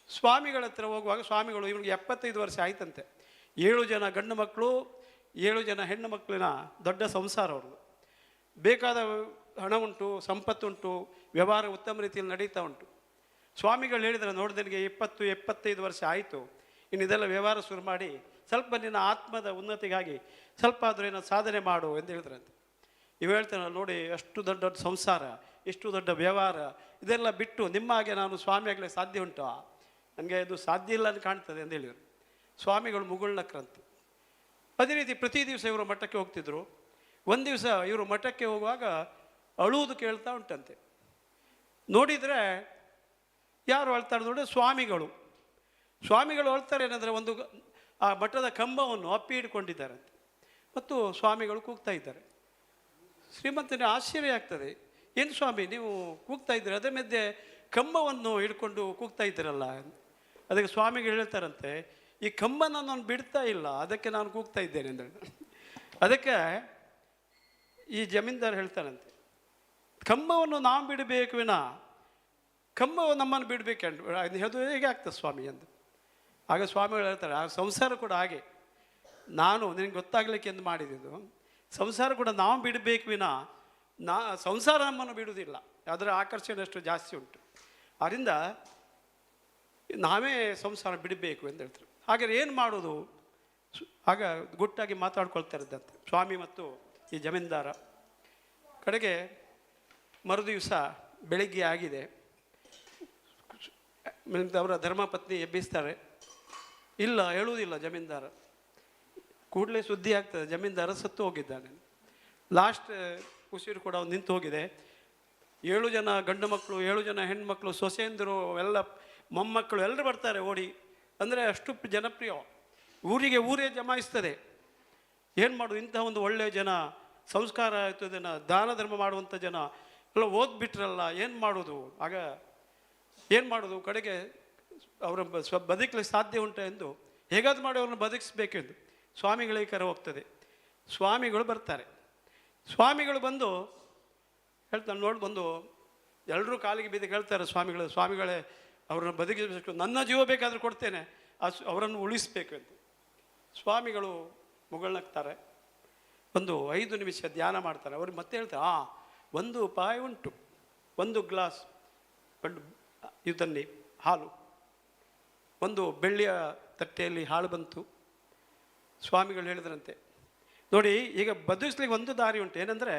S2: ಸ್ವಾಮಿಗಳ ಹತ್ರ ಹೋಗುವಾಗ ಸ್ವಾಮಿಗಳು ಇವ್ರಿಗೆ 75 ವರ್ಷ ಆಯ್ತಂತೆ. 7 ಜನ ಗಂಡು ಮಕ್ಕಳು, 7 ಜನ ಹೆಣ್ಣು ಮಕ್ಕಳಿನ ದೊಡ್ಡ ಸಂಸಾರ ಅವ್ರದ್ದು. ಬೇಕಾದ ಹಣ ಉಂಟು, ಸಂಪತ್ತುಂಟು, ವ್ಯವಹಾರ ಉತ್ತಮ ರೀತಿಯಲ್ಲಿ ನಡೀತಾ ಉಂಟು. ಸ್ವಾಮಿಗಳು ಹೇಳಿದರೆ, ನೋಡಿದನಿಗೆ 20-25 ವರ್ಷ ಆಯಿತು, ಇನ್ನು ಇದೆಲ್ಲ ವ್ಯವಹಾರ ಶುರು ಮಾಡಿ ಸ್ವಲ್ಪ ನಿನ್ನ ಆತ್ಮದ ಉನ್ನತಿಗಾಗಿ ಸ್ವಲ್ಪ ಆದರೂ ಏನೋ ಸಾಧನೆ ಮಾಡು ಎಂದು ಹೇಳಿದ್ರಂತೆ. ಇವು ಹೇಳ್ತಾನೆ, ನೋಡಿ ಅಷ್ಟು ದೊಡ್ಡ ದೊಡ್ಡ ಸಂಸಾರ, ಇಷ್ಟು ದೊಡ್ಡ ವ್ಯವಹಾರ, ಇದೆಲ್ಲ ಬಿಟ್ಟು ನಿಮ್ಮ ಹಾಗೆ ನಾನು ಸ್ವಾಮಿ ಆಗಲಿಕ್ಕೆ ಸಾಧ್ಯ ಉಂಟು? ನನಗೆ ಇದು ಸಾಧ್ಯ ಇಲ್ಲ ಅಂತ ಕಾಣ್ತದೆ ಅಂತ ಹೇಳಿದರು. ಸ್ವಾಮಿಗಳು ಮುಗುಳ್ನಕ್ರಂತೆ. ಅದೇ ರೀತಿ ಪ್ರತಿ ದಿವಸ ಇವರು ಮಠಕ್ಕೆ ಹೋಗ್ತಿದ್ರು. ಒಂದು ದಿವಸ ಇವರು ಮಠಕ್ಕೆ ಹೋಗುವಾಗ ಅಳುವುದು ಕೇಳ್ತಾ ಉಂಟಂತೆ. ನೋಡಿದರೆ ಯಾರು ಅಳ್ತಾರೆ ನೋಡಿ, ಸ್ವಾಮಿಗಳು ಅಳ್ತಾರೆ. ಏನಂದರೆ ಒಂದು ಆ ಮಠದ ಕಂಬವನ್ನು ಅಪ್ಪಿ ಹಿಡ್ಕೊಂಡಿದ್ದಾರಂತೆ ಮತ್ತು ಸ್ವಾಮಿಗಳು ಕೂಗ್ತಾ ಇದ್ದಾರೆ. ಶ್ರೀಮಂತನೇ ಆಶ್ಚರ್ಯ ಆಗ್ತದೆ, ಏನು ಸ್ವಾಮಿ ನೀವು ಕೂಗ್ತಾ ಇದ್ದೀರಿ, ಅದರ ಮಧ್ಯೆ ಕಂಬವನ್ನು ಹಿಡ್ಕೊಂಡು ಕೂಗ್ತಾ ಇದ್ದೀರಲ್ಲ. ಅದಕ್ಕೆ ಸ್ವಾಮಿಗಳು ಹೇಳ್ತಾರಂತೆ, ಈ ಕಂಬನ ನಾನು ಬಿಡ್ತಾ ಇಲ್ಲ, ಅದಕ್ಕೆ ನಾನು ಕೂಗ್ತಾ ಇದ್ದೇನೆ ಅಂತ. ಅದಕ್ಕೆ ಈ ಜಮೀನ್ದಾರ್ ಹೇಳ್ತಾರಂತೆ, ಕಂಬವನ್ನು ನಾವು ಬಿಡಬೇಕು ವಿನ ಕಂಬವು ನಮ್ಮನ್ನು ಬಿಡಬೇಕಂಡು ಅದು ಹೇಗೆ ಆಗ್ತದೆ ಸ್ವಾಮಿ ಅಂತ. ಆಗ ಸ್ವಾಮಿಗಳು ಹೇಳ್ತಾರೆ, ಆ ಸಂಸಾರ ಕೂಡ ಹಾಗೆ, ನಾನು ನಿನಗೆ ಗೊತ್ತಾಗಲಿಕ್ಕೆ ಎಂದು ಮಾಡಿದ್ದು, ಸಂಸಾರ ಕೂಡ ನಾವು ಬಿಡಬೇಕು ವಿನ ಸಂಸಾರ ನಮ್ಮನ್ನು ಬಿಡುವುದಿಲ್ಲ, ಅದರ ಆಕರ್ಷಣೆ ಅಷ್ಟು ಜಾಸ್ತಿ ಉಂಟು, ಆದ್ದರಿಂದ ನಾವೇ ಸಂಸಾರ ಬಿಡಬೇಕು ಎಂದು ಹೇಳ್ತಾರೆ. ಹಾಗಾದ್ರೆ ಏನು ಮಾಡೋದು? ಆಗ ಗುಟ್ಟಾಗಿ ಮಾತಾಡ್ಕೊಳ್ತಾ ಇದ್ದಂತೆ ಸ್ವಾಮಿ ಮತ್ತು ಈ ಜಮೀನ್ದಾರ. ಕಡೆಗೆ ಮರುದಿವಸ ಬೆಳಿಗ್ಗೆ ಆಗಿದೆ, ಅವರ ಧರ್ಮಪತ್ನಿ ಎಬ್ಬಿಸ್ತಾರೆ. ಇಲ್ಲ, ಹೇಳುವುದಿಲ್ಲ ಜಮೀನ್ದಾರ. ಕೂಡಲೇ ಸುದ್ದಿ ಆಗ್ತದೆ, ಜಮೀನ್ದಾರ ಸತ್ತು ಹೋಗಿದ್ದಾನೆ. ಲಾಸ್ಟ್ ಉಸಿರು ಕೂಡ ನಿಂತು ಹೋಗಿದೆ. 7 ಜನ ಗಂಡು ಮಕ್ಕಳು, 7 ಜನ ಹೆಣ್ಮಕ್ಳು, ಸೊಸೆಯಂದರು ಎಲ್ಲ ಮೊಮ್ಮಕ್ಕಳು ಎಲ್ಲರೂ ಬರ್ತಾರೆ ಓಡಿ. ಅಂದರೆ ಅಷ್ಟು ಜನಪ್ರಿಯ, ಊರೇ ಜಮಾಯಿಸ್ತದೆ. ಏನು ಮಾಡೋದು? ಇಂತಹ ಒಂದು ಒಳ್ಳೆಯ ಜನ, ಸಂಸ್ಕಾರ ಆಯಿತು ಜನ, ದಾನ ಧರ್ಮ ಮಾಡುವಂಥ ಜನ ಎಲ್ಲ ಓದ್ಬಿಟ್ರಲ್ಲ, ಏನು ಮಾಡೋದು? ಆಗ ಏನು ಮಾಡೋದು? ಕಡೆಗೆ ಅವರ ಬದುಕಲಿಕ್ಕೆ ಸಾಧ್ಯ ಉಂಟು ಎಂದು ಹೇಗಾದ್ರು ಮಾಡಿ ಅವ್ರನ್ನ ಬದುಕಿಸ್ಬೇಕೆಂದು ಸ್ವಾಮಿಗಳಿಗೆ ಕರೆ ಹೋಗ್ತದೆ. ಸ್ವಾಮಿಗಳು ಬರ್ತಾರೆ. ಸ್ವಾಮಿಗಳು ಬಂದು ಹೇಳ್ತಾರೆ, ನೋಡಿ ಬಂದು ಎಲ್ಲರೂ ಕಾಲಿಗೆ ಬಿದ್ದು ಕೇಳ್ತಾರೆ ಸ್ವಾಮಿಗಳೇ ಅವ್ರನ್ನ ಬದುಕಿಸಬೇಕು, ನನ್ನ ಜೀವ ಬೇಕಾದರೂ ಕೊಡ್ತೇನೆ, ಅವರನ್ನು ಉಳಿಸಬೇಕು ಅಂತ. ಸ್ವಾಮಿಗಳು ಮುಗುಳ್ನಗ್ತಾರೆ. ಒಂದು 5 ನಿಮಿಷ ಧ್ಯಾನ ಮಾಡ್ತಾರೆ. ಅವ್ರಿಗೆ ಮತ್ತೆ ಹೇಳ್ತಾರೆ, 1 ಉಪಾಯ ಉಂಟು, 1 ಗ್ಲಾಸ್ ಇದನ್ನೇ ಹಾಲು, ಒಂದು ಬೆಳ್ಳಿಯ ತಟ್ಟೆಯಲ್ಲಿ ಹಾಲು ಬಂತು. ಸ್ವಾಮಿಗಳು ಹೇಳಿದ್ರಂತೆ, ನೋಡಿ ಈಗ ಬದುಕಿಸ್ಲಿಕ್ಕೆ ಒಂದು ದಾರಿ ಉಂಟು, ಏನಂದರೆ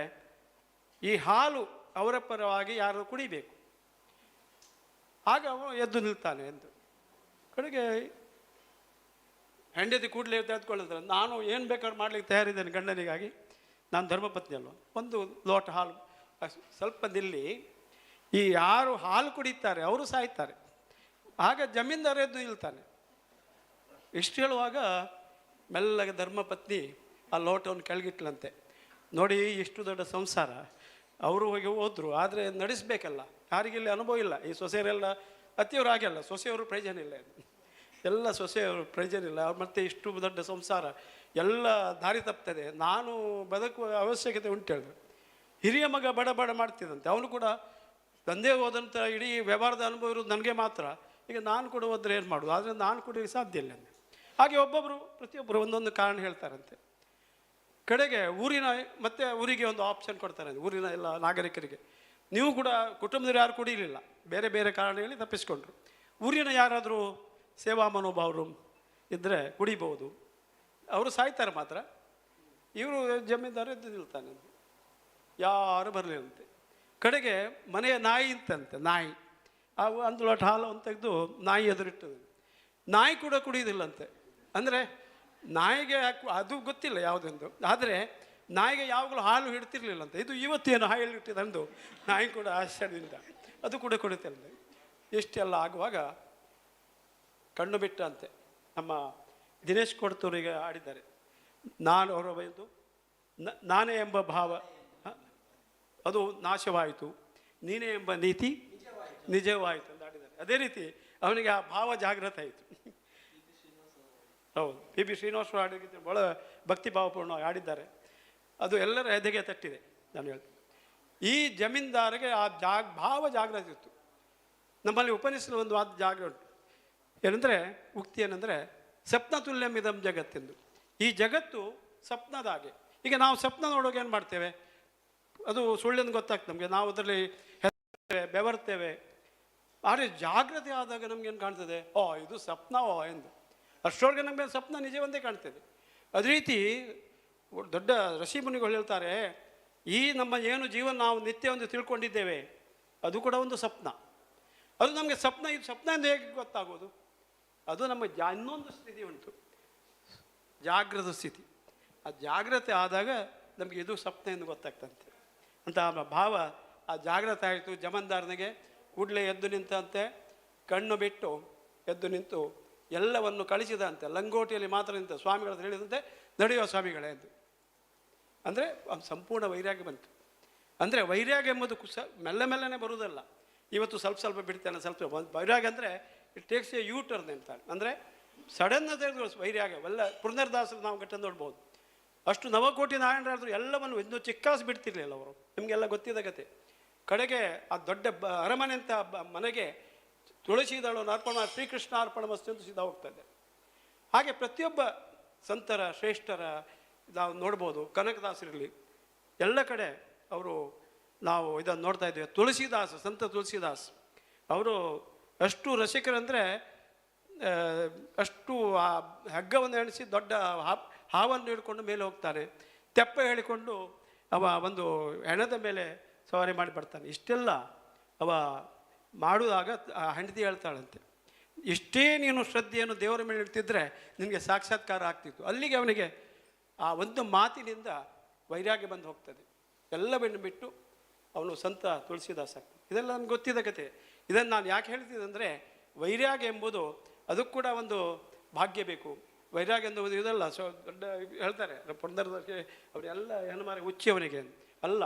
S2: ಈ ಹಾಲು ಅವರ ಪರವಾಗಿ ಯಾರು ಕುಡಿಬೇಕು, ಆಗ ಅವನು ಎದ್ದು ನಿಲ್ತಾನೆ ಎಂದು. ಕಡೆಗೆ ಹೆಂಡತಿ ಕೂಡಲೇ ತೆಗೆದುಕೊಳ್ಳಿದ್ರೆ, ನಾನು ಏನು ಬೇಕಾದ್ರೂ ಮಾಡ್ಲಿಕ್ಕೆ ತಯಾರಿದ್ದೇನೆ ಗಂಡನಿಗಾಗಿ, ನಾನು ಧರ್ಮಪತ್ನಿ ಅಲ್ವ, 1 ಲೋಟ ಹಾಲು ಸ್ವಲ್ಪ ನಿಲ್ಲಿ, ಈ ಯಾರು ಹಾಲು ಕುಡಿತಾರೆ ಅವರು ಸಾಯ್ತಾರೆ. ಆಗ ಜಮೀನ್ದಾರ ಎದ್ದು ನಿಲ್ತಾನೆ. ಇಷ್ಟು ಹೇಳುವಾಗ ಮೆಲ್ಲಗೆ ಧರ್ಮಪತ್ನಿ ಆ ಲೋಟವನ್ನು ಕೆಳಗಿಟ್ಲಂತೆ. ನೋಡಿ ಇಷ್ಟು ದೊಡ್ಡ ಸಂಸಾರ, ಅವರು ಹೋಗಿ ಹೋದರು, ಆದರೆ ನಡೆಸಬೇಕಲ್ಲ, ಯಾರಿಗಿಲ್ಲಿ ಅನುಭವ ಇಲ್ಲ. ಈ ಸೊಸೆಯರೆಲ್ಲ ಅತ್ತಿಯವರು ಹಾಗೆಲ್ಲ, ಸೊಸೆಯವರು ಪ್ರಯೋಜನ ಇಲ್ಲ, ಎಲ್ಲ ಸೊಸೆಯವರು ಪ್ರಯೋಜನ ಇಲ್ಲ. ಮತ್ತು ಇಷ್ಟು ದೊಡ್ಡ ಸಂಸಾರ ಎಲ್ಲ ದಾರಿ ತಪ್ತದೆ, ನಾನು ಬದುಕುವ ಅವಶ್ಯಕತೆ ಉಂಟು ಹೇಳಿದ್ರು. ಹಿರಿಯ ಮಗ ಬಡ ಮಾಡ್ತಿದ್ದಂತೆ, ಅವನು ಕೂಡ ತಂದೆ ಹೋದಂಥ ಇಡೀ ವ್ಯವಹಾರದ ಅನುಭವ ಇರೋದು ನನಗೆ ಮಾತ್ರ, ಈಗ ನಾನು ಕೂಡ ಹೋದರೆ ಏನು ಮಾಡೋದು, ಆದರೆ ನಾನು ಕುಡಿಯೋಕ್ಕೆ ಸಾಧ್ಯ ಇಲ್ಲ. ಹಾಗೆ ಪ್ರತಿಯೊಬ್ಬರು ಒಂದೊಂದು ಕಾರಣ ಹೇಳ್ತಾರಂತೆ. ಕಡೆಗೆ ಊರಿಗೆ ಒಂದು ಆಪ್ಷನ್ ಕೊಡ್ತಾರೆ ಊರಿನ ಎಲ್ಲ ನಾಗರಿಕರಿಗೆ, ನೀವು ಕೂಡ ಕುಟುಂಬದವ್ರು ಯಾರು ಕುಡಿಯಲಿಲ್ಲ, ಬೇರೆ ಬೇರೆ ಕಾರಣ ಹೇಳಿ ತಪ್ಪಿಸ್ಕೊಂಡ್ರು. ಊರಿನ ಯಾರಾದರೂ ಸೇವಾ ಮನೋಭಾವರು ಇದ್ದರೆ ಕುಡಿಬೋದು, ಅವರು ಸಾಯ್ತಾರೆ ಮಾತ್ರ. ಇವರು ಜಮೀನ್ದಾರ ಎದ್ದು ನಿಲ್ತಾನೆ, ಯಾರು ಬರಲಿಲ್ಲಂತೆ. ಕಡೆಗೆ ಮನೆಯ ನಾಯಿ ಇತ್ತಂತೆ, ನಾಯಿ ಅವು 1 ಲೋಟ ಹಾಲು ತೆಗೆದು ನಾಯಿ ಎದುರಿಟ್ಟದು. ನಾಯಿ ಕೂಡ ಕುಡಿಯೋದಿಲ್ಲಂತೆ. ಅಂದರೆ ನಾಯಿಗೆ ಅದು ಗೊತ್ತಿಲ್ಲ ಯಾವುದೆಂದು, ಆದರೆ ನಾಯಿಗೆ ಯಾವಾಗಲೂ ಹಾಲು ಹಿಡ್ತಿರ್ಲಿಲ್ಲಂತೆ. ಇದು ಇವತ್ತೇನು ಹಾಲು ಇಟ್ಟಿದಂದು ನಾಯಿ ಕೂಡ ಆಶ್ಚರ್ಯದಿಂದ ಅದು ಕೂಡ ಕುಡಿತಿಲ್ಲ. ಇಷ್ಟೆಲ್ಲ ಆಗುವಾಗ ಕಣ್ಣು ಬಿಟ್ಟಂತೆ ನಮ್ಮ ದಿನೇಶ್ ಕೊಡ್ತೂರಿಗೆ ಆಡಿದ್ದಾರೆ, ನಾನು ಅವರ ಬೈದು ನಾನೇ ಎಂಬ ಭಾವ ಅದು ನಾಶವಾಯಿತು, ನೀನೇ ಎಂಬ ನೀತಿ ನಿಜವಾಯಿತು ಅಂತ ಆಡಿದ್ದಾರೆ. ಅದೇ ರೀತಿ ಅವನಿಗೆ ಆ ಭಾವ ಜಾಗೃತ ಆಯಿತು. ಹೌದು, ಪಿ ಶ್ರೀನಿವಾಸ ಹಾಡಿಗೆ ಭಾಳ ಭಕ್ತಿ ಭಾವಪೂರ್ಣವಾಗಿ ಹಾಡಿದ್ದಾರೆ. ಅದು ಎಲ್ಲರ ಎದೆಗೆ ತಟ್ಟಿದೆ. ನಾನು ಹೇಳ್ತೀನಿ, ಈ ಜಮೀನ್ದಾರಿಗೆ ಆ ಭಾವ ಜಾಗೃತಿ ಇತ್ತು. ನಮ್ಮಲ್ಲಿ ಉಪನಿಷತ್ನ ಒಂದು ವಾದ ಜಾಗ ಉಂಟು, ಏನಂದರೆ ಉಕ್ತಿ ಏನಂದರೆ ಸ್ವಪ್ನ ತುಲ್ಯಂ ಇದಂ ಜಗತ್ತೆಂದು. ಈ ಜಗತ್ತು ಸ್ವಪ್ನದ ಹಾಗೆ. ಈಗ ನಾವು ಸ್ವಪ್ನ ನೋಡುವಾಗ ಏನು ಮಾಡ್ತೇವೆ, ಅದು ಸುಳ್ಳೆಂದು ಗೊತ್ತಾಗ್ತದೆ ನಮಗೆ, ನಾವು ಅದರಲ್ಲಿ ಹೆದರ್ತೇವೆ, ಬೆವರ್ತೇವೆ. ಆದರೆ ಜಾಗೃತಿ ಆದಾಗ ನಮಗೇನು ಕಾಣ್ತದೆ, ಓ ಇದು ಸ್ವಪ್ನವೋ ಎಂದು. ಅಷ್ಟರೊಳಗೆ ನಮಗೆ ಸ್ವಪ್ನ ನಿಜವಂತೆ ಕಾಣ್ತದೆ. ಅದೇ ರೀತಿ ದೊಡ್ಡ ಋಷಿ ಮುನಿಗಳು ಹೇಳ್ತಾರೆ, ಈ ನಮ್ಮ ಏನು ಜೀವನ ನಾವು ನಿತ್ಯ ಒಂದು ತಿಳ್ಕೊಂಡಿದ್ದೇವೆ ಅದು ಕೂಡ ಒಂದು ಸ್ವಪ್ನ. ಅದು ನಮಗೆ ಸ್ವಪ್ನ, ಇದು ಸ್ವಪ್ನ ಎಂದು ಹೇಗೆ ಗೊತ್ತಾಗೋದು? ಅದು ನಮ್ಮ ಇನ್ನೊಂದು ಸ್ಥಿತಿ ಉಂಟು, ಜಾಗೃತ ಸ್ಥಿತಿ. ಆ ಜಾಗ್ರತೆ ಆದಾಗ ನಮಗೆ ಇದು ಸ್ವಪ್ನ ಎಂದು ಗೊತ್ತಾಗ್ತಂತೆ ಅಂತ ಭಾವ. ಆ ಜಾಗ್ರತೆ ಆಯಿತು ಜಮೀನ್ದಾರನಿಗೆ. ಕೂಡಲೇ ಎದ್ದು ನಿಂತಂತೆ, ಕಣ್ಣು ಬಿಟ್ಟು ಎದ್ದು ನಿಂತು ಎಲ್ಲವನ್ನು ಕಳಿಸಿದಂತೆ. ಲಂಗೋಟಿಯಲ್ಲಿ ಮಾತ್ರ ನಿಂತ ಸ್ವಾಮಿಗಳ ಹೇಳಿದಂತೆ, ನಡೆಯುವ ಸ್ವಾಮಿಗಳೇ ಎಂದು. ಅಂದರೆ ಸಂಪೂರ್ಣ ವೈರಾಗ್ಯ ಬಂತು. ಅಂದರೆ ವೈರಾಗ್ಯ ಎಂಬುದು ಮೆಲ್ಲ ಮೆಲ್ಲನೆ ಬರುವುದಲ್ಲ. ಇವತ್ತು ಸ್ವಲ್ಪ ಸ್ವಲ್ಪ ಬಿಡ್ತೇನೆ, ಸ್ವಲ್ಪ ವೈರಾಗ್ಯ ಅಂದರೆ it takes A U turn ಅಂತಾನೆ. ಅಂದರೆ ಸಡನ್ನ ವೈರಾಗ್ಯ ಎಲ್ಲ ಪುರಂದರದಾಸರು ನಾವು ಘಟ್ಟ ನೋಡ್ಬೋದು. ಅಷ್ಟು ನವಕೋಟಿ ನಾರಾಯಣರಾದ್ರು ಎಲ್ಲವನ್ನು ಇನ್ನೂ ಚಿಕ್ಕಾಸು ಬಿಡ್ತಿರ್ಲಿಲ್ಲ ಅವರು. ನಿಮಗೆಲ್ಲ ಗೊತ್ತಿದ್ದ ಕತೆ. ಕಡೆಗೆ ಆ ದೊಡ್ಡ ಅರಮನೆ ಅಂತ ಮನೆಗೆ ತುಳಸಿದಳನ್ನು ಅರ್ಪಣ ಮಾಡಿ ಶ್ರೀಕೃಷ್ಣ ಅರ್ಪಣ ಮಸ್ತು ಅಂತ ಸಿದ್ಧ ಹೋಗ್ತದೆ. ಹಾಗೆ ಪ್ರತಿಯೊಬ್ಬ ಸಂತರ ಶ್ರೇಷ್ಠರ ನಾವು ನೋಡ್ಬೋದು. ಕನಕದಾಸರಿರಲಿ, ಎಲ್ಲ ಕಡೆ ಅವರು ನಾವು ಇದನ್ನು ನೋಡ್ತಾ ಇದ್ದೇವೆ. ತುಳಸಿದಾಸ್, ಸಂತ ತುಳಸಿದಾಸ್ ಅವರು ಅಷ್ಟು ರಸಿಕರಂದರೆ ಅಷ್ಟು ಆ ಹಗ್ಗವನ್ನು ಎಣಿಸಿ ದೊಡ್ಡ ಹಾವನ್ನು ಹಿಡ್ಕೊಂಡು ಮೇಲೆ ಹೋಗ್ತಾನೆ. ತೆಪ್ಪ ಹೇಳಿಕೊಂಡು ಅವ ಒಂದು ಹೆಣದ ಮೇಲೆ ಸವಾರಿ ಮಾಡಿ ಬರ್ತಾನೆ. ಇಷ್ಟೆಲ್ಲ ಅವ ಮಾಡುವಾಗ ಆ ಹೆಂಡತಿ ಹೇಳ್ತಾಳಂತೆ, ಇಷ್ಟೇ ನೀನು ಶ್ರದ್ಧೆಯನ್ನು ದೇವರ ಮೇಲೆ ಇಡ್ತಿದ್ರೆ ನಿನಗೆ ಸಾಕ್ಷಾತ್ಕಾರ ಆಗ್ತಿತ್ತು. ಅಲ್ಲಿಗೆ ಅವನಿಗೆ ಆ ಒಂದು ಮಾತಿನಿಂದ ವೈರಾಗ್ಯ ಬಂದು ಹೋಗ್ತದೆ. ಎಲ್ಲವನ್ನು ಬಿಟ್ಟು ಅವನು ಸಂತ ತುಳಸಿದಾಸ ಆಗ್ತಾನೆ. ಇದೆಲ್ಲ ನಮ್ಗೆ ಗೊತ್ತಿದ್ದ ಕತೆ. ಇದನ್ನು ನಾನು ಯಾಕೆ ಹೇಳ್ತಿದ್ದೆ ಅಂದರೆ, ವೈರಾಗ್ಯ ಎಂಬುದು ಅದಕ್ಕೆ ಕೂಡ ಒಂದು ಭಾಗ್ಯ ಬೇಕು. ವೈರಾಗ್ಯ ಎಂಬುದು ಇದಲ್ಲ ದೊಡ್ಡ ಹೇಳ್ತಾರೆ ಪುರಂದರದಾಸೆ ಅವರೆಲ್ಲ ಹೆಣ್ಣುಮಾರಿ ಹುಚ್ಚಿ ಅವನಿಗೆ ಅಲ್ಲ.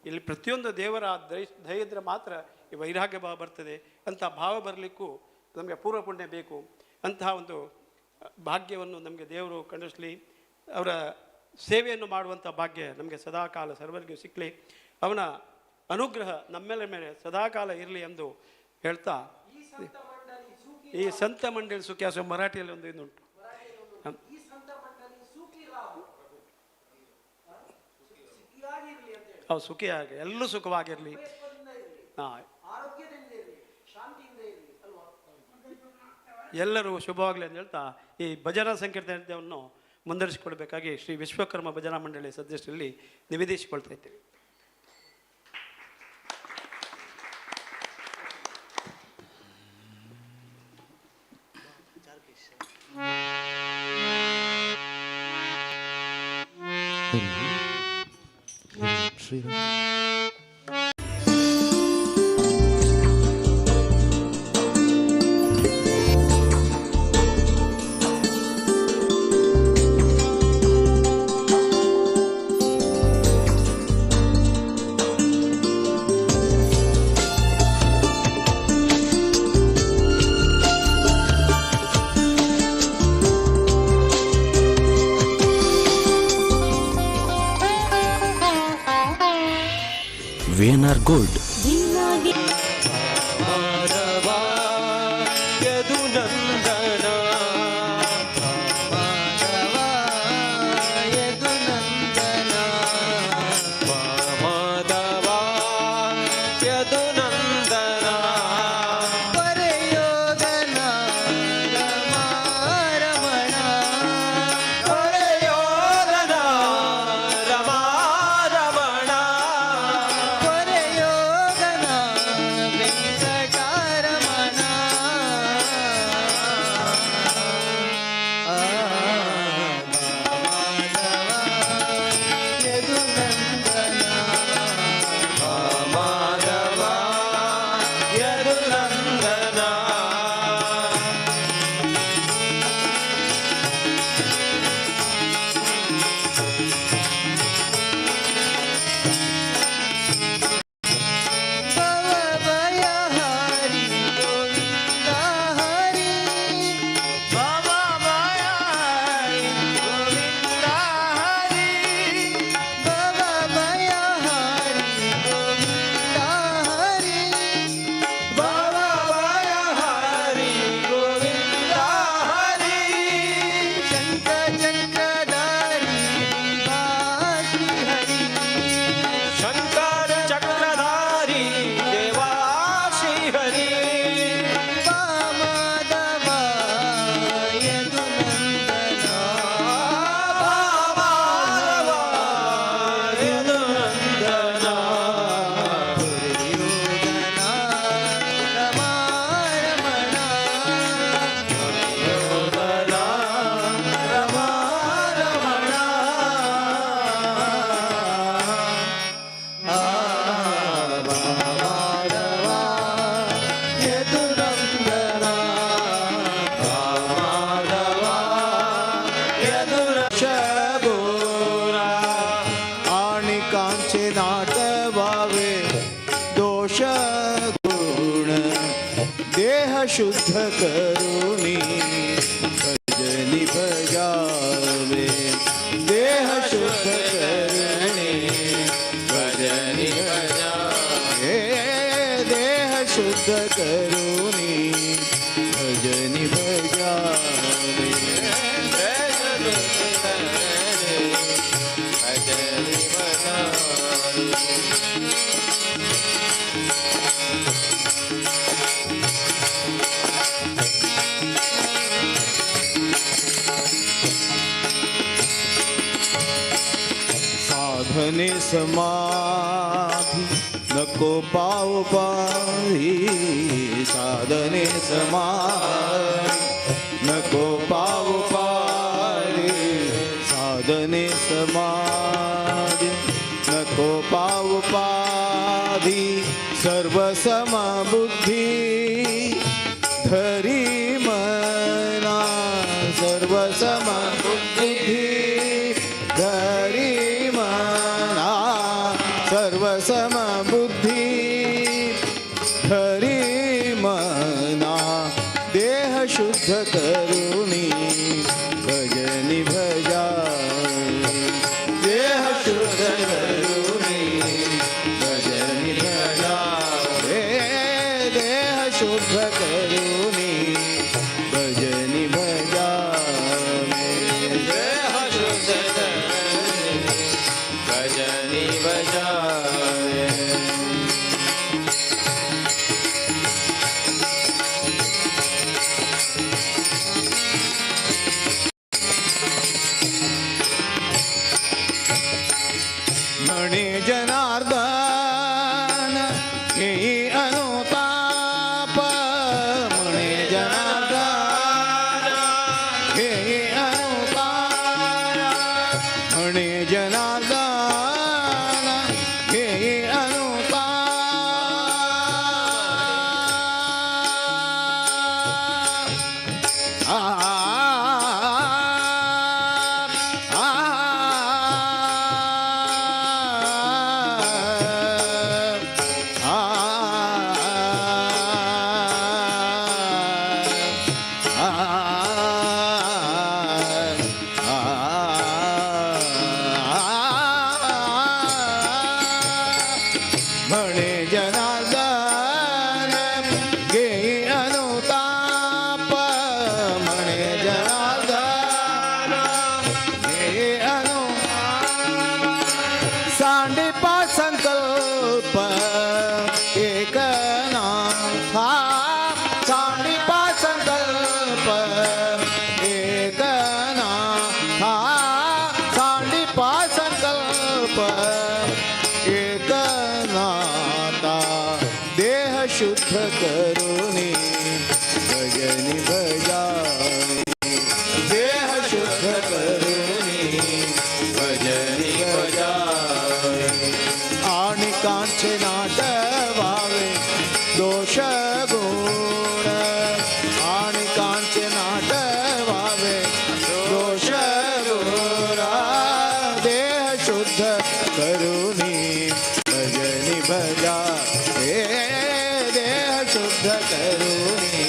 S2: ಇಲ್ಲಿ ಪ್ರತಿಯೊಂದು ದೇವರ ದಯ ಇದ್ದರೆ ಮಾತ್ರ ಈ ವೈರಾಗ್ಯ ಭಾವ ಬರ್ತದೆ. ಅಂಥ ಭಾವ ಬರಲಿಕ್ಕೂ ನಮಗೆ ಪೂರ್ವ ಪುಣ್ಯ ಬೇಕು. ಅಂತಹ ಒಂದು ಭಾಗ್ಯವನ್ನು ನಮಗೆ ದೇವರು ಕಣಿಸಲಿ. ಅವರ ಸೇವೆಯನ್ನು ಮಾಡುವಂಥ ಭಾಗ್ಯ ನಮಗೆ ಸದಾಕಾಲ ಸರ್ವರಿಗೂ ಸಿಕ್ಕಲಿ. ಅವನ ಅನುಗ್ರಹ ನಮ್ಮೆಲ್ಲ ಮೇಲೆ ಸದಾಕಾಲ ಇರಲಿ ಎಂದು ಹೇಳ್ತಾ, ಈ ಸಂತ ಮಂಡಳಿ ಸುಖಿಯಾಸ ಮರಾಠಿಯಲ್ಲಿ ಒಂದು ಇನ್ನುಂಟು. ಹೌದು, ಸುಖಿಯಾಗಿ ಎಲ್ಲರೂ ಸುಖವಾಗಿರಲಿ. ಹಾಂ, ಎಲ್ಲರೂ ಶುಭವಾಗಲಿ ಅಂತ ಹೇಳ್ತಾ ಈ ಭಜನಾ ಸಂಕೀರ್ತನವನ್ನು ಮುಂದುವರಿಸಿಕೊಡ್ಬೇಕಾಗಿ ಶ್ರೀ ವಿಶ್ವಕರ್ಮ ಭಜನಾ ಮಂಡಳಿ ಸದಸ್ಯರಲ್ಲಿ ನಿವೇದಿಸಿಕೊಳ್ತಾ ಇದ್ದೇವೆ.
S6: VNR Gold.
S9: ಭಿನ್ನಾಗಿ
S7: करुणी भजनी भजावे देह शुद्ध करुणी
S1: भजनी भजावे
S7: देह शुद्ध करुणी भजनी भजावे
S1: भजनी भजावे
S7: साधने समाधी नको पाव पाही साधने समाधी नको पाव पाही साधने समाधी नको पाव पाधी सर्व समबुद्धी धरी मना सर्व समबुद्धी धरी मना सर्व समबुद्धी धरी मना देह शुद्ध करुणी भजनी भजावे देह शुद्ध करुणी भजनी भजावे देह शुद्ध करुणी भजनी भजावे
S1: देह शुद्ध करुणी भजनी भजावे
S7: म्हणे जनार्दन येई अनुताप म्हणे जनार्दन येई अनुताप म्हणे जनार्दन येई अनुताप म्हणे जनार्दन घेई अनुताप म्हणे जनार्दन घेई अनुताप सांडीपा संकल्प एक नाथा सांडीपा संकल्प एक नाथा सांडीपा संकल्प एक नाता देह शुद्ध करुणी भजनी भजावे देह शुद्ध करुणी भजनी भजावे आणि कांचे नाट व्हावे दोष गुण आणि कांचे नाट व्हावे दोष गुण देह शुद्ध करुणी भजनी भजा देह शुद्ध करुणी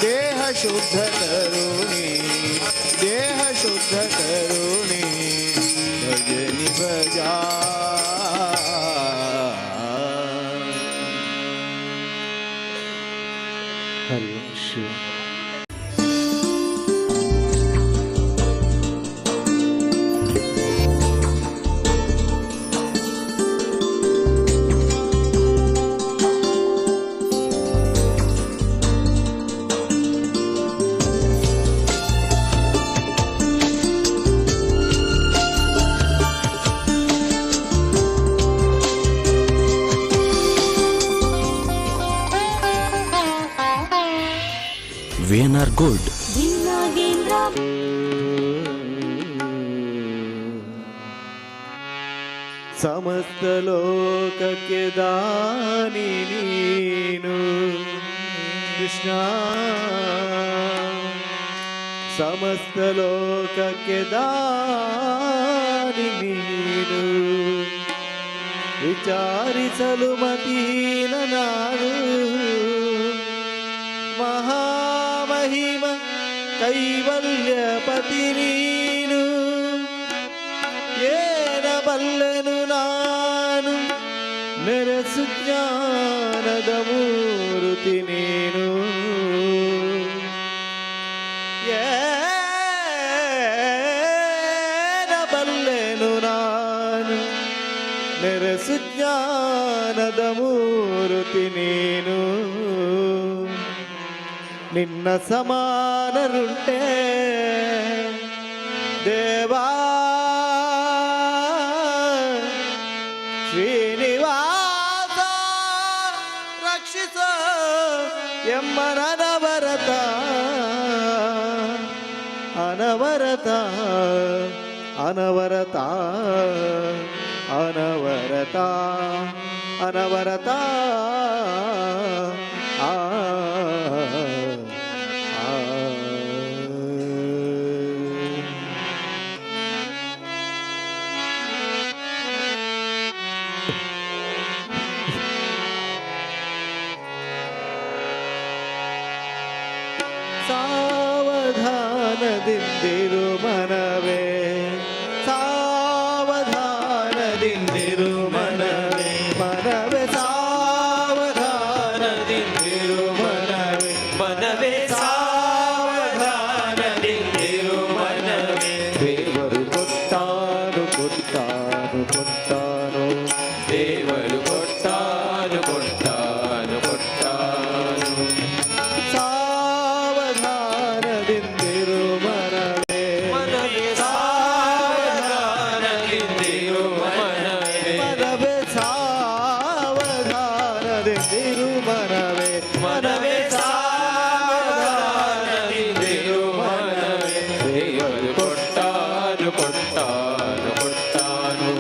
S7: देह शुद्ध करुणी देह शुद्ध करुणी भजनी भजा
S5: हरि ओम शिव
S6: VNR Gold.
S9: ಭಿನ್ನಾಗೇಂದ್ರ
S7: ಸಮಸ್ತ ಲೋಕಕ್ಕೆ ದಾನಿ ನೀನು ಕೃಷ್ಣ ಸಮಸ್ತ ಲೋಕಕ್ಕೆ ದಾನಿ ನೀನು ವಿಚಾರಿಸಲು ಮತೀನ ನಾನು ಮಹಾ ಮಹಿಮ ಕೈವಲ್ಯಪತಿ ನೀನು ಏನ ಬಲ್ಲೆನು ನಾನು ನೆರೆಸು ಜ್ಞಾನದ ಮೂರುತಿ ನೀನು ಏನ ಬಲ್ಲೆನು ನಾನು ನೆರೆಸು ಜ್ಞಾನದ ಮೂರುತಿ ನೀನು ನಿನ್ನ ಸಮಾನರುಂಟೆ ದೇವಾ ಶ್ರೀನಿವಾಸ ರಕ್ಷಿಸ ಎಮ್ಮನವರತ ಅನವರತ ಅನವರತ ಅನವರತ ಅನವರತ ಆ ಸಾವಧಾನದಿಂದಿರು ಮನವೇ ಸಾವಧಾನದಿಂದಿರು ಮನವೇ ಮನವೇ ಸಾವಧಾನದಿಂದಿರು ಮನವೇ ಮನವೇ ಸಾವಧಾನದಿಂದಿರು ಮನವೇ ದೇವರು ಕೊಟ್ಟಾನು ಕೊಟ್ಟಾನು ಕೊಟ್ಟಾನು
S1: ದೇವರು ಕೊಟ್ಟಾನು ಕೊಟ್ಟಾನು ಕೊಟ್ಟಾನು
S7: ಸಾವಧಾನದಿಂದಿರು ಮನವೇ
S1: ಮನವೇ ಸಾವಧಾನದಿಂದಿರು ಮನವೇ
S7: ಮನವೇ ಸಾವಧಾನದಿಂದಿರು ಮನವೇ
S1: ಮನವೇ ಸಾವಧಾನದಿಂದಿರು ಮನವೇ ದೇವರು ಕೊಟ್ಟಾನು ಕೊಟ್ಟಾನು ಕೊಟ್ಟಾನು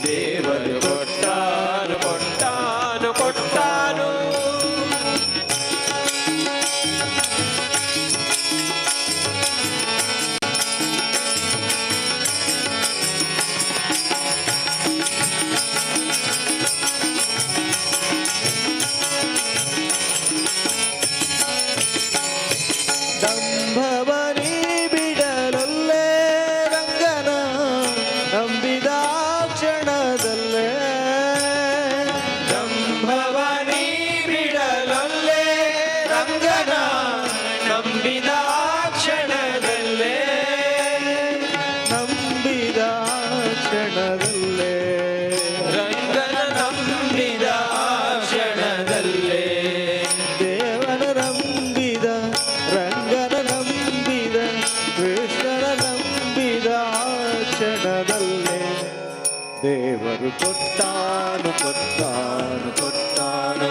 S1: ದೇವರು ಕೊಟ್ಟಾನು ಕೊಟ್ಟಾನು ಕೊಟ್ಟಾನು
S7: ದಂಭವನಿ ಬಿಡಲೊಲ್ಲೆ ರಂಗನ ನಂಬಿದ ಕ್ಷಣದಲ್ಲೇ
S1: ದಂಭವನಿ ಬಿಡಲೊಲ್ಲೆ ರಂಗನ ನಂಬಿದ ಕ್ಷಣದಲ್ಲೇ
S7: ನಂಬಿದ ಕ್ಷಣದಲ್ಲೇ
S1: ರಂಗನ ನಂಬಿದ ಕ್ಷಣದಲ್ಲೇ
S7: ದೇವನ ನಂಬಿದ ರಂಗನ ನಂಬಿದ ಕೃಷ್ಣನ ನಂಬಿದ ಕ್ಷಣದಲ್ಲೇ ದೇವರು ಕೊಟ್ಟಾನು ಕೊಟ್ಟಾನು ಕೊಟ್ಟಾನು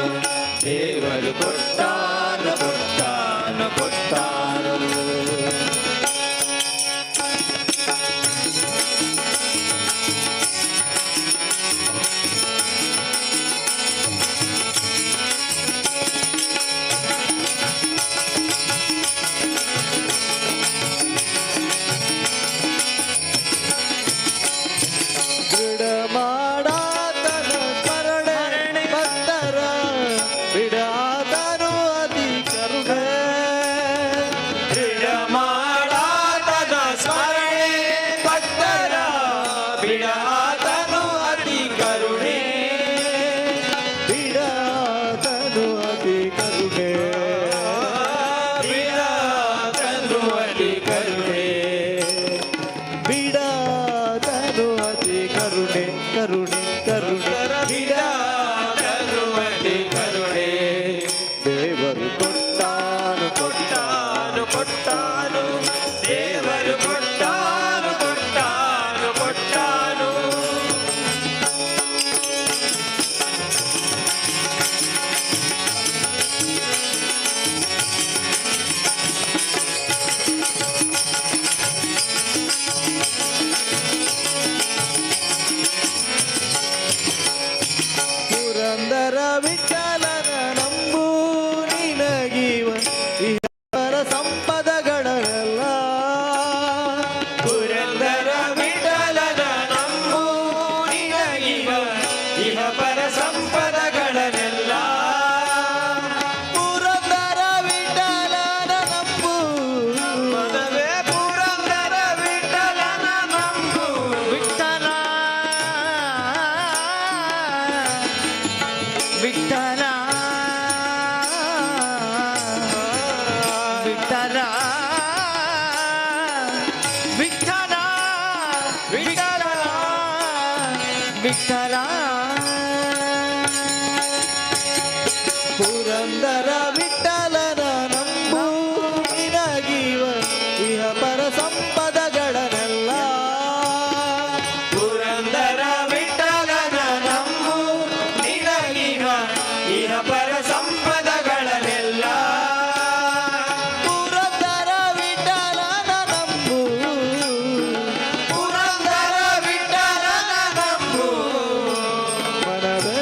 S1: ದೇವರು ಕೊಟ್ಟಾನು ಕೊಟ್ಟಾನು ಕೊಟ್ಟಾನು
S7: ದೃಢ ಮಾಡಾತನ ಸ್ಮರಣೆ ಭಕ್ತರ ಬಿಡಾತನು ಅತಿ ಕರುಣೆ
S1: ದೃಢ ಮಾಡಾತನ ಸ್ಮರಣೆ ಭಕ್ತರ ಬಿಡಾತನು ಅತಿ ಕರುಣೆ
S7: ಬಿಡಾತನು ಅತಿ ಕರುಣೆ
S1: ಬಿಡಾತನು ಅತಿ ಕರುಣೆ
S7: ಬಿಡಾತನು ಅತಿ ಕರುಣೆ ಕರುಣೆ ಕರುಣೆ
S1: ಬಿಡಾತನು ಅತಿ ಕರುಣೆ
S7: ದೇವರು ಕೊಟ್ಟಾನು
S1: ಕೊಟ್ಟಾನು ಕೊಟ್ಟಾನು ದೇವರು ಕೊಟ್ಟಾನು ಕೊಟ್ಟಾನು ಕೊಟ್ಟಾನು
S7: ಪುರಂದರ ವಿಠಲನ ನಂಬು ನಿನಗಿವ ಇಹರ ಸಂಪದಗಳೆಲ್ಲ
S1: ಪುರಂದರ ವಿಠಲನ ನಂಬು ನಿನಗಿವ ಇಹ ಪರ ಸಂಪದಗಳನ್ನೆಲ್ಲ
S7: ಪುರಂದರ ವಿಠಲನ ನಂಬು
S8: ವಿಠಲ
S7: ಪುರಂದರ ವಿಠಲನ ನಂಬು ನಿನಗಿವ ಇಹ ಪರ ಸಂಪದಗಳನ್ನೆಲ್ಲ
S1: ಪುರಂದರ ವಿಠಲನ ನಂಬು ನಿನಗಿವ ಇಹ ಪರ ಸಂಪದಗಳನ್ನೆಲ್ಲ
S7: ಪುರಂದರ ವಿಠಲನ ನಂಬು
S1: ಪುರಂದರ ವಿಠಲನ ನಂಬು
S7: ಮನವೇ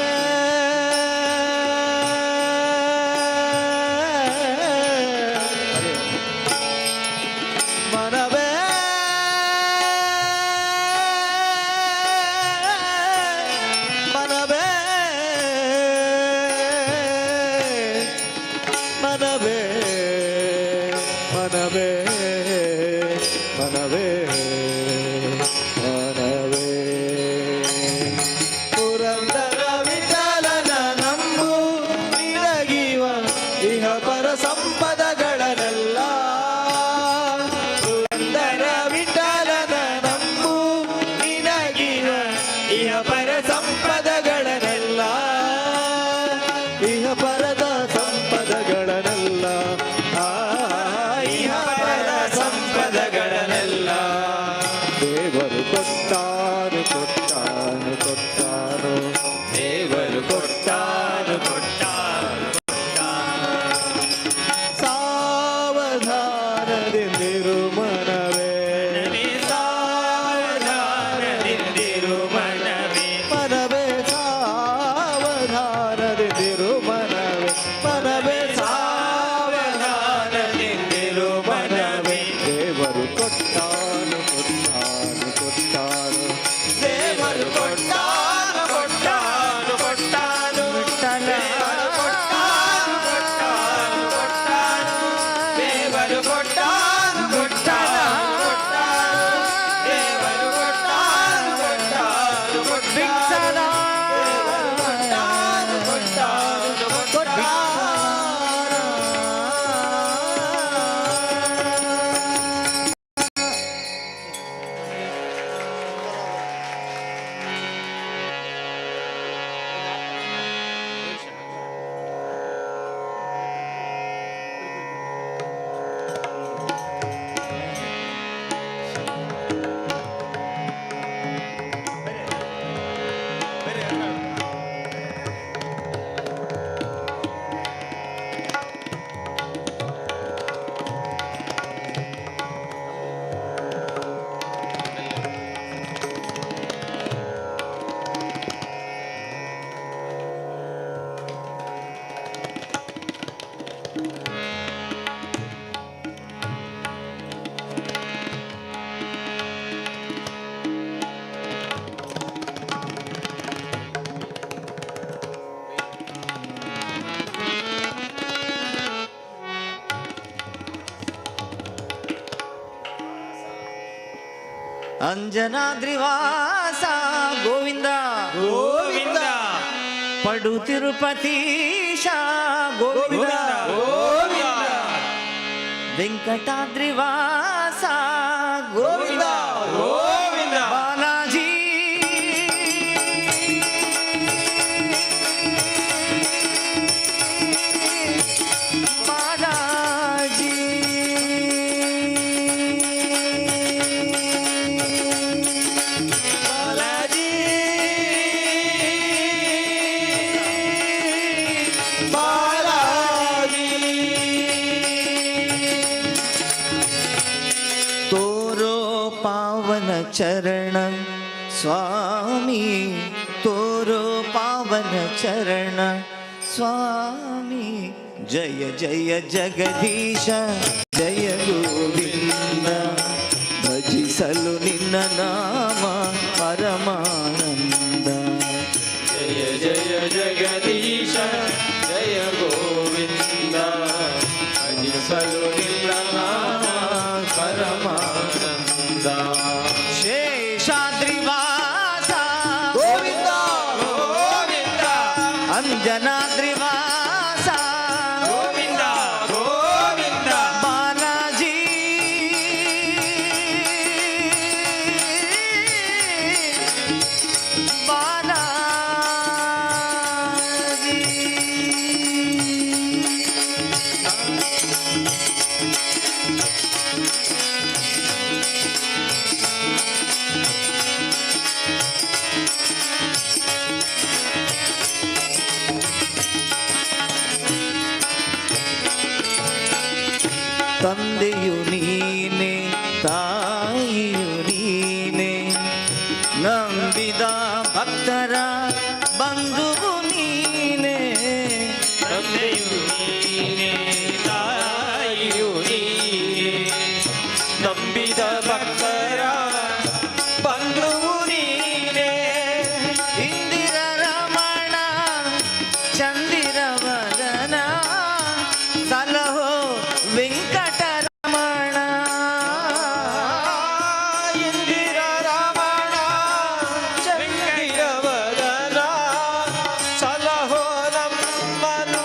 S7: ಮನವೇ ಮನವೇ ಮನವೇ ಮನವೇ ಮನವೇ ಮನವೇ ಪುರಂದರ ವಿಠಲನ ನಂಬು ನಿನಗಿವ ಇಹ ಪರ ಸಂಪದಗಳನ್ನೆಲ್ಲ ಪುರಂದರ ವಿಠಲನ ನಂಬು ನಿನಗಿವ
S1: ಇಹ ಪರ
S7: ಸಂಪದಗಳನ್ನೆಲ್ಲ ಇಹ ಪರದ ಸಂಪದಗಳನ್ನೆಲ್ಲ
S1: ಇಹ ಪರ ಸಂಪದಗಳನ್ನೆಲ್ಲ
S7: ದೇವರು ಕೊಟ್ಟಾನು ಕೊಟ್ಟಾನು ಕೊಟ್ಟಾನು
S1: ದೇವರು ಕೊಟ್ಟಾನು ಕೊಟ್ಟಾನು
S7: ಸಾವಧಾನದಿಂದಿರು ಮನವೇ
S1: ಸಾವಧಾನದಿಂದಿರು ಮನವೇ
S7: ಮನವೇ ಸಾವಧಾನದಿಂದಿರು ಮನವೇ ಮನವೇ
S1: ಸಾವಧಾನದಿಂದಿರು ಮನವೇ
S7: ದೇವರು ಕೊಟ್ಟಾನು ಕೊಟ್ಟಾನು ಕೊಟ್ಟಾನು
S1: ದೇವರು ಕೊಟ್ಟಾನು ಕೊಟ್ಟಾನು ಕೊಟ್ಟಾನು ದೇವರು ಕೊಟ್ಟಾನು ಕೊಟ್ಟಾನು ಕೊಟ್ಟಾನು ದೇವರು ಕೊಟ್ಟಾನು ಕೊಟ್ಟಾನು ಕೊಟ್ಟಾನು ದೇವರು ಕೊಟ್ಟಾನು ಕೊಟ್ಟಾನು ಕೊಟ್ಟಾನು ಕೊಟ್ಟಾನು ಕೊಟ್ಟಾನು
S8: ಅಂಜನಾದ್ರಿವಾಸ ಗೋವಿಂದ
S1: ಗೋವಿಂದ
S8: ಪಡು ತಿರುಪತೀಶ ಗೋವಿಂದ
S1: ಗೋವಿಂದ
S8: ವೆಂಕಟಾದ್ರಿವಾಸ ಗೋವಿಂದ
S1: ಗೋವಿಂದ
S8: ಬಾಲಾಜಿ ಬಾಲಾಜಿ
S1: ಬಾಲಾಜಿ ಬಾಲಾಜಿ
S8: ತೋರೋ ಪಾವನ ಚರಣ ಸ್ವಾಮಿ ತೋರೋ ಪಾವನ ಚರಣ ಸ್ವಾಮಿ ಜಯ ಜಯ ಜಗದೀಶ ಜಯ ಗೋವಿಂದ ಭಜಿಸಲು ನಿನ್ನ ನಾಮ ಪರಮಾನಂದ
S1: ಜಯ ಜಯ ಜಗದೀಶ ಜಯ ಗೋವಿಂದ ಭಜಿಸಲು ನಿನ್ನ ನಾಮ ಪರಮಾನಂದ
S8: ಶೇಷಾದ್ರಿವಾಸ
S7: ಗೋವಿಂದ
S1: ಗೋವಿಂದ
S8: ಅಂಜನಾದ್ರಿವಾಸ
S1: ಗೋವಿಂದ ಗೋವಿಂದ
S8: ಬಾಲಾಜಿ ತಂದೆಯು ನೀನೆ ತಾಯಿಯು ನೀನೆ ನಂಬಿದ ಭಕ್ತರ ಬಂಧುವು ನೀನೆ
S1: ತಂದೆಯು ನೀನೆ ತಾಯಿಯು ನೀನೆ ನಂಬಿದ ಭಕ್ತರ ಬಂಧುವು ನೀನೆ
S8: ಇಂದಿರ ರಮಣ ಚಂದಿರ ವದನ ಸಲಹೋ ವೆಂಕಟರಮಣ
S1: ಇಂದಿರ ರಮಣ ಚಂದಿರವದನ ಸಲಹೋ ನಮ್ಮನು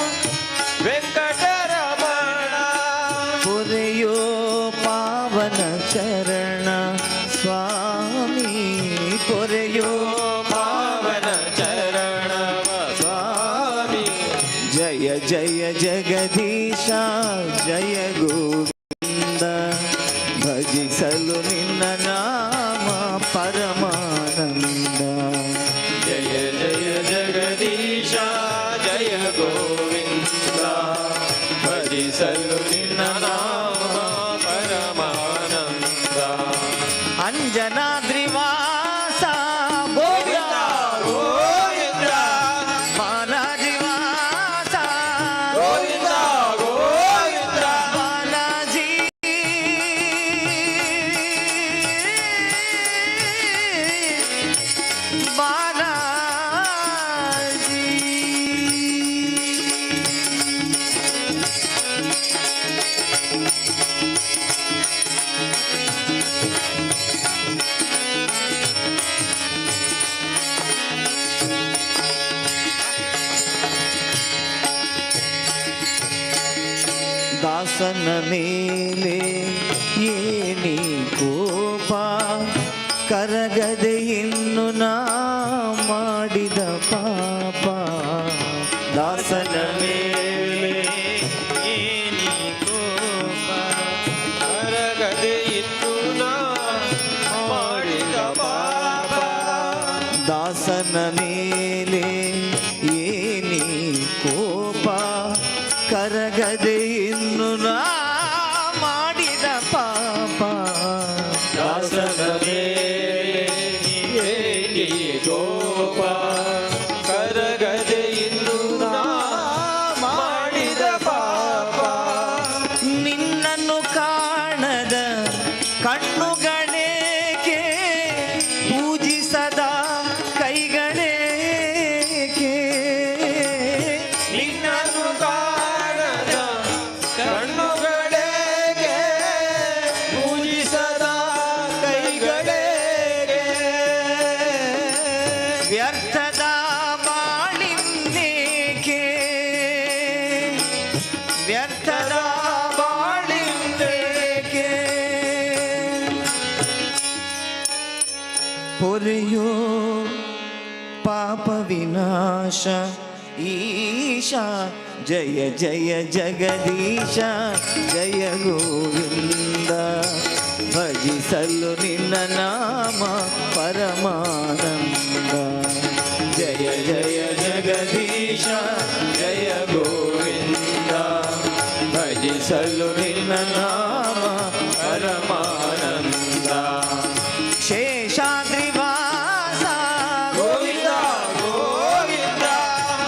S1: ವೆಂಕಟರಮಣ
S8: ಪೊರೆಯೋ ಪಾವನ ಚರಣ ಸ್ವಾಮಿ ಪೊರೆಯೋ
S1: ಪಾವನ ಚರಣವ ಸ್ವಾಮಿ
S8: ಜಯ ಜಯ ಜಗದೀಶ ಜಯ ಗೋವಿಂದ ಭಜಿಸಲು ನಿನ್ನ ನಾಮ ಪರಮಾನಂದ
S1: ಜಯ ಜಯ ಜಗದೀಶ ಜಯ ಗೋವಿಂದ ಭಜಿಸಲು ನಿನ್ನ ನಾಮ ಪರಮಾನಂದ
S8: ಅಂಜನಾದ್ರಿವಾಸ
S1: ಗೋವಿಂದ ಗೋವಿಂದ
S8: ಬಾಲಾಜಿವಾಸ
S1: ಗೋವಿಂದ ಗೋವಿಂದ
S8: ಬಾಲಾಜಿ ದಾಸನ ಮೇಲೆ ಏನಿ ಕೋಪ ಕರಗದೆ ಇನ್ನು ನಾ ಮಾಡಿದ ಪಾಪ ದಾಸನ ಮೇಲೆ ಏನಿ ಕೋಪ
S1: ಕರಗದೆ ಇನ್ನು ನಾ ಮಾಡಿದ ಪಾಪ
S8: ದಾಸನ ಮೇಲೆ ಏನಿ ಕೋಪ ಕರಗದೆ ಇನ್ನು ನಾ ಮಾಡಿದ ಪಾಪ
S1: ದಾಸನ ಮೇಲೆ ಏನಿ ಗೋಪ ಕರಗದೆ ಇನ್ನು ನಾ ಮಾಡಿದ ಪಾಪ
S8: ನಿನ್ನನ್ನು ಕಾಣದ ಕಣ್ಣುಗಳೇಕೆ ಪೂಜಿಸದ ಕೈಗಳೇಕೆ
S1: ನಿನ್ನನ್ನು ಕಾಣದ ಕಣ್ಣುಗಳೇಗೆ ಪೂಜಿಸದ ಕೈಗಳೇಗೆ
S8: ವ್ಯರ್ಥದ ಬಾಳಿಂದೇಕೆ ವ್ಯರ್ಥದ ಬಾಳಿಂದೇಕೆ ಪೊರೆಯೋ ಪಾಪ ವಿನಾಶ ಈಶ ಜಯ ಜಯ ಜಗದೀಶ ಜಯ ಗೋವಿಂದ ಭಜಿಸಲು ನಿನ್ನ ನಾಮ ಪರಮಾನಂದ ಜಯ ಜಯ ಜಗದೀಶ
S1: ಜಯ ಗೋವಿಂದ ಭಜಿಸಲು ನಿನ್ನ ನಾಮ ಪರಮಾನಂದ
S8: ಶೇಷಾದ್ರಿವಾಸ
S1: ಗೋವಿಂದ ಗೋವಿಂದ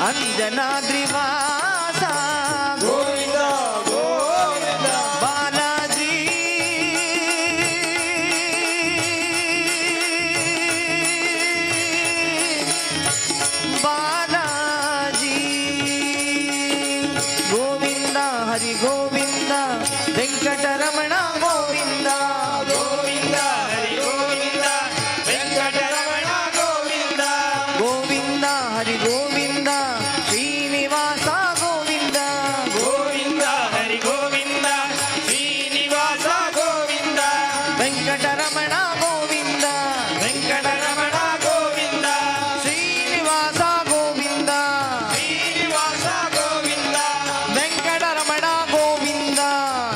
S8: ಅಂಜನಾದ್ರಿವಾಸ
S1: ಗೋವಿಂದ ಗೋವಿಂದ
S8: ಬಾಲಾಜಿ ಬಾಲಾಜಿ ಗೋವಿಂದ ಹರಿ ಗೋವಿಂದ ವೆಂಕಟರಮಣ ಗೋವಿಂದ
S1: ಗೋವಿಂದ ಹರಿ ಗೋವಿಂದ ವೆಂಕಟರಮಣ ಗೋವಿಂದ
S8: ಗೋವಿಂದ ಹರಿ ಗೋವಿಂದ ಶ್ರೀನಿವಾಸ ಗೋವಿಂದ
S1: ಗೋವಿಂದ ಹರಿ ಗೋವಿಂದ ಶ್ರೀನಿವಾಸ ಗೋವಿಂದ
S8: ವೆಂಕಟರಮಣ ಗೋವಿಂದ
S1: ವೆಂಕಟರಮಣ ಗೋವಿಂದ
S8: ಶ್ರೀನಿವಾಸ ಗೋವಿಂದ
S1: ಶ್ರೀನಿವಾಸ ಗೋವಿಂದ
S8: ವೆಂಕಟರಮಣ ಗೋವಿಂದ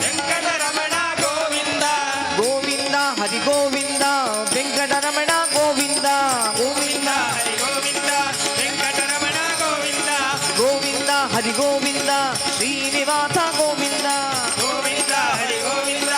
S1: ವೆಂಕಟರಮಣ ಗೋವಿಂದ
S8: ಗೋವಿಂದ ಹರಿ ಗೋವಿಂದ ವೆಂಕಟರಮಣ ಗೋವಿಂದ
S1: ಗೋವಿಂದ ಹರಿ ಗೋವಿಂದ ವೆಂಕಟರಮಣ ಗೋವಿಂದ
S8: ಹರಿ ಗೋವಿಂದ ಶ್ರೀನಿವಾಸ ಗೋವಿಂದ
S1: ಗೋವಿಂದ ಹರಿ ಗೋವಿಂದ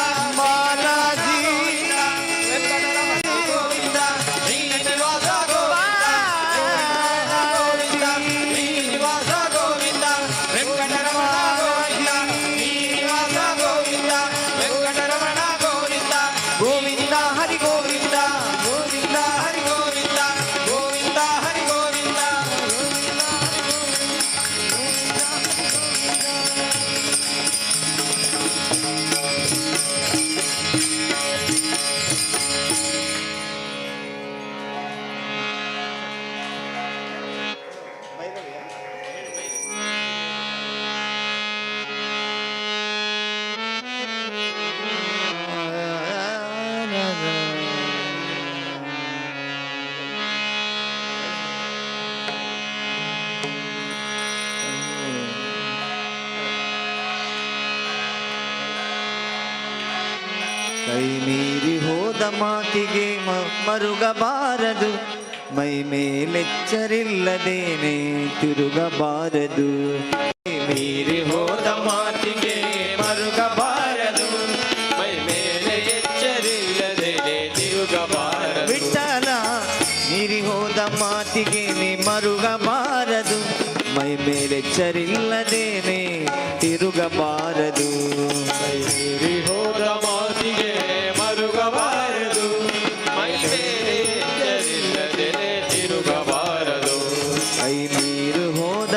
S4: ಕೈ ಮೀರಿ ಹೋದ ಮಾತಿಗೆ ಮರುಗಬಾರದು, ಮೈ ಮೇಲೆಚ್ಚರಿಲ್ಲದೇನೆ ತಿರುಗಬಾರದು. ಕೈ ಮೀರಿ ಹೋದ ಮಾತಿಗೆ ಮರುಗಬಾರದು,
S1: ಮೈ ಮೇಲೆ ಎಚ್ಚರಿಲ್ಲದೆ ತಿರುಗಬಾರದು.
S4: ವಿಠಲ ಮೀರಿ ಹೋದ ಮಾತಿಗೆ ಮರುಗಬಾರದು, ಮೈ ಮೇಲೆಚ್ಚರಿಲ್ಲದೇನೆ ತಿರುಗಬಾರದು.
S1: ಮೈ ಮೀರಿ ಹೋದ ಮಾತಿಗೆ ಮರುಗಬಾರದು, ಮೈ ಮೇಲೆ ಎಚ್ಚರಿಲ್ಲದೆ ತಿರುಗಬಾರದು.
S4: ಕೈ ಮೀರಿ ಹೋದ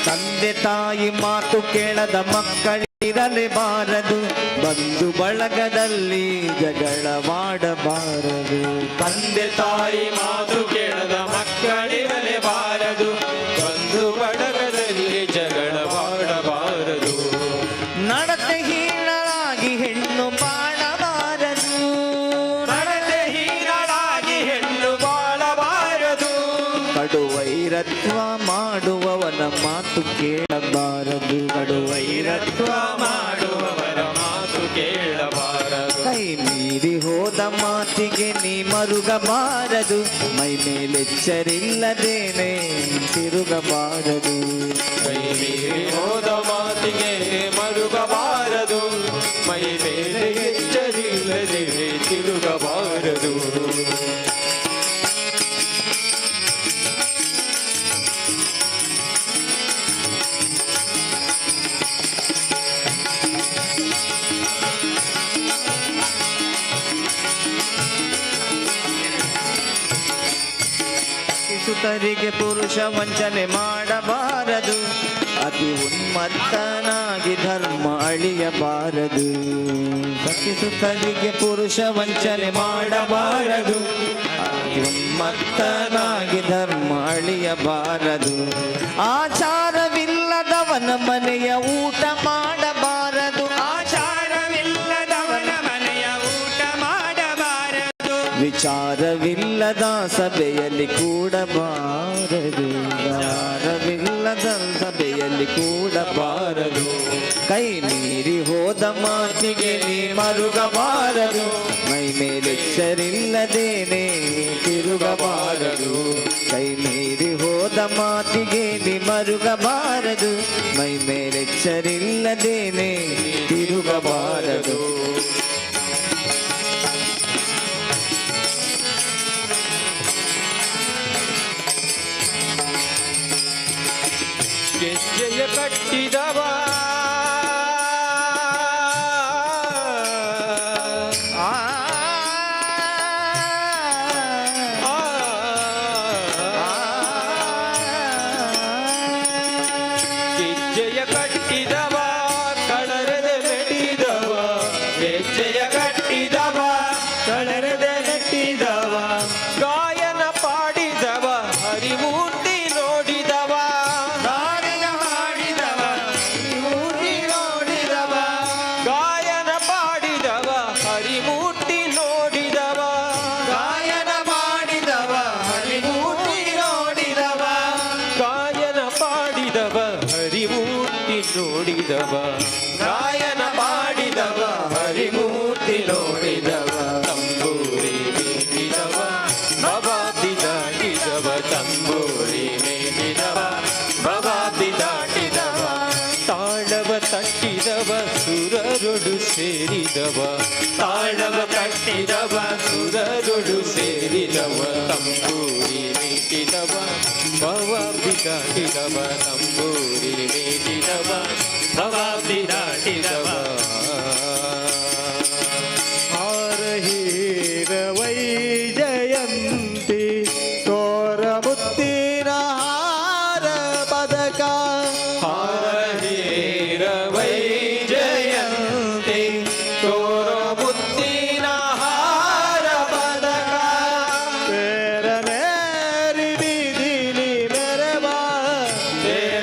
S4: ತಂದೆ ತಾಯಿ ಮಾತು ಕೇಳದ ಮಕ್ಕಳಿರಲೇಬಾರದು, ಬಂಧು ಬಳಗದಲ್ಲಿ ಜಗಳವಾಡಬಾರದು.
S1: ತಂದೆ ತಾಯಿ ಮಾತು ಕೇಳದ ಮಕ್ಕಳಿರಲೇಬಾರದು, ಬಂಧು ಬಳಗದಲ್ಲಿ ಜಗಳವಾಡಬಾರದು.
S4: ನಡತೆ ಹೀನರಾಗಿ ಹೆಣ್ಣು ಬಾಳಬಾರದು,
S1: ನಡತೆ ಹೀನಳಾಗಿ ಹೆಣ್ಣು ಬಾಳಬಾರದು.
S4: ಕಡುವೈರತ್ವ ಮಾಡುವವನ ಮಾತು ಕೇಳಬಾರದು, ಕಡುವೈರತ್ವ
S1: ಮಾಡುವವರ ಮಾತು ಕೇಳಬಾರದು.
S4: ಕೈ ಮೀರಿ ಹೋದ ಮಾತಿಗೆ ನೀ ಮರುಗಬಾರದು, ಮೈ ಮೇಲೆಚ್ಚರಿಲ್ಲದೇನೆ ತಿರುಗಬಾರದು.
S1: ಮೈ ಮೀರಿ ಹೋದ ಮಾತಿಗೆ ಮರುಗಬಾರದು, ಮೈ ಮೇಲೆ ಎಚ್ಚರಿಲ್ಲದೆ ತಿರುಗಬಾರದು.
S4: ಸುತರಿಗೆ ಪುರುಷ ವಂಚನೆ ಮಾಡಬಾರದು, ಅತಿ ಉನ್ಮತ್ತನಾಗಿ ಧರ್ಮ ಅಳಿಯಬಾರದು. ಸತಿಸುತರಿಗೆ ಪುರುಷ ವಂಚನೆ ಮಾಡಬಾರದು, ಅತಿ ಉನ್ಮತ್ತನಾಗಿ ಧರ್ಮ ಅಳಿಯಬಾರದು. ಆಚಾರವಿಲ್ಲದವನ ಮನೆಯ ಊಟ ಮಾಡಬಾರದು,
S1: ಆಚಾರವಿಲ್ಲದವನ ಮನೆಯ ಊಟ ಮಾಡಬಾರದು.
S4: ವಿಚಾರವಿಲ್ಲದ ಸಭೆಯಲ್ಲಿ ಕೂಡಬಾರದು, ವಿಚಾರವಿಲ್ಲದ ಸಭೆಯಲ್ಲಿ ಕೂಡಬಾರದು. ಕೈ ಮೀರಿ ಹೋದ ಮಾತಿಗೆ ನೀ ಮರುಗಬಾರದು, ಮೈ ಮೇಲೆಚ್ಚರಿಲ್ಲದೇನೆ ತಿರುಗಬಾರದು. ಕೈ ಮೀರಿ ಹೋದ ಮಾತಿಗೆ ನೀ ಮರುಗಬಾರದು, ಮೈ ಮೇಲೆಚ್ಚರಿಲ್ಲದೇನೆ ತಿರುಗಬಾರದು.
S1: ಗೆಜ್ಜೆಯ ಕಟ್ಟಿದವ
S4: ಆ
S1: ಗೆಜ್ಜೆಯ ಕಟ್ಟಿದವ ಕಳರದೆ ಮೆಟ್ಟಿದವ, ಗೆಜ್ಜೆಯ ಕಟ್ಟಿದವ ಕಳರದೆ ಮೆಟ್ಟಿದವ. ಗಾಯನ ಪಾಡಿದವ ಹರಿಮೂರ್ತಿ ನೋಡಿದವ, ಗಾಯನ ಮಾಡಿದವ ಹರಿಮೂರ್ತಿ ನೋಡಿದವ. ಗಾಯನ ಪಾಡಿದವ ಹರಿಮೂರ್ತಿ ನೋಡಿದವ, ಗಾಯನ ಮಾಡಿದವ ಹರಿಮೂರ್ತಿ ನೋಡಿದವ. ಗಾಯನ ಪಾಡಿದವ ಹರಿಮೂರ್ತಿ ನೋಡಿದವ, ಗಾಯನ ಪಾಡಿದವ ಹರಿಮೂರ್ತಿ ನೋಡಿದವ. ತಂಬೂರಿ ಮೀಟಿದವ ಭವಾಬ್ದಿ ದಾಟಿದವ, ತಂಬೂರಿ ಮೀಟಿದವ ಭವಾಬ್ದಿ ದಾಟಿದವ. ತಾಳವ ತಟ್ಟಿದವ ಸುರರೊಡು ಸೇರಿದವ, ತಾಳವ ತಟ್ಟಿದವ ಸುರರೊಡು ಸೇರಿದವ. ತಂಬೂರಿ ಮೀಟಿದವ ಭವಾಬ್ದಿ ದಾಟಿದವ, ತಂಬೂರಿ ಮೀಟಿದವ ಭವಾಬ್ದಿ ದಾಟಿದವ.
S7: ಹೀರವೈ ಜಯಂತಿ ತೋರ ಮುತ್ತಿನ ಹಾರ ಪದಕ,
S1: ಹೀರ ವೈ ಜಯಂತಿ ತೋರ ಮುತ್ತಿನ ಹಾರ ಪದಕ.
S7: ಬೇರನೇರಿ ಬೀದಿಲಿ ಮೆರವ,
S1: ಬೇರ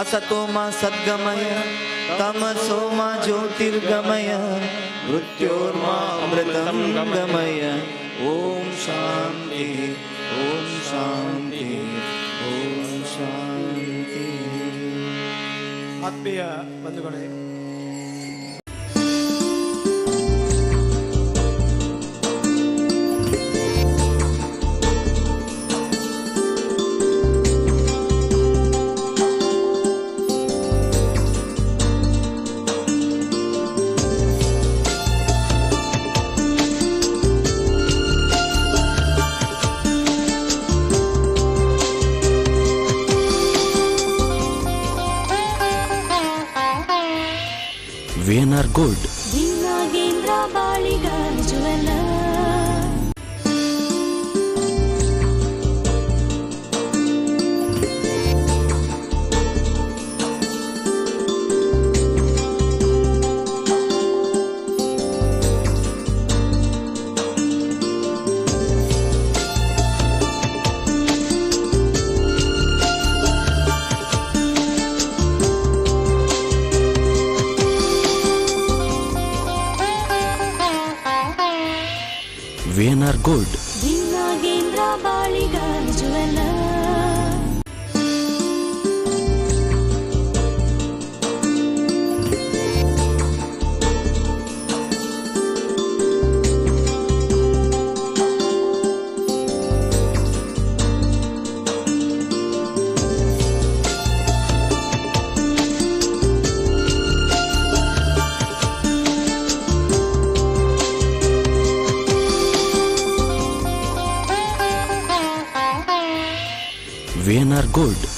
S8: असतो मा सद्गमय तमसो मा ज्योतिर्गमय मृत्योर्मा अमृतं गमय ओम शांति ओम शांति ओम शांति.
S2: ಆತ್ಮೀಯ ಬಂಧುಗಳೇ,
S6: VNR Gold.
S9: Nagendra Baliga ಜ್ಯುವೆಲ್ಲ.
S6: VNR Gold.
S9: Nagendra Baliga ಜ್ಯುವೆಲ್ಲ.
S6: VNR Gold.